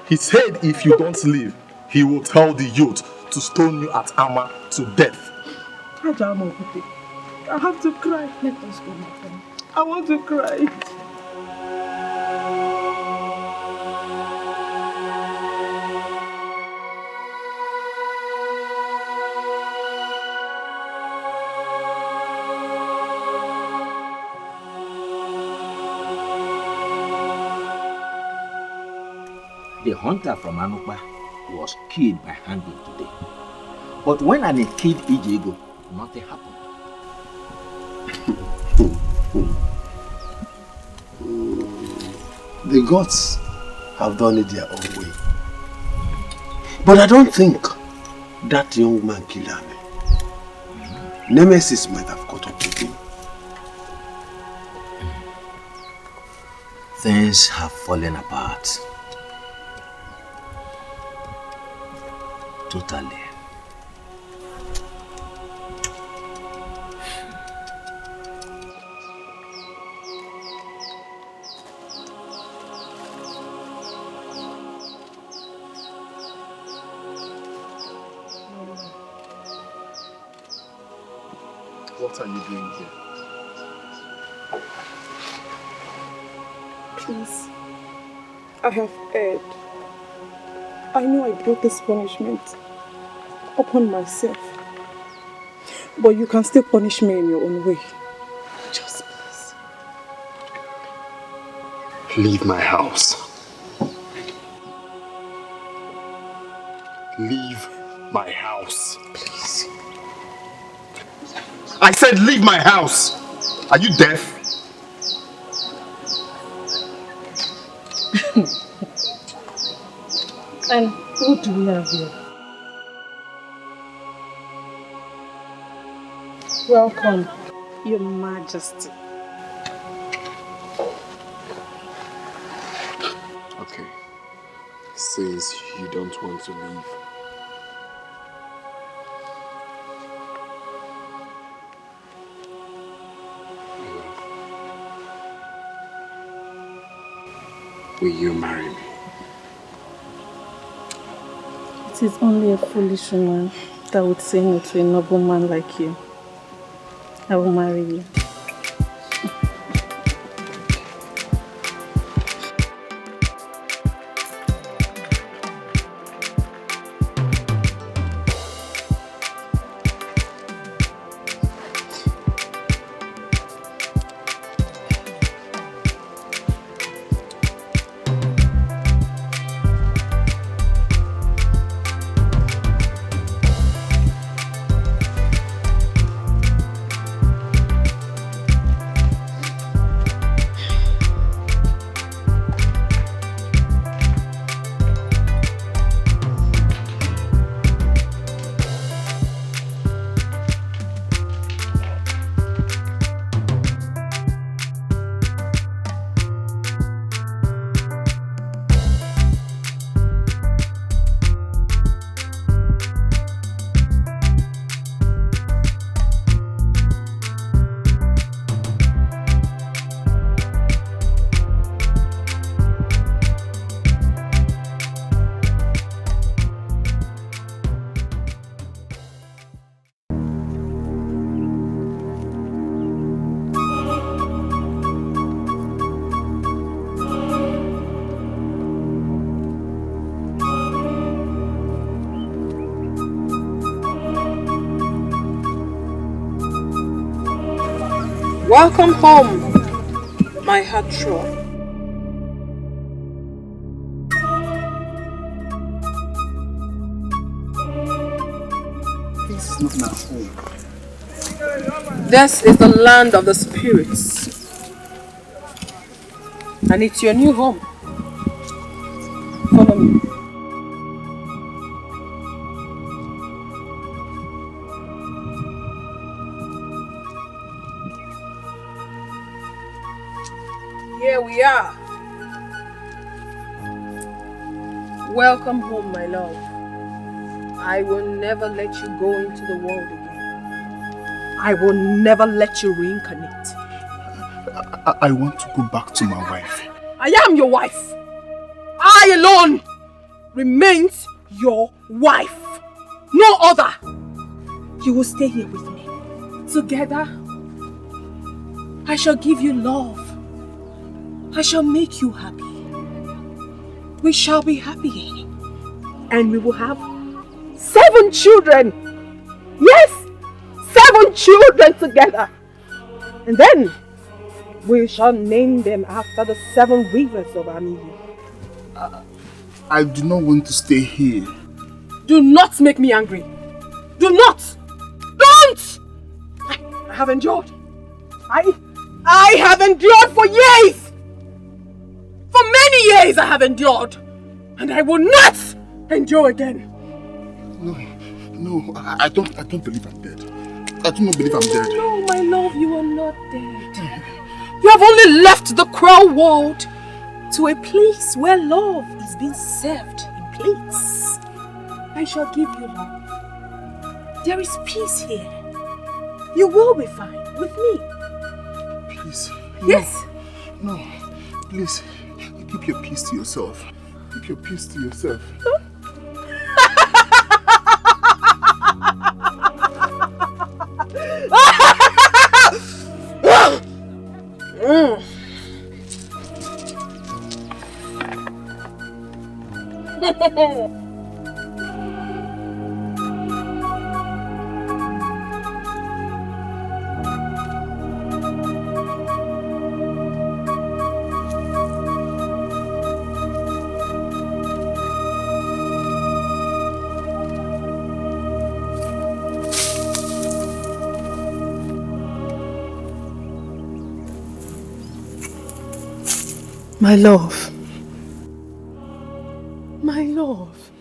He said if you don't leave, he will tell the youth to stone you at Amma to death. I have to cry. Let us go, my friend. I want to cry. The hunter from Anukba was killed by hanging today. But when I killed Ijego, nothing happened. The gods have done it their own way. But I don't think that young man killed Ame. Nemesis might have caught up with him. Things have fallen apart. Totally. What are you doing here? Please, I have erred. I know I brought this punishment upon myself. But you can still punish me in your own way. Just please. Leave my house. Leave my house. Please. I said leave my house. Are you deaf? And who do we have here? Welcome, Your Majesty. Okay. Since you don't want to leave, will you marry me? It is only a foolish woman that would say no to a noble man like you. I will marry you. Welcome home, my heart throb. This is not my home. This is the land of the spirits. And it's your new home. Follow me. Here we are. Welcome home, my love. I will never let you go into the world again. I will never let you reincarnate. I want to go back to my wife. I am your wife. I alone remains your wife. No other. You will stay here with me. Together, I shall give you love. I shall make you happy. We shall be happy. And we will have 7 children. Yes, 7 children together. And then we shall name them after the 7 rivers of Amaka. I do not want to stay here. Do not make me angry. Do not. Don't. I have endured. I have endured for years. For many years I have endured. And I will not endure again. No, I don't believe I'm dead. I do not believe I'm dead. No, my love, you are not dead. You have only left the cruel world to a place where love is being served in plates. I shall give you love. There is peace here. You will be fine with me. Please. Yes. No. Please. Keep your peace to yourself. Keep your peace to yourself. My love. My love.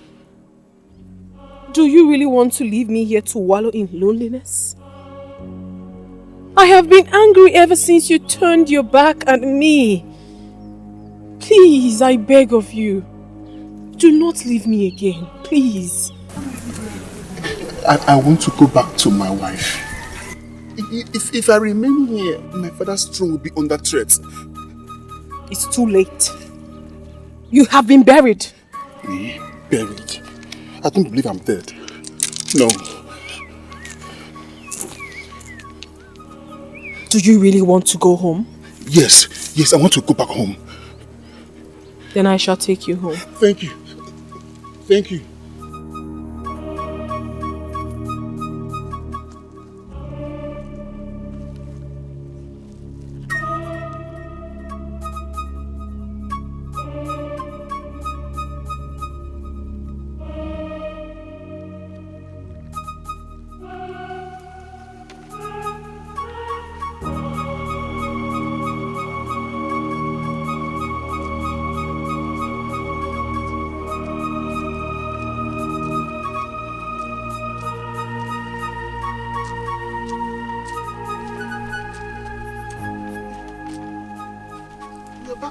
Do you really want to leave me here to wallow in loneliness? I have been angry ever since you turned your back at me. Please, I beg of you. Do not leave me again, please. I want to go back to my wife. If I remain here, my father's throne will be under threat. It's too late. You have been buried. Me? Buried? I don't believe I'm dead. No. Do you really want to go home? Yes, I want to go back home. Then I shall take you home. Thank you. Thank you.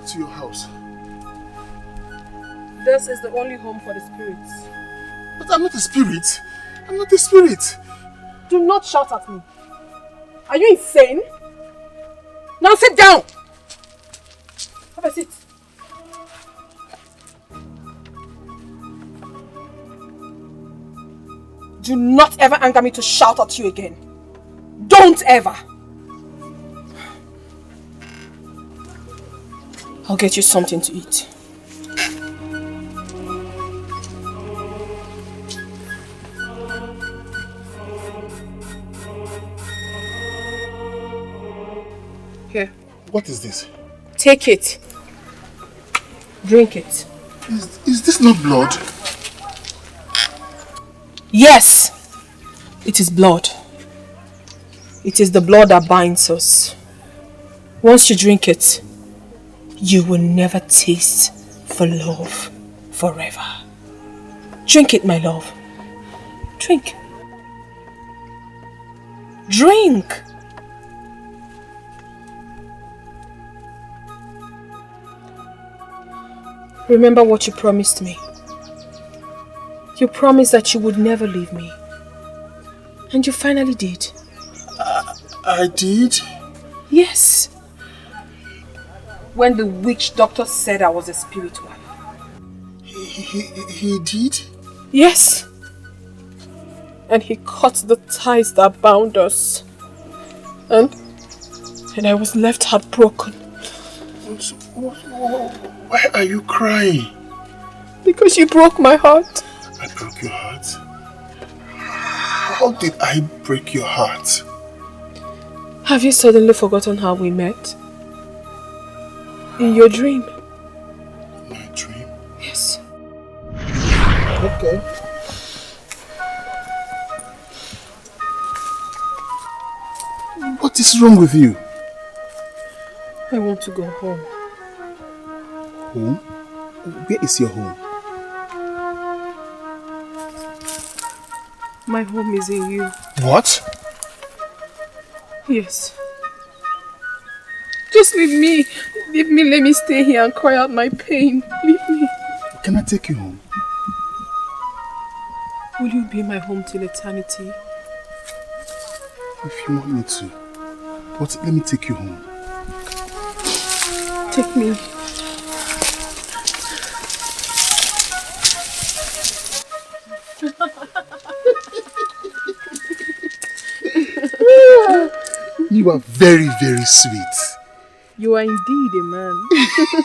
To your house. This is the only home for the spirits. But I'm not a spirit. I'm not a spirit. Do not shout at me. Are you insane? Now sit down. Have a seat. Do not ever anger me to shout at you again. Don't ever. I'll get you something to eat. What is this? Take it. Drink it. Is this not blood? Yes, it is blood. It is the blood that binds us. Once you drink it, you will never taste for love forever. Drink it, my love. Drink. Drink. Remember what you promised me. You promised that you would never leave me. And you finally did. I did? Yes. When the witch doctor said I was a spirit wife. He did? Yes. And he cut the ties that bound us. And I was left heartbroken. Why are you crying? Because you broke my heart. I broke your heart? How did I break your heart? Have you suddenly forgotten how we met? In your dream. My dream? Yes. Okay. What is wrong with you? I want to go home. Home? Where is your home? My home is in you. What? Yes. Just leave me. Leave me, let me stay here and cry out my pain. Leave me. Can I take you home? Will you be my home till eternity? If you want me to. But let me take you home. Take me. You are very, very sweet. You are indeed a man.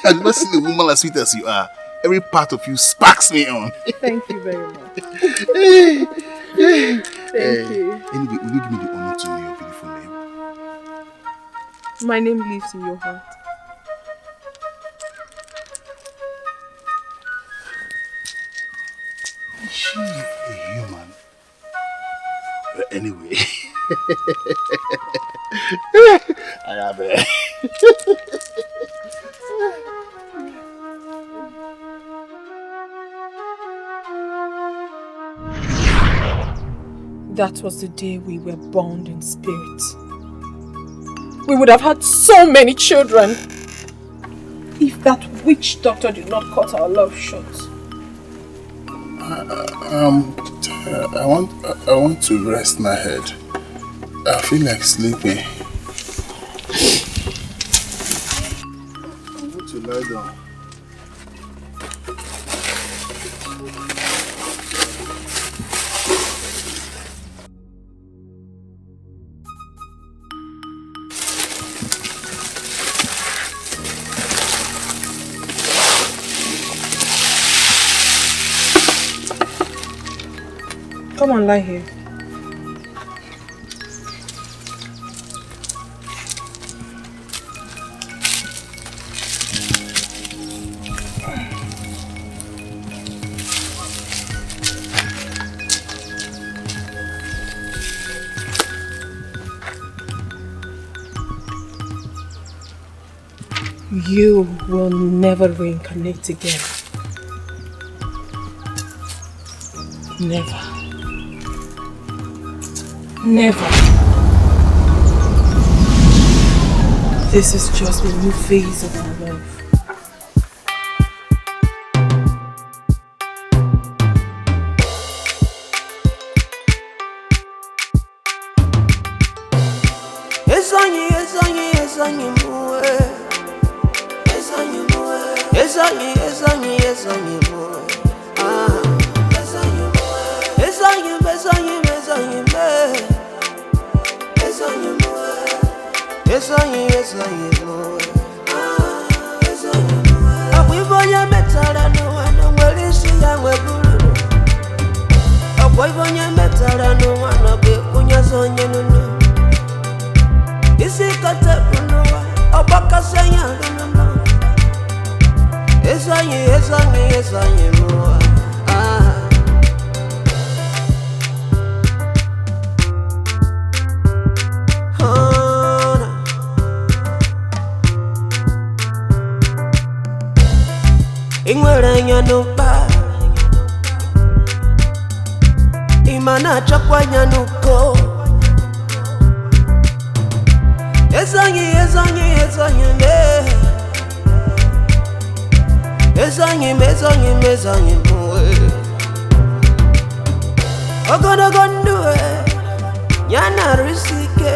I've never seen a woman as sweet as you are. Every part of you sparks me on. Thank you very much. Thank you. Anyway, will you give me the honor to know your beautiful name? My name lives in your heart. Is she a human? Anyway. I have it. That was the day we were bound in spirit. We would have had so many children if that witch doctor did not cut our love short. I want to rest my head. I feel like sleeping. I want to lie down. Come on, lie here. You will never reincarnate again. Never. Never. This is just a new phase of our love. Obaka sanya ganama. Esanye mua. Ingweranya nupa Imana chakwanya nuko Esanye muwe Ogondogonduwe Yana risike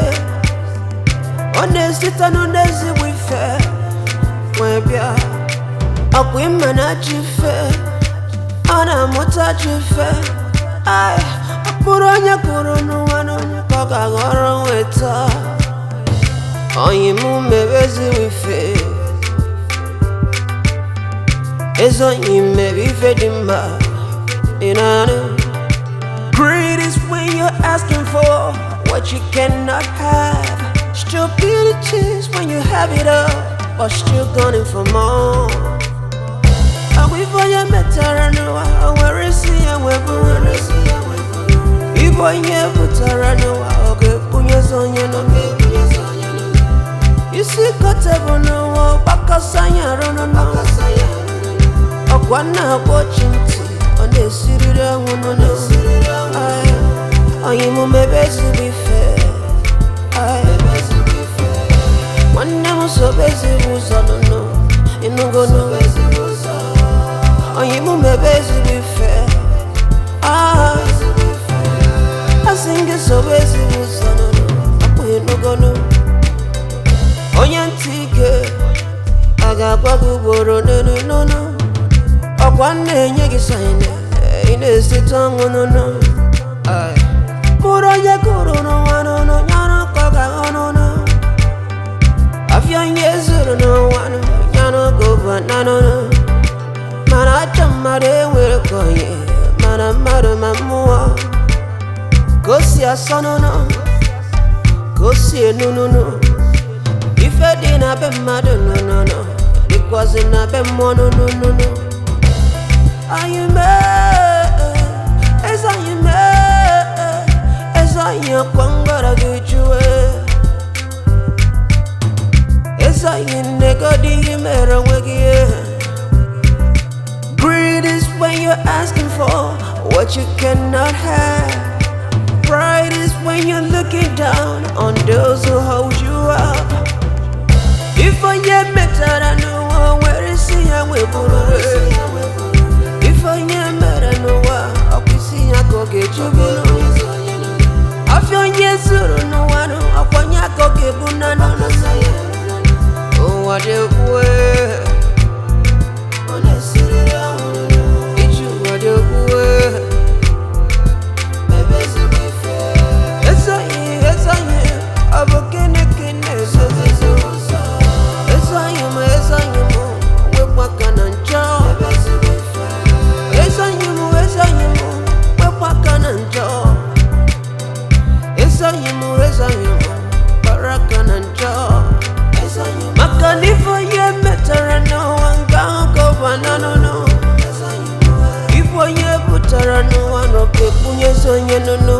Onesita nondezi wife Mwebya Akwimana chife Ana muta chife Ay Apuronya kurunu wano Kaka goro weta Oyimu mebezi wife Ezo yime bife dimba Inana Greed is when you're asking for what you cannot have. Stupidity is when you have it all but still gunning for more. We for your metaranoa, where is he and where is he? You boy, yeah, putaranoa, okay, punyas on your no. You see, whatever no, Bakasaya, no, Okwana watching tea on the city that one on I am my best to be fair. One never so busy was on no, in no go no. I am my best to be fair. I sing it so busy was on no, I no go no. Onyantique, I got babu boro no. Okwane nyegi saine, ine sitangu no. Muro ya kuro no wano no, nyano koga no. Afyan yezuru no wano, nyano goba no. Mana chamare were koye, mana maro mamua. Kosi asono no, kosi no. Ife dina be mado no. Ikwazi na be mono no. Are you mad? As I am mad, as I am Kwangara Guchue, as I am Negodi Mera Wagia. Greed is when you're asking for what you cannot have. Pride is when you're looking down on those who hold you up. If I am better, I know where is he and where away. If I am better, no one, I'll see I go get you. I feel yes, no one, I'll find ya go get Bunana. Oh, what you wear on the city, it's you, what you wear. Yes, I am, I'm a kinnikin, yes, I am, we're walking on job. Makalifa ye metara no anga go banana no. If I ye putara no one okay punye so no.